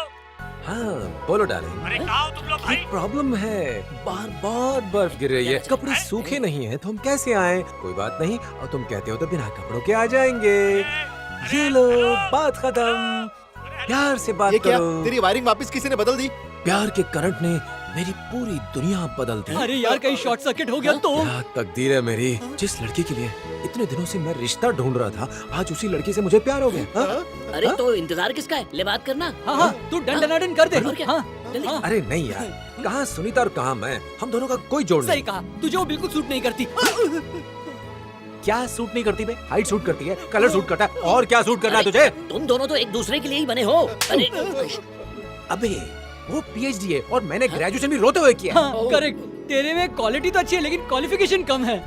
हाँ बोलो डार्लिंग। अरे कहाँ हो तुम लोग भाई? प्रॉब्लम है, बाहर बहुत बर्फ गिर रही है, कपड़े सूखे नहीं हैं, तो हम कैसे आए? कोई बात नहीं, और तुम कहते हो तो बिना कपड़ों के आ जाएंगे। ये लो, बात खत्म। प्यार से बात ये क्या? करो। तेरी वायरिंग वापस किसी ने बदल दी? प्यार के करंट ने मेरी पूरी दुनिया बदल दी। अरे यार, कहीं शॉर्ट सर्किट हो गया तो? क्या तकदीर है मेरी। जिस लड़की के लिए इतने दिनों से मैं रिश्ता ढूंढ रहा था, आज उसी लड़की से मुझे प्यार हो गया। हाँ? अरे तो इंतजार किसका है? ले बात करना। हाँ, तू डन कर दे। हाँ, अरे नहीं यार, कहाँ सुनीता और कहाँ मैं, हम दोनों का कोई जोड़ नहीं। सही कहा, तुझे वो बिल्कुल सूट नहीं करती। क्या सूट नहीं करती बे? हाइट सूट करती है, कलर सूट करता है, और क्या सूट करना है तुझे? तुम दोनों तो एक दूसरे के लिए ही बने हो। अरे अबे वो पीएचडी है और मैंने ग्रेजुएशन भी रोते हुए किया। हाँ, करेक्ट। तेरे में क्वालिटी तो अच्छी है लेकिन क्वालिफिकेशन कम है।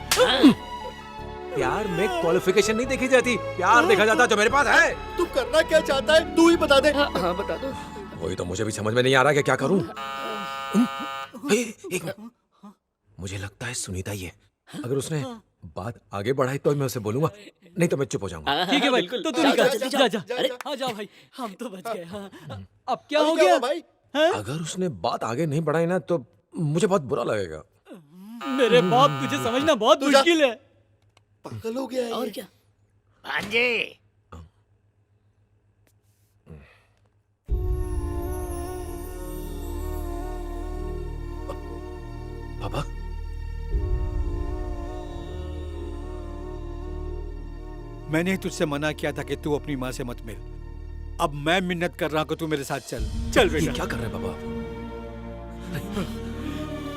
प्यार में क्वालिफिकेशन नहीं देखी जाती, प्यार देखा जाता जो मेरे पास है। तू करना क्या चाहता है? तू ही बता दे। हाँ बता दो। वही तो मुझे भी समझ में नहीं आ रहा कि क्या करूं। एक मिनट, मुझे लगता है सुनीता ही है। अगर उसने बात आगे बढ़ाई तो मैं उसे बोलूंगा, नहीं तो मैं चुप हो जाऊंगा। ठीक है भाई, तो तू निकल, जा। अरे हाँ, जाओ भाई, हम तो बच गए। हाँ, अब क्या हो गया भाई? अगर उसने बात आगे नहीं बढ़ाई ना तो मुझे बहुत बुरा लगेगा। मेरे बाप, तुझे समझना बहुत मुश्किल है। पागल हो गया है। और क्या? भांजे। पापा, मैंने ही तुझसे मना किया था कि तू अपनी माँ से मत मिल। अब मैं मिन्नत कर रहा हूँ कि तू मेरे साथ चल। चल बेटा। ये क्या कर रहे हैं पापा?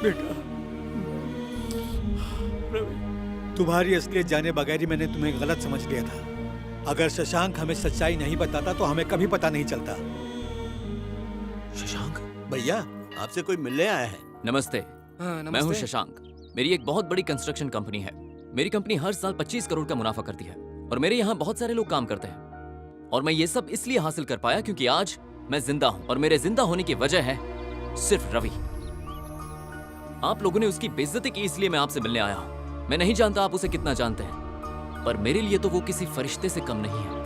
बेटा, तुम्हारी असलियत जाने बगैर ही मैंने तुम्हें गलत समझ लिया था। अगर शशांक हमें सच्चाई नहीं बताता तो हमें कभी पता नहीं चलता। शशांक भैया, आपसे कोई मिलने आया है। नमस्ते, मैं हूं शशांक। मेरी एक बहुत बड़ी कंस्ट्रक्शन कंपनी है। मेरी कंपनी हर साल 25 करोड़ का मुनाफा करती है और मेरे यहाँ बहुत सारे लोग काम करते हैं। और मैं ये सब इसलिए हासिल कर पाया क्योंकि आज मैं जिंदा हूं और मेरे जिंदा होने की वजह है सिर्फ रवि। आप लोगों ने उसकी बेइज्जती की इसलिए मैं आपसे मिलने आया हूं। मैं नहीं जानता आप उसे कितना जानते हैं, पर मेरे लिए तो वो किसी फरिश्ते से कम नहीं है।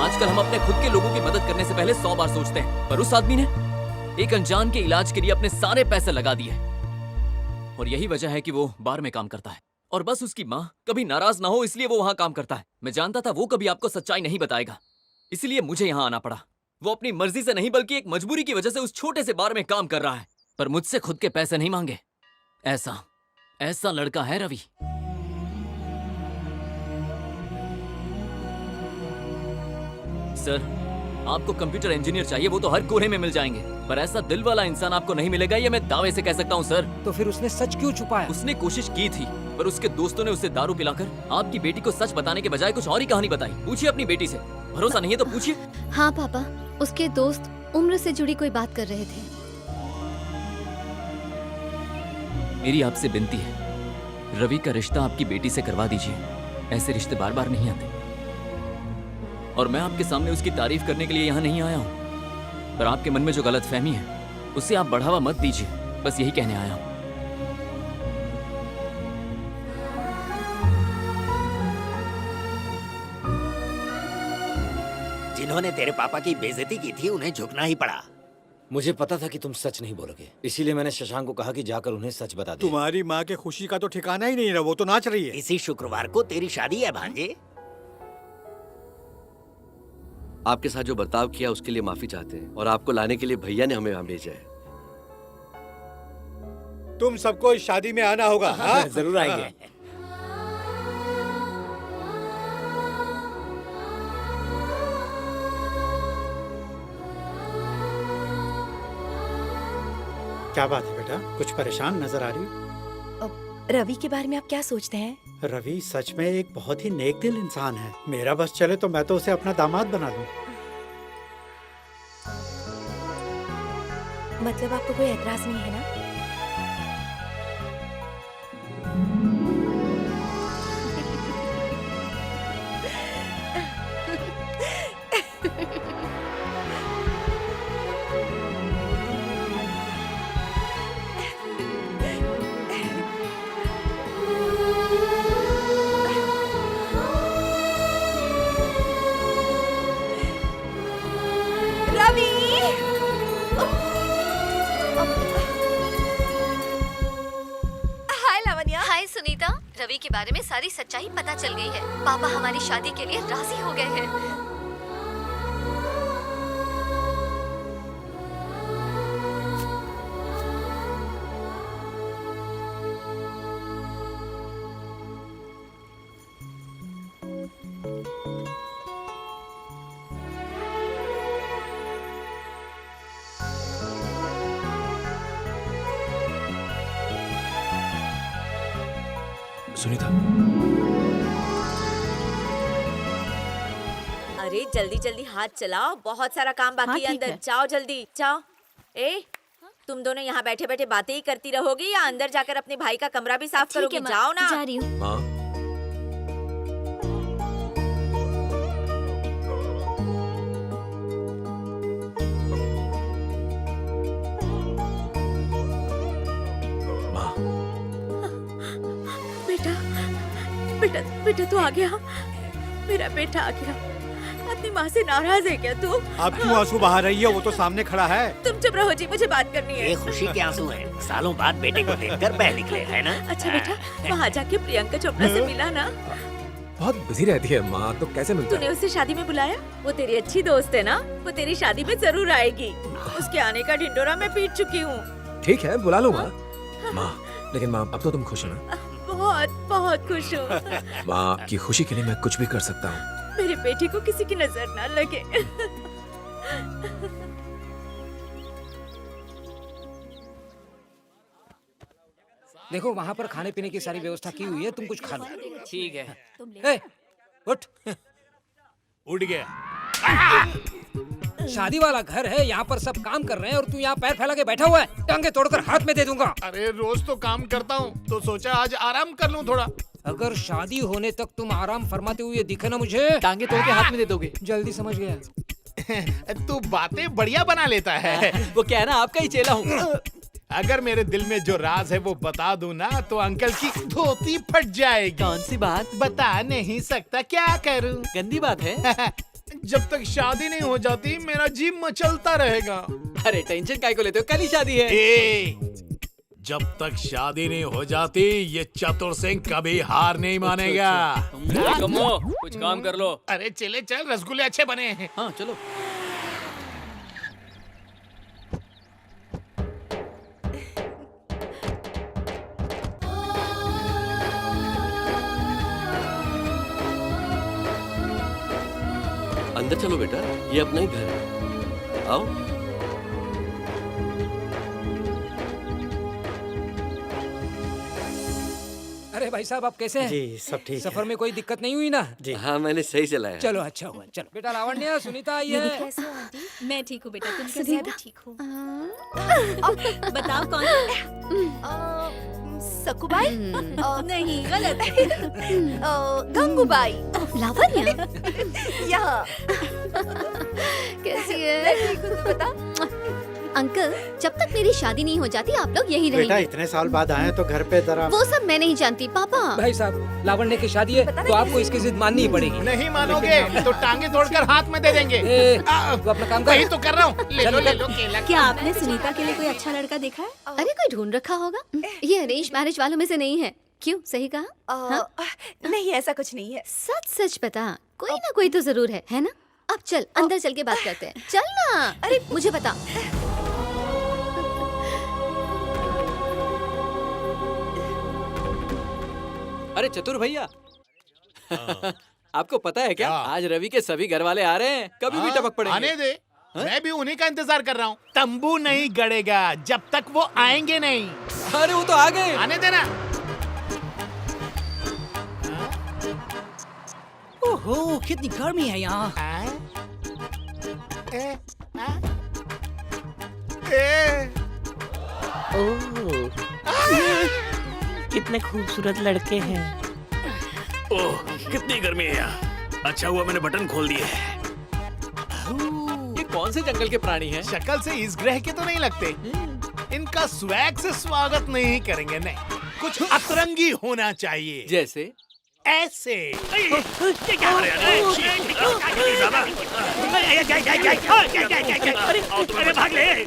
आजकल हम अपने खुद के लोगों की मदद करने से पहले 100 बार सोचते हैं, पर उस आदमी ने एक अनजान के इलाज के लिए अपने सारे पैसे लगा दिए। और यही वजह है कि वो बार में काम करता है और बस उसकी माँ कभी नाराज ना हो इसलिए वो वहां काम करता है। मैं जानता था वो कभी आपको सच्चाई नहीं बताएगा, इसलिए मुझे यहाँ आना पड़ा। वो अपनी मर्जी से नहीं बल्कि एक मजबूरी की वजह से उस छोटे से बार में काम कर रहा है, पर मुझसे खुद के पैसे नहीं मांगे। ऐसा लड़का है रवि। सर, आपको कंप्यूटर इंजीनियर चाहिए, वो तो हर कोने में मिल जाएंगे, पर ऐसा दिल वाला इंसान आपको नहीं मिलेगा, ये मैं दावे से कह सकता हूँ सर। तो फिर उसने सच क्यों छुपाया? उसने कोशिश की थी, पर उसके दोस्तों ने उसे दारू पिलाकर आपकी बेटी को सच बताने के बजाय कुछ और ही कहानी बताई। पूछिए अपनी बेटी से, भरोसा नहीं है तो पूछिए। हाँ पापा, उसके दोस्त उम्र से जुड़ी कोई बात कर रहे थे। मेरी आपसे विनती है, रवि का रिश्ता आपकी बेटी से करवा दीजिए। ऐसे रिश्ते बार बार नहीं आते। और मैं आपके सामने उसकी तारीफ करने के लिए यहाँ नहीं आया हूँ, पर आपके मन में जो गलतफहमी है उसे आप बढ़ावा मत दीजिए। बस यही कहने आया हूँ। जिन्होंने तेरे पापा की बेइज्जती की थी उन्हें झुकना ही पड़ा। मुझे पता था कि तुम सच नहीं बोलोगे, इसीलिए मैंने शशांक को कहा कि जाकर उन्हें सच बता दे। तुम्हारी माँ के खुशी का तो ठिकाना ही नहीं रहा, वो तो नाच रही है। इसी शुक्रवार को तेरी शादी है भांजे। आपके साथ जो बर्ताव किया उसके लिए माफी चाहते हैं और आपको लाने के लिए भैया ने हमें यहाँ भेजा है। तुम सबको इस शादी में आना होगा। हाँ? जरूर आएंगे। क्या बात है बेटा, कुछ परेशान नजर आ रही हो? रवि के बारे में आप क्या सोचते हैं? रवि सच में एक बहुत ही नेक दिल इंसान है। मेरा बस चले तो मैं तो उसे अपना दामाद बना लूं। मतलब आपको कोई एतराज नहीं है ना? हाय सुनीता, रवि के बारे में सारी सच्चाई पता चल गई है। पापा हमारी शादी के लिए राजी हो गए हैं। सुनीता, अरे जल्दी जल्दी हाथ चलाओ, बहुत सारा काम बाकी है अंदर। जाओ जल्दी जाओ। ए, तुम दोनों यहाँ बैठे बैठे बातें ही करती रहोगी या अंदर जाकर अपने भाई का कमरा भी साफ करोगी? जाओ ना। जा रही हूँ। माँ, बेटा बेटा तू आ गया, मेरा बेटा आ गया। अपनी माँ से नाराज है क्या तू? आप क्यों आंसू बहा रही है? वो तो सामने खड़ा है। तुम चुप रहो जी, मुझे बात करनी है। ये खुशी के आंसू हैं। सालों बाद बेटे को देखकर बह निकले, है ना? अच्छा बेटा, वहाँ जाके प्रियंका चोपड़ा से मिला ना? बहुत बिजी रहती है माँ, तो कैसे मिलता? तूने उसे शादी में बुलाया? वो तेरी अच्छी दोस्त है ना, वो तेरी शादी में जरूर आएगी। उसके आने का ढिंडोरा मैं पीट चुकी हूँ। ठीक है, बुला लो माँ। माँ, लेकिन माँ अब तो तुम खुश हो ना? बहुत बहुत खुश हूँ। माँ की खुशी के लिए मैं कुछ भी कर सकता हूँ। मेरे बेटे को किसी की नजर ना लगे। देखो वहाँ पर खाने पीने की सारी व्यवस्था की हुई है, तुम कुछ खा लो। ठीक है। ए, उठ। उठ गया। शादी वाला घर है, यहाँ पर सब काम कर रहे हैं और तू यहाँ पैर फैला के बैठा हुआ है। टांगे तोड़कर हाथ में दे दूंगा। अरे रोज तो काम करता हूँ, तो सोचा आज आराम कर लूँ थोड़ा। अगर शादी होने तक तुम आराम फरमाते हुए दिखे ना मुझे, टांगे तोड़ के हाथ में दे दोगे। जल्दी समझ गया। तू बातें बढ़िया बना लेता है। वो क्या है ना, आपका ही चेला हूँ। अगर मेरे दिल में जो राज है वो बता दूं ना तो अंकल की धोती फट जाएगी। कौन सी बात? बता नहीं सकता, क्या करूं? गंदी बात है। जब तक शादी नहीं हो जाती मेरा जी मचलता रहेगा। अरे टेंशन काहे को लेते हो, कल ही शादी है। जब तक शादी नहीं हो जाती ये चतुर सिंह कभी हार नहीं मानेगा। कुछ काम कर लो। अरे चले चल, रसगुल्ले अच्छे बने हैं। हाँ चलो। अंदर चलो बेटा, ये अपना ही घर है। आओ। अरे भाई साहब, आप कैसे हैं? जी सब ठीक सफर में कोई दिक्कत नहीं हुई ना? जी हाँ, मैंने सही चलाया। चलो अच्छा हुआ। चलो बेटा लावण्य, सुनीता आई है। कैसे हो आंटी? मैं ठीक हूँ बेटा, तुम कैसे? सुनीता? भी ठीक हूँ। बताओ कौन? सकुबाई? नहीं, गलत। गंगूबाई। लावण्य? यहाँ। कैसी है? ठीक हूँ, तू बता। अंकल, जब तक मेरी शादी नहीं हो जाती आप लोग यहीं बेटा रहेंगे। इतने साल बाद आए तो घर पे जरा। वो सब मैं नहीं जानती पापा। भाई साहब, लावण्य की शादी है तो आपको इसकी जिद माननी ही पड़ेगी। नहीं मानोगे तो टांगे तोड़कर हाथ में दे देंगे। तू अपना काम कर। वही तो कर रहा हूँ। ले लो केला। क्या आपने सुनीता के लिए कोई अच्छा लड़का देखा है? अरे कोई ढूंढ रखा होगा। ये अरेंज मैरिज वालों में से नहीं है। क्यों, सही कहा? हाँ? नहीं, ऐसा कुछ नहीं है। सच सच बता, कोई ना कोई तो जरूर है ना? अब चल अंदर चल के बात करते हैं। चल ना। अरे मुझे बता। अरे चतुर भैया, आपको पता है क्या, आज रवि के सभी घर वाले आ रहे हैं, कभी भी टपक पड़ेंगे। आने दे, मैं भी उन्हीं का इंतजार कर रहा हूँ। तंबू नहीं गड़ेगा जब तक वो आएंगे नहीं। अरे वो तो आ गए। आने देना। ओहो, कितनी गर्मी है यहाँ। कितने खूबसूरत लड़के हैं। ओह, कितनी गर्मी है यहाँ। अच्छा हुआ मैंने बटन खोल दिए। ये कौन से जंगल के प्राणी हैं? शक्ल से इस ग्रह के तो नहीं लगते। इनका स्वैग से स्वागत नहीं करेंगे। नहीं, कुछ अतरंगी होना चाहिए। जैसे ऐसे। क्या हो रहा है? अरे भाग ले।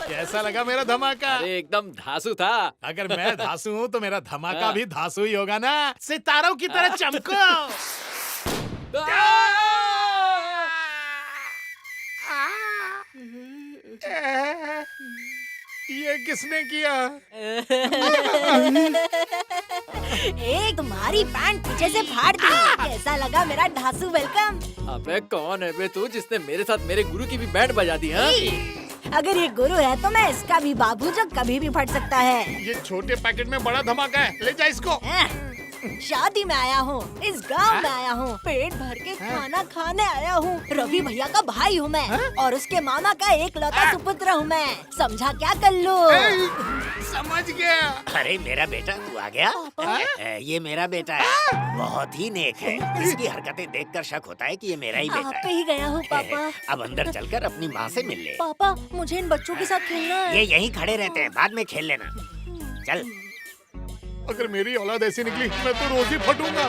कैसा लगा मेरा धमाका? अरे एकदम धांसू था। अगर मैं धांसू हूँ तो मेरा धमाका भी धांसू ही होगा ना। सितारों की तरह चमको। ये किसने किया? तुम्हारी पैंट पीछे से फाड़ दी। कैसा लगा मेरा धांसू वेलकम? अबे कौन है बे तू जिसने मेरे साथ मेरे गुरु की भी बैंड बजा दी? हाँ? अगर ये गुरु है तो मैं इसका भी बाबू जो कभी भी फट सकता है। ये छोटे पैकेट में बड़ा धमाका है, ले जा इसको। शादी में आया हूँ, इस गांव में आया हूँ, पेट भर के खाना खाने आया हूँ। रवि भैया का भाई हूँ मैं और उसके मामा का एकलौता सुपुत्र हूँ मैं। समझा क्या कल्लू? समझ गया। अरे मेरा बेटा तू आ गया? ये मेरा बेटा है, बहुत ही नेक है। इसकी हरकतें देखकर शक होता है कि ये मेरा ही बेटा आप है। पे ही गया हूँ पापा। अब अंदर चलकर अपनी माँ से मिल ले। पापा मुझे इन बच्चों के साथ खेलना है। ये यहीं खड़े रहते हैं, बाद में खेल लेना। चल। अगर मेरी औलाद ऐसी निकली मैं तो रोज ही फटूंगा।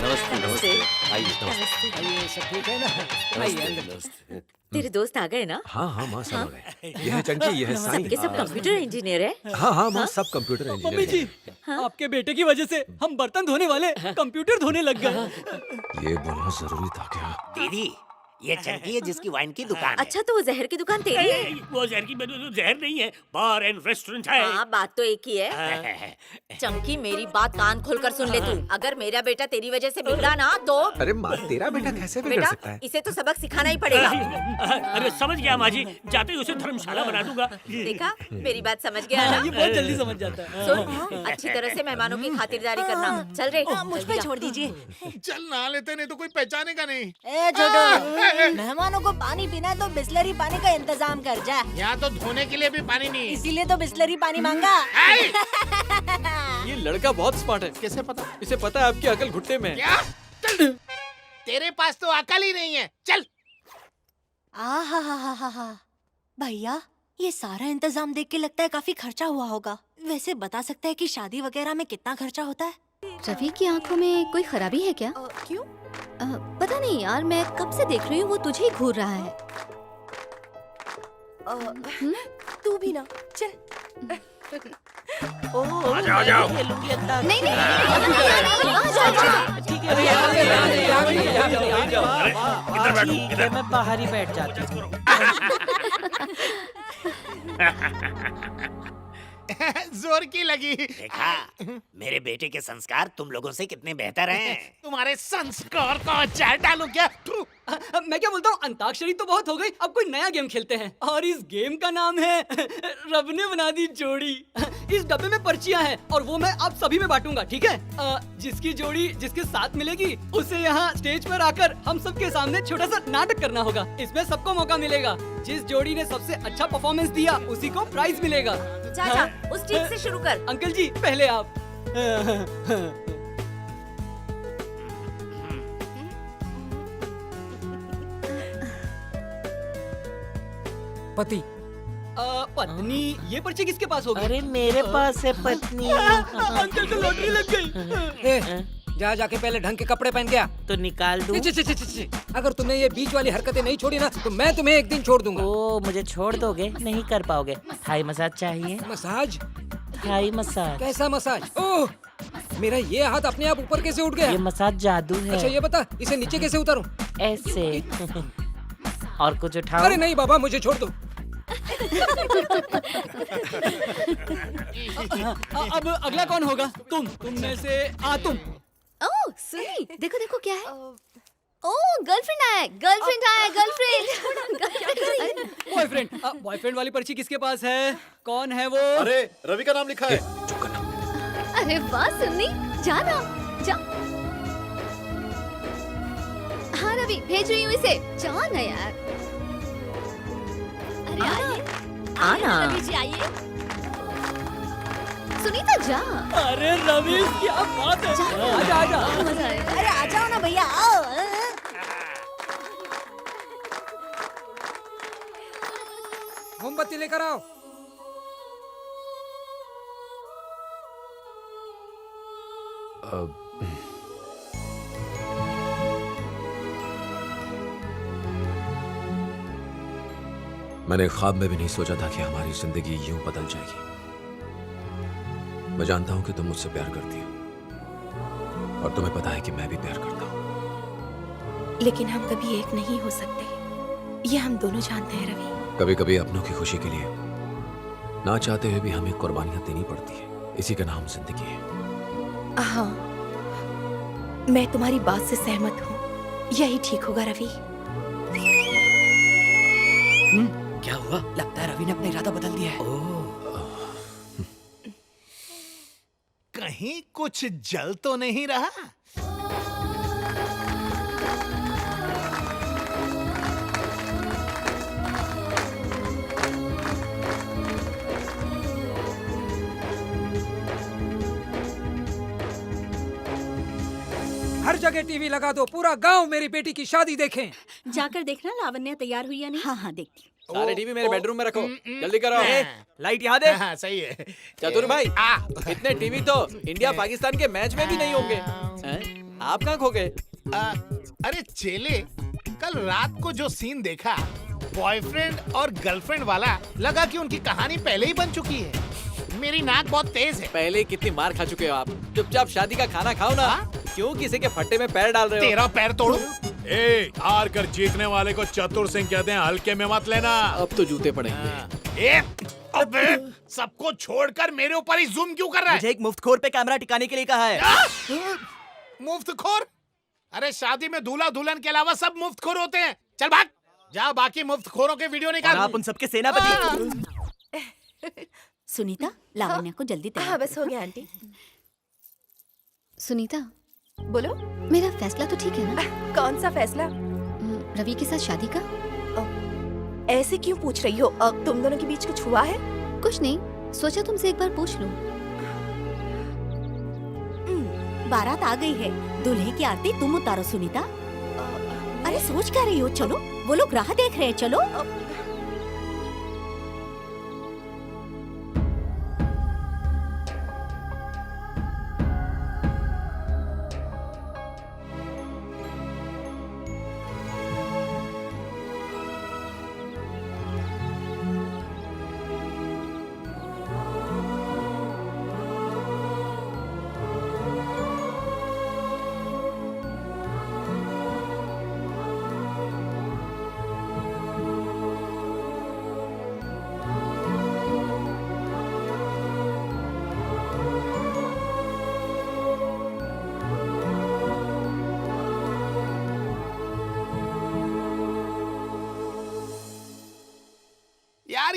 नमस्ते नमस्ते। आइए, सब ठीक है ना? आइए। तेरे दोस्त आ गए ना? हाँ हाँ माँ, सब आ गए। यह है चंकी, यह है साईं। सबके सब कंप्यूटर इंजीनियर है। हाँ हाँ माँ, सब कंप्यूटर मम्मी इंजीनियर जी, आपके बेटे की वजह से हम बर्तन धोने वाले कंप्यूटर धोने लग गए। ये बोलना जरूरी था क्या? दीदी, ये चंकी है जिसकी वाइन की दुकान है। अच्छा, तो वो जहर की दुकान तेरी है? वो जहर की जहर नहीं है, बार एंड रेस्टोरेंट है। हाँ, बात तो एक ही है। चंकी, मेरी बात कान खोलकर सुन ले तू। अगर मेरा बेटा तेरी वजह से बिगड़ा ना तो। अरे माँ, तेरा बेटा कैसे बिगड़ बेटा, सकता है? इसे तो सबक सिखाना ही पड़ेगा। अरे समझ गया माँ जी, जाते ही उसे धर्मशाला बना दूंगा। देखा, मेरी बात समझ गया ना? ये बहुत जल्दी समझ जाता है। सुन, अच्छी तरह से मेहमानों की खातिरदारी करना। चल रे, मुझ पे छोड़ दीजिए। चल ना लेते, नहीं तो कोई पहचानेगा नहीं। ए छोटू, मेहमानों को पानी पीना है तो बिस्लरी पानी का इंतजाम कर जा। यहाँ तो धोने के लिए भी पानी नहीं है। इसीलिए तो बिस्लरी पानी मांगा। ये लड़का बहुत स्मार्ट है। कैसे पता? इसे पता है आपकी अकल घुट्टे में है। क्या? चल। तेरे पास तो अकल ही नहीं है। चल। आहा, भैया ये सारा इंतजाम देख के लगता है काफी खर्चा हुआ होगा। वैसे बता सकता है कि शादी वगैरह में कितना खर्चा होता है? रवि की आंखों में कोई खराबी है क्या? क्यों? पता नहीं यार, मैं कब से देख रही हूँ वो तुझे ही घूर रहा है। तू भी ना, चल। आ जाओ। नहीं नहीं, ठीक है, इधर बैठो, इधर। मैं बाहर ही बैठ जाती हूँ। जोर की लगी। देखा मेरे बेटे के संस्कार तुम लोगों से कितने बेहतर हैं। तुम्हारे संस्कार का अचार डालू क्या? मैं क्या बोलता हूँ, अंताक्षरी तो बहुत हो गई, अब कोई नया गेम खेलते हैं और इस गेम का नाम है रब ने बना दी जोड़ी। इस डब्बे में पर्चियां हैं और वो मैं आप सभी में बांटूंगा, ठीक है? जिसकी जोड़ी जिसके साथ मिलेगी उसे यहाँ स्टेज पर आकर हम सबके सामने छोटा सा नाटक करना होगा। इसमें सबको मौका मिलेगा। जिस जोड़ी ने सबसे अच्छा परफॉर्मेंस दिया उसी को प्राइज मिलेगा। चाचा, उस ठीक से शुरू कर। अंकल जी पहले आप। पति। पत्नी, ये पर्ची किसके पास होगी? अरे मेरे पास है पत्नी। अंकल को लॉटरी लग गई। जा जाके पहले ढंग के कपड़े पहन के आ। तो निकाल दूं? अगर तुमने ये बीच वाली हरकतें नहीं छोड़ी ना तो मैं तुम्हें एक दिन छोड़ दूंगा। ओ, मुझे छोड़ दोगे? नहीं कर पाओगे। थाई मसाज चाहिए? मसाज? Thai massage. कैसा मसाज? ओह, मेरा ये हाथ अपने आप ऊपर कैसे उठ गया? ये मसाज जादू है। अच्छा ये बता, इसे नीचे कैसे उतारूं? ऐसे। और कुछ उठाओ। अरे नहीं बाबा, मुझे छोड़ दो। अब अगला कौन होगा? तुम में से तुम। ओह सुनी, देखो देखो क्या है। ओह गर्लफ्रेंड आया, गर्लफ्रेंड आया, गर्लफ्रेंड। बॉयफ्रेंड। बॉयफ्रेंड वाली पर्ची किसके पास है? कौन है वो? अरे रवि का नाम लिखा है। अरे वाह सुन्नी, जा ना, जा। हाँ रवि, भेज रही हूँ इसे। जा ना यार। अरे आइए, आना। रवि जी आइए। सुनीता जा। अरे रवि क्या बात है। आजा आजा। मजा आएगा। अरे आ जाओ ना भैया, आओ। मोमबत्ती लेकर आओ। मैंने ख्वाब में भी नहीं सोचा था कि हमारी जिंदगी यूं बदल जाएगी। मैं जानता हूं कि तुम मुझसे प्यार करती हो और तुम्हें पता है कि मैं भी प्यार करता हूं। लेकिन हम कभी एक नहीं हो सकते, ये हम दोनों जानते हैं रवि। कभी कभी अपनों की खुशी के लिए ना चाहते हुए भी हमें कुर्बानियां देनी पड़ती है। इसी का नाम जिंदगी है। हाँ, मैं तुम्हारी बात से सहमत हूँ। यही ठीक होगा रवि। क्या हुआ? लगता है रवि ने अपना इरादा बदल दिया है। कहीं कुछ जल तो नहीं रहा? हर जगह टीवी लगा दो, पूरा गांव मेरी बेटी की शादी देखें। जाकर देखना लावण्या तैयार हुई या नहीं। हाँ हाँ देखती। सारे टीवी मेरे बेडरूम में रखो, जल्दी करो। लाइट यहाँ दे। हाँ सही है। चतुर भाई, इतने टीवी तो इंडिया पाकिस्तान के मैच में भी नहीं होंगे। आप कहाँ खो गए? अरे चेले, कल रात को जो सीन देखा बॉयफ्रेंड और गर्लफ्रेंड वाला, लगा कि उनकी कहानी पहले ही बन चुकी है। मेरी नाक बहुत तेज है। पहले कितनी मार खा चुके हो आप। चुपचाप शादी का खाना खाओ ना। क्यों किसी के फट्टे में पैर डाल रहे हो? तेरा पैर तोड़ू? हार कर जीतने वाले को चतुर सिंह कहते हैं, हल्के में मत लेना। अब तो जूते पड़ेंगे। अबे सबको छोड़कर मेरे ऊपर ही जूम क्यों कर रहा है? मुझे एक मुफ्तखोर पे कैमरा टिकाने के लिए कहा है। मुफ्तखोर? अरे शादी में दूल्हा दुल्हन के अलावा सब मुफ्तखोर होते हैं। चल भाग, जा बाकी मुफ्तखोरों के वीडियो निकाल। आप उन सबके सेनापति। सुनीता, लावण्या को जल्दी तैयार। हाँ बस हो गया आंटी। सुनीता बोलो। मेरा फैसला तो ठीक है ना? कौन सा फैसला? रवि के साथ शादी का। ऐसे क्यों पूछ रही हो? अब तुम दोनों के बीच कुछ हुआ है? कुछ नहीं, सोचा तुमसे एक बार पूछ लूं। बारात आ गई है, दूल्हे की आरती तुम उतारो सुनीता। अरे सोच क्या रही हो? चलो, वो लोग राह देख रहे हैं, चलो।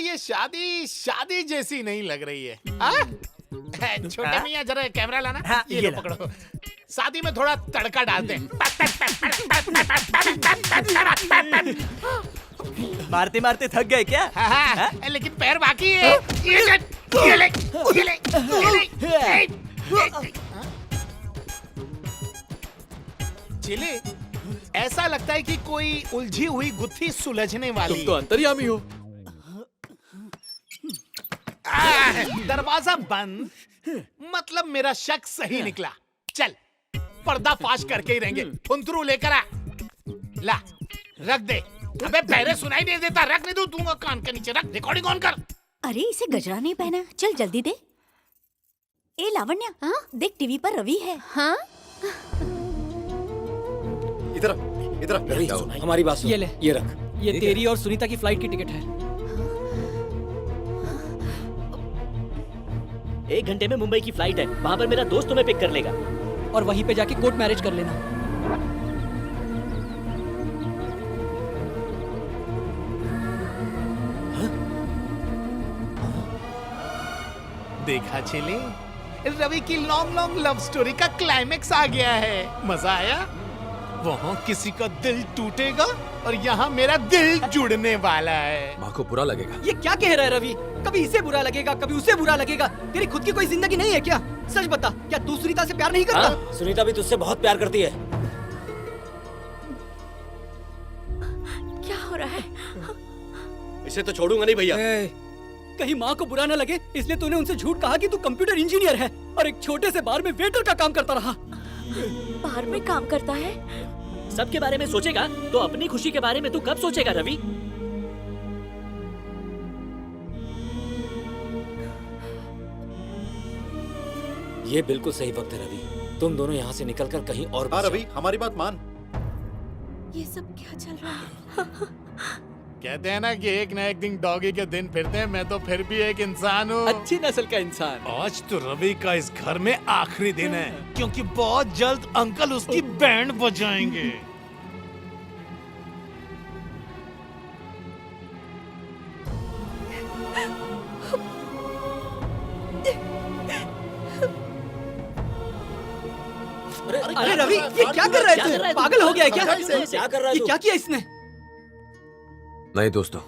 ये शादी शादी जैसी नहीं लग रही है। हाँ? छोटे मियाँ जरा कैमरा लाना। हाँ, ये ये लो पकड़ो। शादी में थोड़ा तड़का डालते हैं। मारते मारते थक गए क्या? हाँ, लेकिन पैर बाकी है। ये ले। चिले, ऐसा लगता है कि कोई उलझी हुई गुत्थी सुलझने वाली। तुम तो अंतर्यामी हो। दरवाजा बंद, मतलब मेरा शक सही निकला। चल, पर्दा फाश करके ही रहेंगे। फुंतरू लेकर आ। ला, रख दे। अबे पहले सुनाई नहीं देता, रख नहीं दूंगा कान के नीचे। रख, रिकॉर्डिंग ऑन कर। अरे इसे गजरा नहीं पहना, चल जल्दी दे। ए लावण्या, हाँ? देख टीवी पर रवि है। हाँ? इधर रवि, हमारी बात सुन। ये ले, ये रख। ये तेरी और सुनीता की फ्लाइट की टिकट है। 1 घंटे में मुंबई की फ्लाइट है, वहाँ पर मेरा दोस्त तुम्हें पिक कर लेगा। और वहीं पे जाके कोर्ट मैरिज कर लेना। देखा चले, रवि की लॉन्ग लॉन्ग लव स्टोरी का क्लाइमेक्स आ गया है। मजा आया? वहाँ किसी का दिल टूटेगा और यहाँ मेरा दिल जुड़ने वाला है। माँ को बुरा लगेगा। ये क्या कह रहा है रवि? कभी इसे बुरा लगेगा, कभी उसे बुरा लगेगा। तेरी खुद की कोई जिंदगी नहीं है क्या? सच बता, क्या तू सुनीता से प्यार नहीं करता? हाँ? सुनीता भी तुझसे बहुत प्यार करती है। क्या हो रहा है? इसे तो छोड़ूंगा नहीं भैया। कहीं माँ को बुरा न लगे इसलिए तूने उनसे झूठ कहा कि तू कंप्यूटर इंजीनियर है और एक छोटे से बार में वेटर का काम करता रहा। बार में काम करता है? सबके बारे में सोचेगा तो अपनी खुशी के बारे में तू कब सोचेगा रवि? ये बिल्कुल सही वक्त है रवि, तुम दोनों यहाँ से निकलकर कहीं और। हाँ रवि, हमारी बात मान। ये सब क्या चल रहा है? कहते हैं ना कि एक न एक दिन डॉगी के दिन फिरते हैं। मैं तो फिर भी एक इंसान हूँ, अच्छी नस्ल का इंसान। आज तो रवि का इस घर में आखिरी दिन है, क्योंकि बहुत जल्द अंकल उसकी बैंड बजाएंगे। अरे रवि, ये क्या कर रहा है तू? पागल हो गया है क्या? क्या कर रहा है ये तू? क्या किया इसने? नहीं दोस्तों,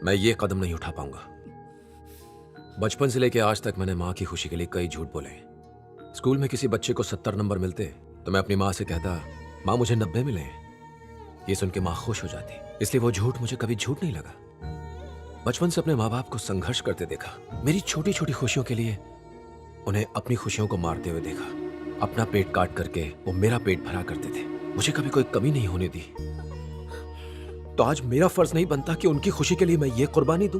मैं ये कदम नहीं उठा पाऊंगा। बचपन से लेके आज तक मैंने माँ की खुशी के लिए कई झूठ बोले। स्कूल में किसी बच्चे को 70 नंबर मिलते तो मैं अपनी माँ से कहता, माँ मुझे 90 मिले। ये सुन के माँ खुश हो जाती, इसलिए वो झूठ मुझे कभी झूठ नहीं लगा। बचपन से अपने माँ बाप को संघर्ष करते देखा, मेरी छोटी छोटी खुशियों के लिए उन्हें अपनी खुशियों को मारते हुए देखा। अपना पेट काट करके वो मेरा पेट भरा करते थे, मुझे कभी कोई कमी नहीं होने दी। तो आज मेरा फर्ज नहीं बनता कि उनकी खुशी के लिए मैं ये कुर्बानी दूं?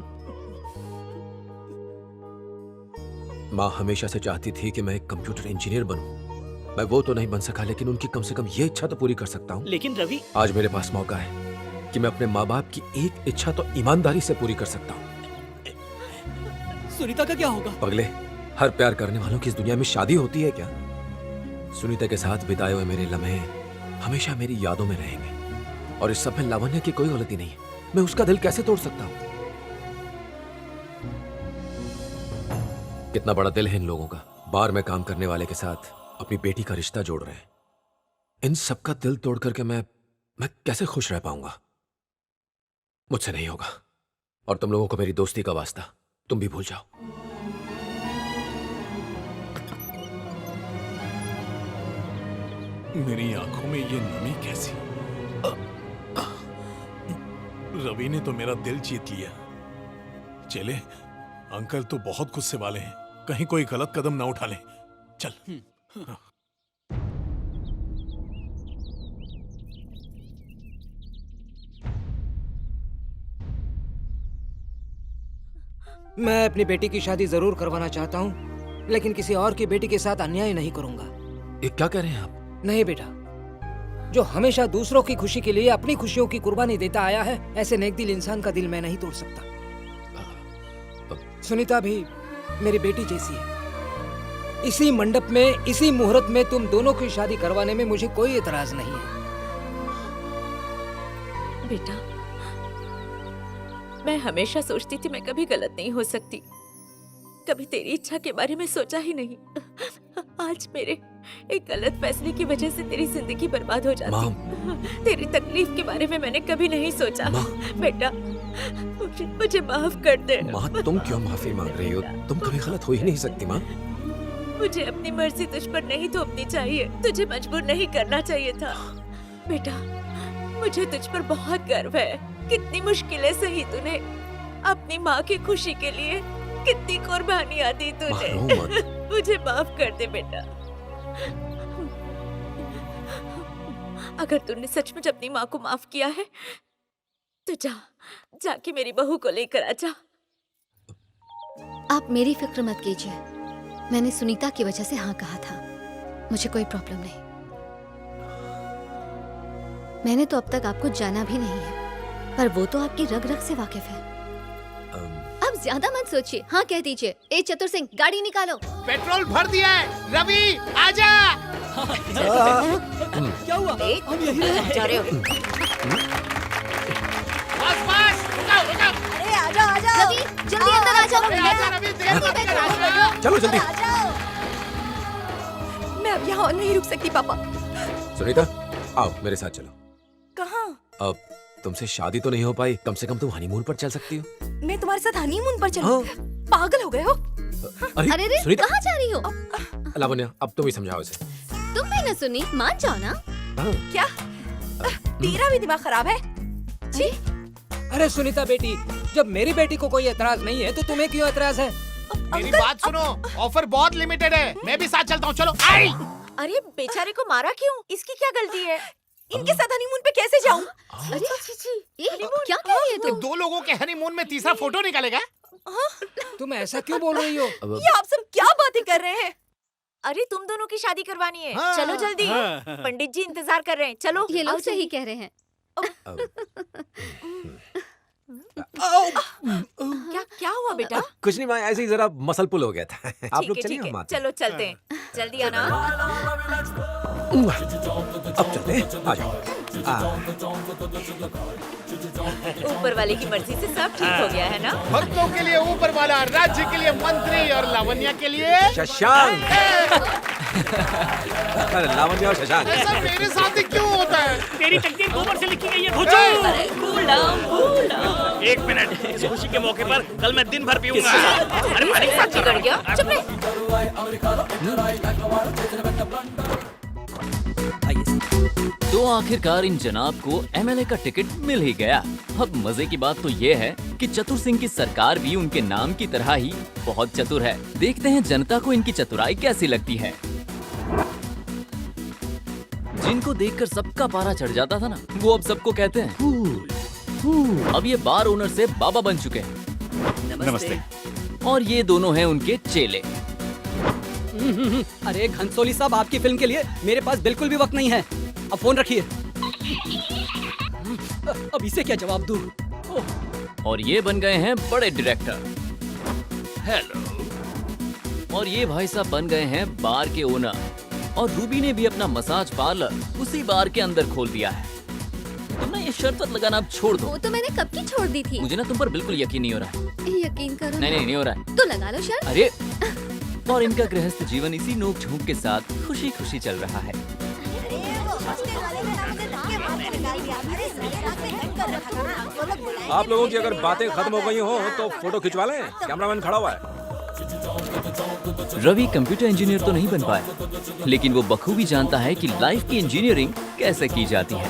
माँ हमेशा से चाहती थी कि मैं एक कंप्यूटर इंजीनियर बनूं। मैं वो तो नहीं बन सका, लेकिन उनकी कम से कम ये इच्छा तो पूरी कर सकता हूं। लेकिन रवि, आज मेरे पास मौका है कि मैं अपने माँ बाप की एक इच्छा तो ईमानदारी से पूरी कर सकता हूं। सुनीता का क्या होगा? पगले, हर प्यार करने वालों की इस दुनिया में शादी होती है क्या? सुनीता के साथ बिताए हुए मेरे लम्हे हमेशा मेरी यादों में रहेंगे, और इस सब में लावण्य की कोई गलती नहीं है। मैं उसका दिल कैसे तोड़ सकता हूं? कितना बड़ा दिल है इन लोगों का, बार में काम करने वाले के साथ अपनी बेटी का रिश्ता जोड़ रहे हैं। इन सबका दिल तोड़ करके मैं कैसे खुश रह पाऊंगा? मुझसे नहीं होगा। और तुम लोगों को मेरी दोस्ती का वास्ता, तुम भी भूल जाओ। मेरी आंखों में ये नमी कैसी? रवि ने तो मेरा दिल जीत लिया। चले, अंकल तो बहुत गुस्से वाले हैं, कहीं कोई गलत कदम ना उठा ले। चल। मैं अपनी बेटी की शादी जरूर करवाना चाहता हूँ, लेकिन किसी और की बेटी के साथ अन्याय नहीं करूंगा। ये क्या कह रहे हैं आप? नहीं बेटा, जो हमेशा दूसरों की खुशी के लिए अपनी खुशियों की कुर्बानी देता आया है, ऐसे नेक दिल इंसान का दिल मैं नहीं तोड़ सकता। सुनीता भी मेरी बेटी जैसी है। इसी मंडप में, इसी मुहूर्त में तुम दोनों की शादी करवाने में मुझे कोई एतराज नहीं है। बेटा, मैं हमेशा सोचती थी मैं कभी गलत नहीं हो सकती, कभी तेरी इच्छा के बारे में सोचा ही नहीं। आज मेरे एक गलत फैसले की वजह से तेरी जिंदगी बर्बाद हो जाती। तेरी तकलीफ के बारे में मैंने कभी नहीं सोचा। बेटा मुझे माफ कर दे। माँ तुम क्यों माफी मांग रही हो? तुम कभी गलत हो ही नहीं सकती माँ। मुझे अपनी मर्जी तुझ पर नहीं थोपनी चाहिए, तुझे मजबूर नहीं करना चाहिए था। बेटा मुझे तुझ पर बहुत गर्व है। कितनी मुश्किलें सही तूने अपनी माँ की खुशी के लिए, कितनी कुर्बानियां दी तूने। मुझे माफ कर दे बेटा। अगर तूने सचमुच अपनी माँ को माफ किया है तो जाके मेरी बहू को लेकर आ जा। आप मेरी फिक्र मत कीजिए, मैंने सुनीता की वजह से हाँ कहा था, मुझे कोई प्रॉब्लम नहीं। मैंने तो अब तक आपको जाना भी नहीं है, पर वो तो आपकी रग रग से वाकिफ है। अब ज्यादा मत सोचिए, हाँ कह दीजिए। ए चतुर सिंह गाड़ी निकालो। पेट्रोल भर दिया है। रवि आजा। क्या हुआ? हम यही जा रहे हो? बस रुको। अरे आजाओ आजाओ। रवि जल्दी अंदर आ जाओ। आजा रवि, देर मत कर। चलो जल्दी। मैं अब यहाँ नहीं रुक सकती पापा। सुनीता आओ मेरे साथ चलो। कहाँ? अब तुमसे शादी तो नहीं हो पाई, कम से कम तुम हनीमून पर चल सकती हो। मैं तुम्हारे साथ हनीमून पर चलूं? पागल हो गए हो? अरे रे सुनीता। कहाँ जा रही हो? लावण्या अब तुम ही समझाओ इसे। तुम भी न सुनी, मान जाओ ना। क्या तेरा भी दिमाग खराब है? जी अरे सुनीता बेटी, जब मेरी बेटी को कोई एतराज नहीं है तो तुम्हें क्यों एतराज है? मेरी बात सुनो, ऑफर बहुत लिमिटेड है। मैं भी साथ चलता हूँ, चलो। आई अरे बेचारे को मारा क्यों? इसकी क्या गलती है? इनके साथ हनीमून पे कैसे जाऊं? अरे ये क्या कह रही है तुम? दो लोगों के हनीमून में तीसरा फोटो निकालेगा? तुम ऐसा क्यों बोल रही हो? ये आप सब क्या बातें कर रहे हैं? अरे तुम दोनों की शादी करवानी है। हाँ, चलो जल्दी। हाँ। पंडित जी इंतजार कर रहे हैं, चलो। ये लोग सही कह रहे हैं। क्या हुआ बेटा? कुछ नहीं माँ, ऐसे ही जरा मसल पुल हो गया था। आप लोग चलिए, ठीक है, हम आते चलो चलते हैं। जल्दी आना। अब चलते हैं, आ जाओ। ऊपर वाले की मर्जी से सब ठीक हो गया है ना? भक्तों के लिए ऊपर वाला, राज्य के लिए मंत्री और लावण्या के लिए शशांक। अरे लावण्या और शशांक। ऐसा मेरे साथ ही क्यों होता है? तेरी तकदीर गोबर से लिखी गई है घोचू। Cool down. एक मिनट, इस खुशी के मौके पर कल मैं दिन भर पीऊंगा। अरे पानी के साथ चल बिगड़ गया, चुप रहे। तो आखिरकार इन जनाब को एमएलए का टिकट मिल ही गया। अब मजे की बात तो ये है कि चतुर सिंह की सरकार भी उनके नाम की तरह ही बहुत चतुर है। देखते हैं जनता को इनकी चतुराई कैसी लगती है। जिनको देखकर सबका पारा चढ़ जाता था ना, वो अब सबको कहते हैं कूल। अब ये बार ओनर से बाबा बन चुके हैं। नमस्ते। और ये दोनों हैं उनके चेले। अरे घनसोली साहब, आपकी फिल्म के लिए मेरे पास बिल्कुल भी वक्त नहीं है। अब फोन रखिए। अब इसे क्या जवाब दूं? और ये बन गए हैं बड़े डायरेक्टर। हेलो। और ये भाई साहब बन गए हैं बार के ओनर। और रूबी ने भी अपना मसाज पार्लर उसी बार के अंदर खोल दिया है। तुम ना ये शर्त लगाना अब छोड़ दो। वो तो मैंने कब की छोड़ दी थी। मुझे ना तुम पर बिल्कुल यकीन नहीं हो रहा है। यकीन करो। नहीं हो रहा है। तो लगा लो शर्त। अरे और इनका गृहस्थ जीवन इसी नोक झोंक के साथ खुशी खुशी चल रहा है। आप लोगों की अगर बातें खत्म हो गई हो तो फोटो खिंचवा लें, कैमरामैन खड़ा हुआ है। रवि कंप्यूटर इंजीनियर तो नहीं बन पाया, लेकिन वो बखूबी जानता है कि लाइफ की इंजीनियरिंग कैसे की जाती है।